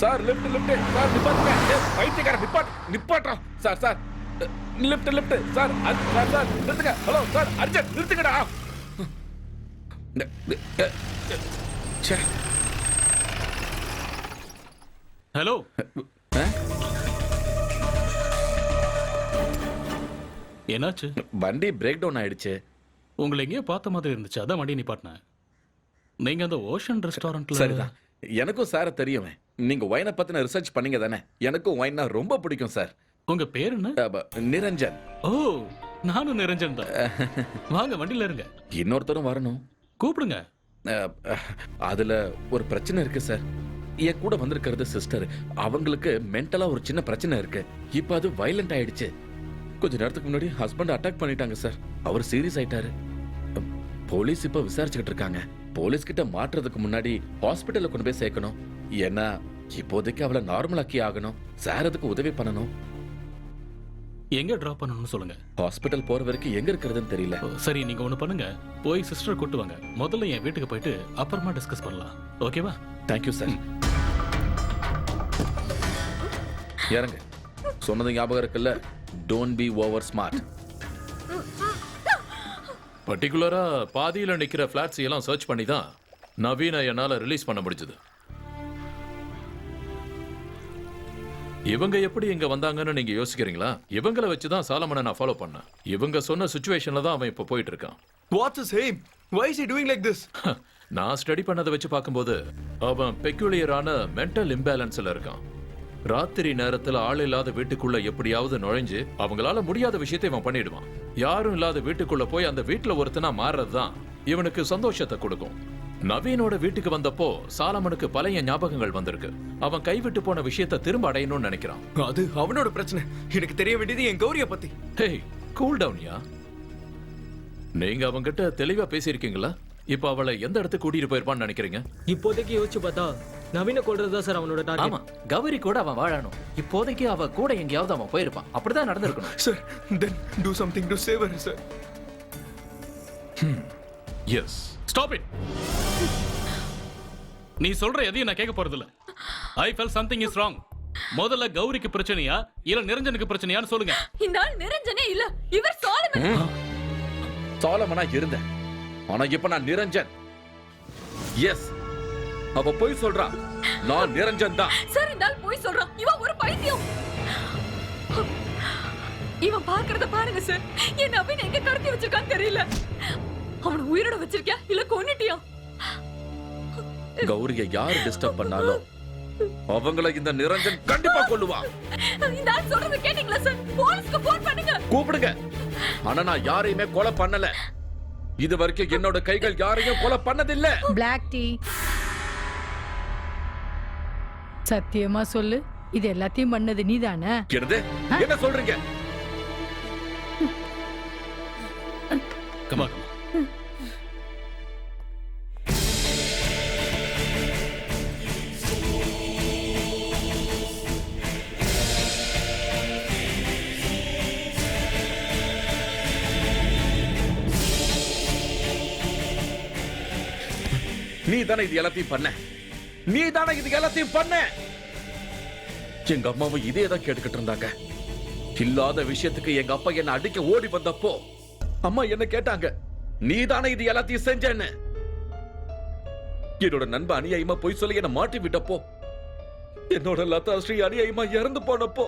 sir. Lift lift sir. நிப்பாட்டுங்க. பைத்தியக்கார நிப்பாட்றா sir. Sir lift lift sir. Sir sir நிறுத்துங்க. ஹலோ சார் அர்ஜென்ட் நிறுத்துங்கடா. ச்சே. ஹலோ, என்னாச்சு? வண்டி பிரேக் டவுன் ஆயிடுச்சு. உங்களை எங்கேயோ பார்த்த மாதிரி இருந்துச்சு, அதான் வண்டி நிப்பாட்டினேன். நீங்க அந்த ஓஷன் ரெஸ்டாரண்ட்ல? சரிதான், எனக்கும் சார தெரியும். நீங்க ஒயினை பத்தின ரிசர்ச் பண்ணீங்க தானே? எனக்கும் ஒயின்னா ரொம்ப பிடிக்கும் சார். உங்க பேர் என்ன? நிரஞ்சன். ஓ, நானும் நிரஞ்சன் தான். வாங்க வண்டியில இருங்க. இன்னொருத்தரும் வரணும். கூப்பிடுங்க. அதுல ஒரு பிரச்சனை இருக்கு சார். என் கூட வந்திருக்கிறது சிஸ்டர். அவங்களுக்கு மென்டலா ஒரு சின்ன பிரச்சனை இருக்கு. இப்ப அது வயலண்ட் ஆயிடுச்சு. கொஞ்ச நேரத்துக்கு முன்னாடி ஹஸ்பண்ட் அட்டாக் பண்ணிட்டாங்க சார். அவர் சீரியஸ் ஆயிட்டாரு. போலீஸ் இப்ப விசாரிச்சுக்கிட்டு இருக்காங்க. போலீஸ் கிட்ட மாட்டுறதுக்கு முன்னாடி ஹாஸ்பிட்டல்ல கொண்டு போய் சேர்க்கணும். ஏன்னா இப்போதைக்கு அவளை நார்மலாக்கி ஆகணும். சார் அதுக்கு உதவி பண்ணணும். எங்க டிராப் பண்ணணும்னு சொல்லுங்க. ஹாஸ்பிட்டல் போற வரைக்கும் எங்க இருக்கிறதுன்னு தெரியல. சரி, நீங்க ஒண்ணு பண்ணுங்க. போய் சிஸ்டர் கூட்டு வாங்க. முதல்ல என் வீட்டுக்கு போயிட்டு அப்புறமா டிஸ்கஸ் பண்ணலாம். ஓகேவா? Thank you sir. இறங்க. சொன்னது ஞாபகம் இருக்குல்ல? Don't be over smart. பர்டிகுலரா பாதியில நிக்கிற பிளாட்ஸ் எல்லாம் சர்ச் பண்ணி தான் நவீன என்னால ரிலீஸ் பண்ண முடிஞ்சது. இவங்க எப்படி இங்க வந்தாங்கன்னு நீங்க யோசிக்கிறீங்களா? இவங்களை வச்சுதான் சாலமனை நான் ஃபாலோ பண்ணேன். இவங்க சொன்ன சிச்சுவேஷன்ல தான் அவன் இப்ப போயிட்டு இருக்கான். What's his aim? Why is he doing like this? நான் ஸ்டடி பண்ணதை வச்சு பார்க்கும்போது அவன் பெக்யூலியரான மென்டல் இம்பேலன்ஸ்ல இருக்கான். ராத்திரி நேரத்துல ஆள் இல்லாத வீட்டுக்குள்ள எப்படியாவது நுழைஞ்சு அவங்களால முடியாத விஷயத்தை இவன் பண்ணிடுவான். யாரும் இல்லாத வீட்டுக்குள்ள போய் அந்த வீட்டுல ஒருத்தனா மாறுறதுதான் இவனுக்கு சந்தோஷத்தை கொடுக்கும். நவீனோட வீட்டுக்கு வந்தப்போ சாலமனுக்கு பழைய ஞாபகங்கள் வந்திருக்கு. அவன் கைவிட்டு போன விஷயத்தை திரும்ப அடையணும்னு நினைக்கிறான். அது அவனோட பிரச்சனை. எனக்கு தெரிய வேண்டியது என் கௌரிய பத்தி. ஹேய், கூல் டவுன்யா. நீங்க அவங்கிட்ட தெளிவா பேசியிருக்கீங்களா? இப்ப அவளை எந்த இடத்துக்கு கூட்டிட்டு போயிருப்பான்னு நினைக்கிறீங்க? இப்போதைக்கு யோசிச்சு பார்த்தா நவீன கொல்றதா சார் அவனோட டார்கெட். ஆமா, கௌரி கூட அவன் வாழணும். இப்போதைக்கு அவ கூட எங்கேயாவது அவன் போயிருப்பான். அப்படிதான் நடந்திருக்கணும். Sir, then do something to save her, sir. Yes. Stop it. நீ சொல்ற எதையும் நான் கேட்க போறது இல்ல. I feel something is wrong. முதல்ல கௌரிக்கு பிரச்சனையா இல்ல நிரஞ்சனுக்கு பிரச்சனையான்னு சொல்லுங்க. இந்த ஆள் நிரஞ்சனே இல்ல, இவர் சாலமன். சாலமனா இருந்தேன், ஆனா இப்ப நான் நிரஞ்சன். எஸ், அவ போய் சொல்றா. நான் நிரஞ்சன் தான். சார், இந்த ஆள் போய் சொல்றான். இவன் ஒரு பைத்தியம். இவன் பாக்குறத பாருங்க சார். என் நவீன் எங்க கடத்தி வச்சிருக்கான்னு தெரியல. அவனை உயிரோட வச்சிருக்கியா இல்ல கொன்னுட்டியா? கௌரிய யார் டிஸ்டர்ப் பண்ணாலும் அவங்கள இந்த நிரஞ்சன் கண்டிப்பா கொல்லுவா. இந்த ஆள் சொல்றத கேட்டீங்களா சார்? போலீஸ்க்கு போன் பண்ணுங்க. கூப்பிடுங்க. ஆனா நான் யாரையுமே கொலை பண்ணல. இது வரைக்கும் என்னோட கைகள் யாரையும் கொலை பண்ணதில்லை. Black tea. சத்தியமா சொல்லு, இது எல்லாத்தையும் பண்ணது நீதானே? என்ன சொல்றீங்க? கமா. நீ தானே இது எல்லாத்தையும் பண்ண. நீ தானே இது எல்லாத்தையும் பண்ண. எங்க அம்மாவும் இதே தான் கேட்டுக்கிட்டு இருந்தாங்க. இல்லாத விஷயத்துக்கு எங்க அப்பா என்ன அடிக்க ஓடி வந்தப்போ அம்மா என்ன கேட்டாங்க, நீ தானே இது எல்லாத்தையும் செஞ்சேன்னு. என்னோட நண்பன் அநியாயமா போய் சொல்லி என்ன மாட்டி விட்டப்போ, என்னோட லதா ஸ்ரீ அநியாயமா இறந்து போனப்போ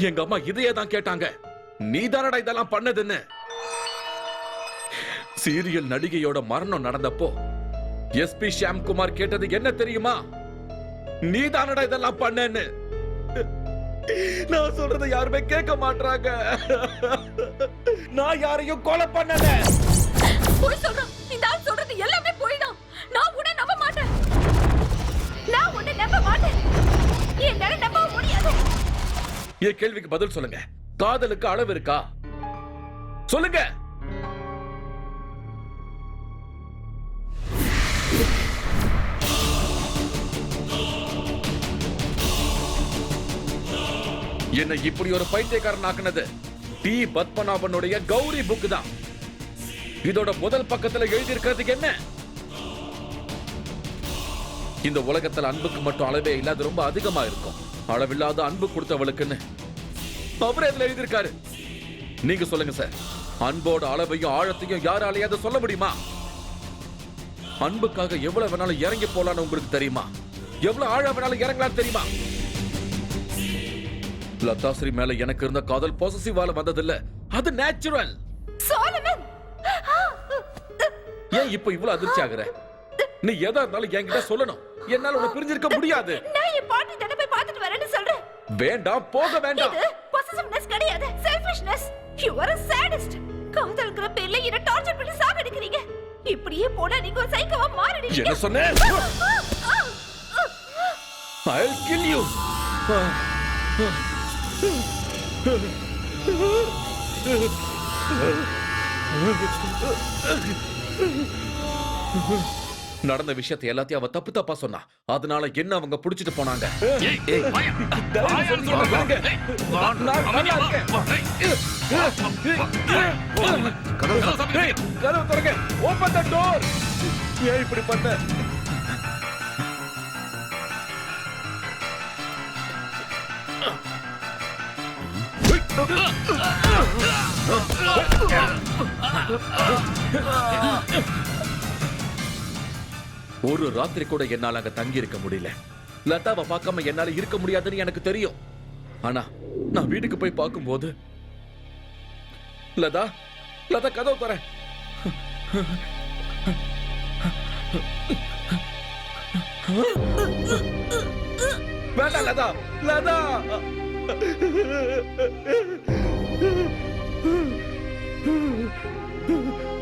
எங்க அம்மா இதையே தான் கேட்டாங்க, நீ தானடா இதெல்லாம் பண்ணதுன்னு. சீரியல் நடிகையோட மரணம் நடந்தப்போ எஸ்பி ஷியாம்குமார் கேட்டது என்ன தெரியுமா? நீ தானடா இதெல்லாம் பண்ணேன்னு. நான் சொல்றத யாருமே கேட்க மாட்டாங்க. நான் யாரையும் கொலை பண்ணல. போய் சொல்றான். இந்த ஆள் சொல்றது எல்லாமே போய் தான். நான் உன்னை நம்ப மாட்டேன். நான் உன்னை நம்ப மாட்டேன். என்னால நம்ப முடியாது. என் கேள்விக்கு பதில் சொல்லுங்க. காதலுக்கு அளவு இருக்கா? சொல்லுங்க. என்ன இப்படி ஒரு பைத்தியக்காரன் ஆக்குனது டி பத்மநாபனுடைய கௌரி புக் தான். இதோட முதல் பக்கத்துல எழுதி இருக்கிறதுக்கு என்ன? இந்த உலகத்துல அன்புக்கு மட்டும் அளவே இல்லாத ரொம்ப அதிகமா இருக்கும். அளவில்லாத அன்பு கொடுத்தவளுக்குன்னு அவரே இதுல எழுதியிருக்காரு. நீங்க சொல்லுங்க சார், அன்போட அளவையும் ஆழத்தையும் யாராலையாவது சொல்ல முடியுமா? அன்புக்காக எவ்வளவு வேணாலும் இறங்கி போலான்னு உங்களுக்கு தெரியுமா? எவ்வளவு ஆழம் வேணாலும் இறங்கலாம் தெரியுமா? லதாஸ்ரீ மேல எனக்கு இருந்த காதல் பொசசிவால வந்ததில்ல, அது நேச்சுரல். ஏன் இப்ப இவ்வளவு அதிர்ச்சி ஆகுற? நீ எதா இருந்தாலும் என்கிட்ட சொல்லணும். என்னால உன்னை பிரிஞ்சிருக்க முடியாது. நான் என் பாட்டி தானே போய் பார்த்துட்டு வரேன்னு சொல்றேன். வேண்டாம், போக வேண்டாம். இது பொசசிவ்னஸ் கிடையாது, selfishness. You are a sadist. காதல்ங்கற பேர்ல என்ன டார்ச்சர் பண்ணி சாகடிக்கிறீங்க. இப்படியே போனா நீங்க ஒரு சைக்கோவா மாறிடுவீங்க. என்ன சொன்னே? I'll kill you. நடந்த விஷயத்தை எல்லாத்தையும் அவ தப்பு தப்பா சொன்னா. அதனால என்ன அவங்க புடிச்சிட்டு போனாங்க. கதவு திறங்க. Open the door. ஏன் இப்படி பண்ண? ஒரு ராத்திரி கூட என்னால அங்க தங்கி இருக்க முடியல. லதாவை பார்க்காம என்னால இருக்க முடியாதுன்னு எனக்கு தெரியும். ஆனா நான் வீட்டுக்கு போய் பார்க்கும்போது லதா லதா கதவு தர. வேண்டாம் லதா, லதா.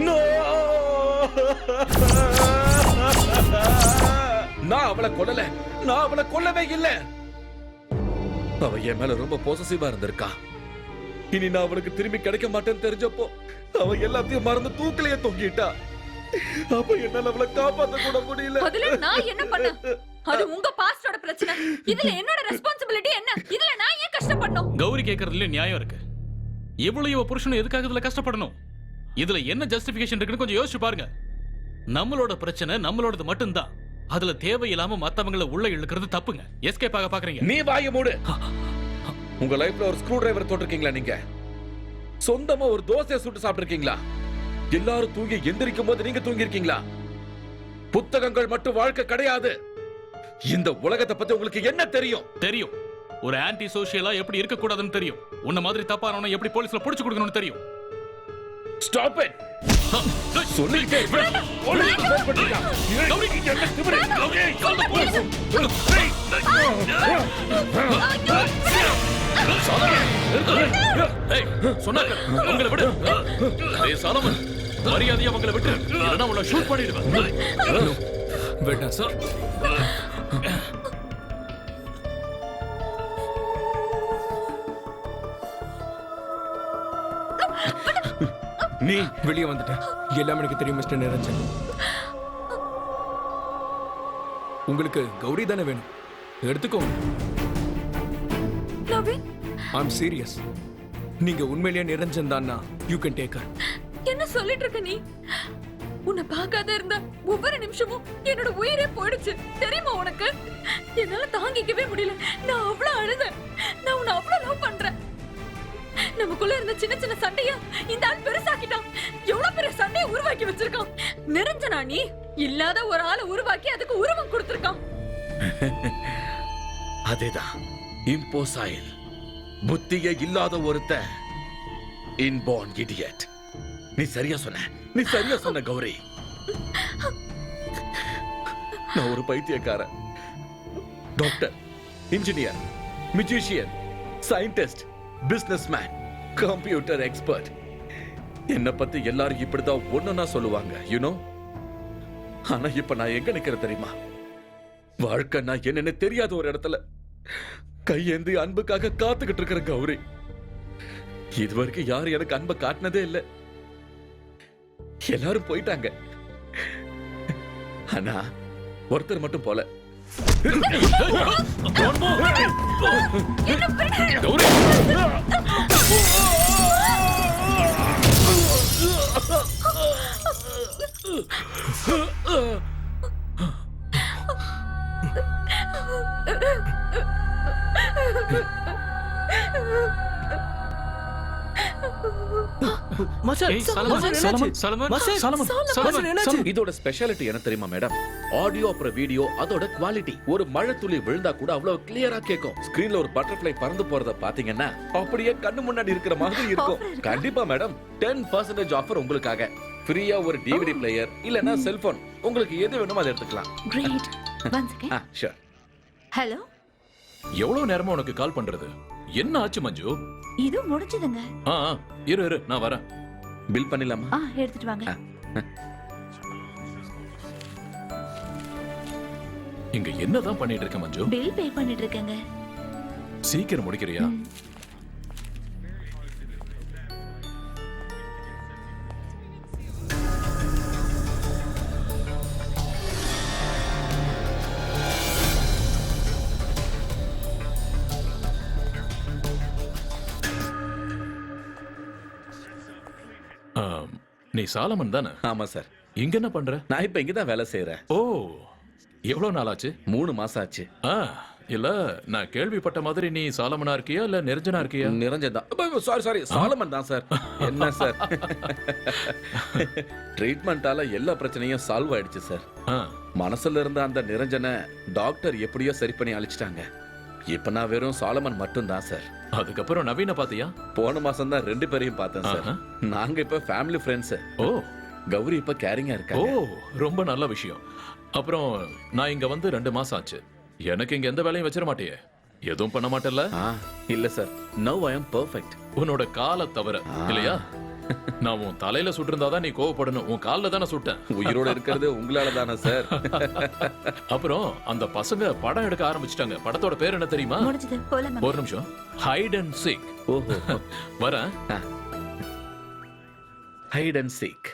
No! நான் அவளை கொல்லல. நான் அவளை கொல்லவே இல்லை. அவ என் மேல ரொம்ப பொசசிவா இருந்திருக்கா. இனி நான் அவளுக்கு திரும்பி கிடைக்க மாட்டேன்னு தெரிஞ்சப்போ அவ எல்லாத்தையும் மறந்து தூக்கிலேயே தொங்கிட்டா. அப்ப என்னால அவளை காப்பாத்த கூட முடியல. அதுல நான் என்ன பண்ண? அது உங்க பாஸ்டோட பிரச்சனை. இதுல என்னோட ரெஸ்பான்சிபிலிட்டி என்ன? இதுல நான் ஏன் கஷ்டப்படணும்? கௌரி கேக்குறதுல நியாயம் இருக்கு. எவ்வளவு இவ புருஷனும் எதுக்காக இதுல கஷ்டப்படணும்? இதுல என்ன ஜஸ்டிபிகேஷன் இருக்குன்னு கொஞ்சம் யோசிச்சு பாருங்க. நம்மளோட பிரச்சனை நம்மளோடது மட்டும்தான். அதுல தேவையில்லாம மத்தவங்கள உள்ள இழுக்கிறது தப்புங்க. எஸ்கேப் ஆக பாக்குறீங்க. நீ வாய மூடு. உங்க லைஃப்ல ஒரு ஸ்க்ரூ டிரைவர் தொட்டிருக்கீங்களா? நீங்க சொந்தமா ஒரு தோசையை சுட்டு சாப்பிட்டிருக்கீங்களா? எல்லாரும் தூங்கி எந்திரிக்கும் போது நீங்க தூங்கி இருக்கீங்களா? புத்தகங்கள் மட்டும் வாழ்க்கை கிடையாது. இந்த உலகத்தை பத்தி உங்களுக்கு என்ன தெரியும்? தெரியும். ஒரு ஆன்டி சோஷியலா எப்படி இருக்க கூடாதுன்னு தெரியும். உன்ன மாதிரி தப்பானவன எப்படி போலீஸ்ல புடிச்சு கொடுக்கணும்னு தெரியும். Stop it. சொல்லிட்டே இருக்க. போலீஸ் ஃபோன் பண்ணிட்டா. கௌரி என்ன திமிரு? கௌரி கால் தி போலீஸ். ஏய் சொன்னாங்க உங்களை விடு. ஏய் சாலமன் மரியாதையா அவங்களை விட்டு. இல்லனா உன்னை ஷூட் பண்ணிடுவேன். வேண்டாம் சார். நீ வெளியே வந்துட்ட. எல்லாம் எனக்கு தெரியும் மிஸ்டர் நிரஞ்சன். உங்களுக்கு கௌரி தானே வேணும், எடுத்துக்கோங்க. I'm serious. நீங்க உண்மையிலேயே நிரஞ்சன் தான்னா யூ கேன் டேக் ஹர். என்ன சொல்லிட்டு இருக்க நீ? உன்னை பார்க்காத இருந்த ஒவ்வொரு நிமிஷமும் என்னோட உயிரே போயிடுச்சு தெரியுமா உனக்கு? என்னால தாங்கிக்கவே முடியல. நான் அவ்வளவு அழுதேன். நான் உன்னை அவ்வளவு லவ் பண்றேன். நமக்குள்ள இருந்த சின்ன சின்ன சண்டைய இந்த ஆள் பெருசாக்கிட்டான். எவ்வளவு பெரிய சண்டையை உருவாக்கி வச்சிருக்கான். நிரஞ்சனா நீ இல்லாத ஒரு ஆளை உருவாக்கி அதுக்கு உருவம் கொடுத்திருக்கான். அதேதான் இம்போசைல். புத்தியே இல்லாத ஒருத்த இன்பார்ன் இடியட். நீ சரியா சொன்ன. நீ சரியா சொன்ன கௌரி. நான் ஒரு பைத்தியக்காரன். Doctor, engineer, musician, scientist, businessman, computer expert. என்ன பத்தி எல்லாரும் இப்படிதான் ஒண்ணுன்னா சொல்லுவாங்க, யூனோ. ஆனா இப்ப நான் எங்க நிக்கிறேன் தெரியுமா? வாழ்க்கை நான் என்னன்னு தெரியாத ஒரு இடத்துல கையேந்தி அன்புக்காக காத்துக்கிட்டு இருக்கிற கௌரி. இதுவரைக்கும் யாரும் எனக்கு அன்பை காட்டினதே இல்லை. எல்லாரும் போயிட்டாங்க. ஆனா ஒருத்தர் மட்டும் போல. கௌரி மச்சான், ஏய், சலமன், மச்சான், சலமன், என்னாச்சு? சலமன், மச்சான், சலமன், மச்சான், என்னாச்சு? இதோட ஸ்பெஷாலிட்டி என்ன தெரியுமா மேடம்? ஆடியோ அப்புறம் வீடியோ அதோட குவாலிட்டி. ஒரு மழை துளி விழுந்தா கூட அவ்வளவு கிளியரா கேட்கும். ஸ்கிரீன்ல ஒரு பட்டர்ஃப்ளை பறந்து போறத பாத்தீங்கன்னா அப்படியே கண்ணு முன்னாடி இருக்கிற மாதிரி இருக்கும். கண்டிப்பா மேடம், 10% ஆஃபர் உங்களுக்காக. ஃப்ரீயா ஒரு டிவிடி பிளேயர் இல்லனா செல்போன், உங்களுக்கு எது வேணுமோ அதை எடுத்துக்கலாம். Great. One second. Sure. Hello, எவ்வளவு நேரமா உனக்கு கால் பண்றது? என்ன ஆச்சு மஞ்சு? இது முடிஞ்சதுங்க. இரு நான் வரேன். பில் பண்ணிடலாமா? எடுத்துட்டு வாங்க. இங்க என்னதான் பண்ணிட்டு இருக்க மஞ்சு? பில் பே பண்ணிட்டு இருக்கேங்க. சீக்கிரம் முடிக்கிறியா? நீ சாலமன் தானே? ஆமா சார். இங்க என்ன பண்ற? நான் இப்ப இங்கதான் வேலை செய்யறேன். ஓ, எவ்வளவு நாள் ஆச்சு? 3 மாசம் ஆச்சு. இல்ல, நான் கேள்விப்பட்ட மாதிரி நீ சாலமனா இருக்கியா இல்ல நிரஞ்சனா இருக்கியா? நிரஞ்சன் தான். சாரி, சாலமன் தான் சார். என்ன சார், ட்ரீட்மெண்டால எல்லா பிரச்சனையும் சால்வ் ஆயிடுச்சு சார். மனசுல இருந்த அந்த நிரஞ்சனை டாக்டர் எப்படியோ சரி பண்ணி அழிச்சிட்டாங்க. இப்ப நான் வெறும் சாலமன் மட்டும் தான் சார். அதுக்கப்புறம் நவீன பாத்தியா? போன மாசம் தான் 2 பேரையும் பார்த்தேன் சார். நாங்க இப்ப ஃபேமிலி ஃப்ரெண்ட்ஸ். ஓ, கௌரி இப்ப கேரிங்கா இருக்காங்க. ஓ, ரொம்ப நல்ல விஷயம். அப்புறம் நான் இங்க வந்து 2 மாசம் ஆச்சு. எனக்கு இங்க எந்த வேலையும் வச்சிட மாட்டியே? எதுவும் பண்ண மாட்டேல்ல? இல்ல sir. Now I am perfect. உன்னோட காலை தவிர இல்லையா? நான் உன் தலையில சுட்டிருந்தாதான் நீ கோவப்படணும். உன் கால்ல தானே சுட்டேன். உயிரோட இருக்கிறது உங்களால தானே சார். அப்புறம் அந்த பசங்க படம் எடுக்க ஆரம்பிச்சிட்டாங்க. படத்தோட பேர் என்ன தெரியுமா? முடிஞ்சது, போலாம். ஒரு நிமிஷம். Hide and seek. ஓஹோ, வரேன். Hide and seek.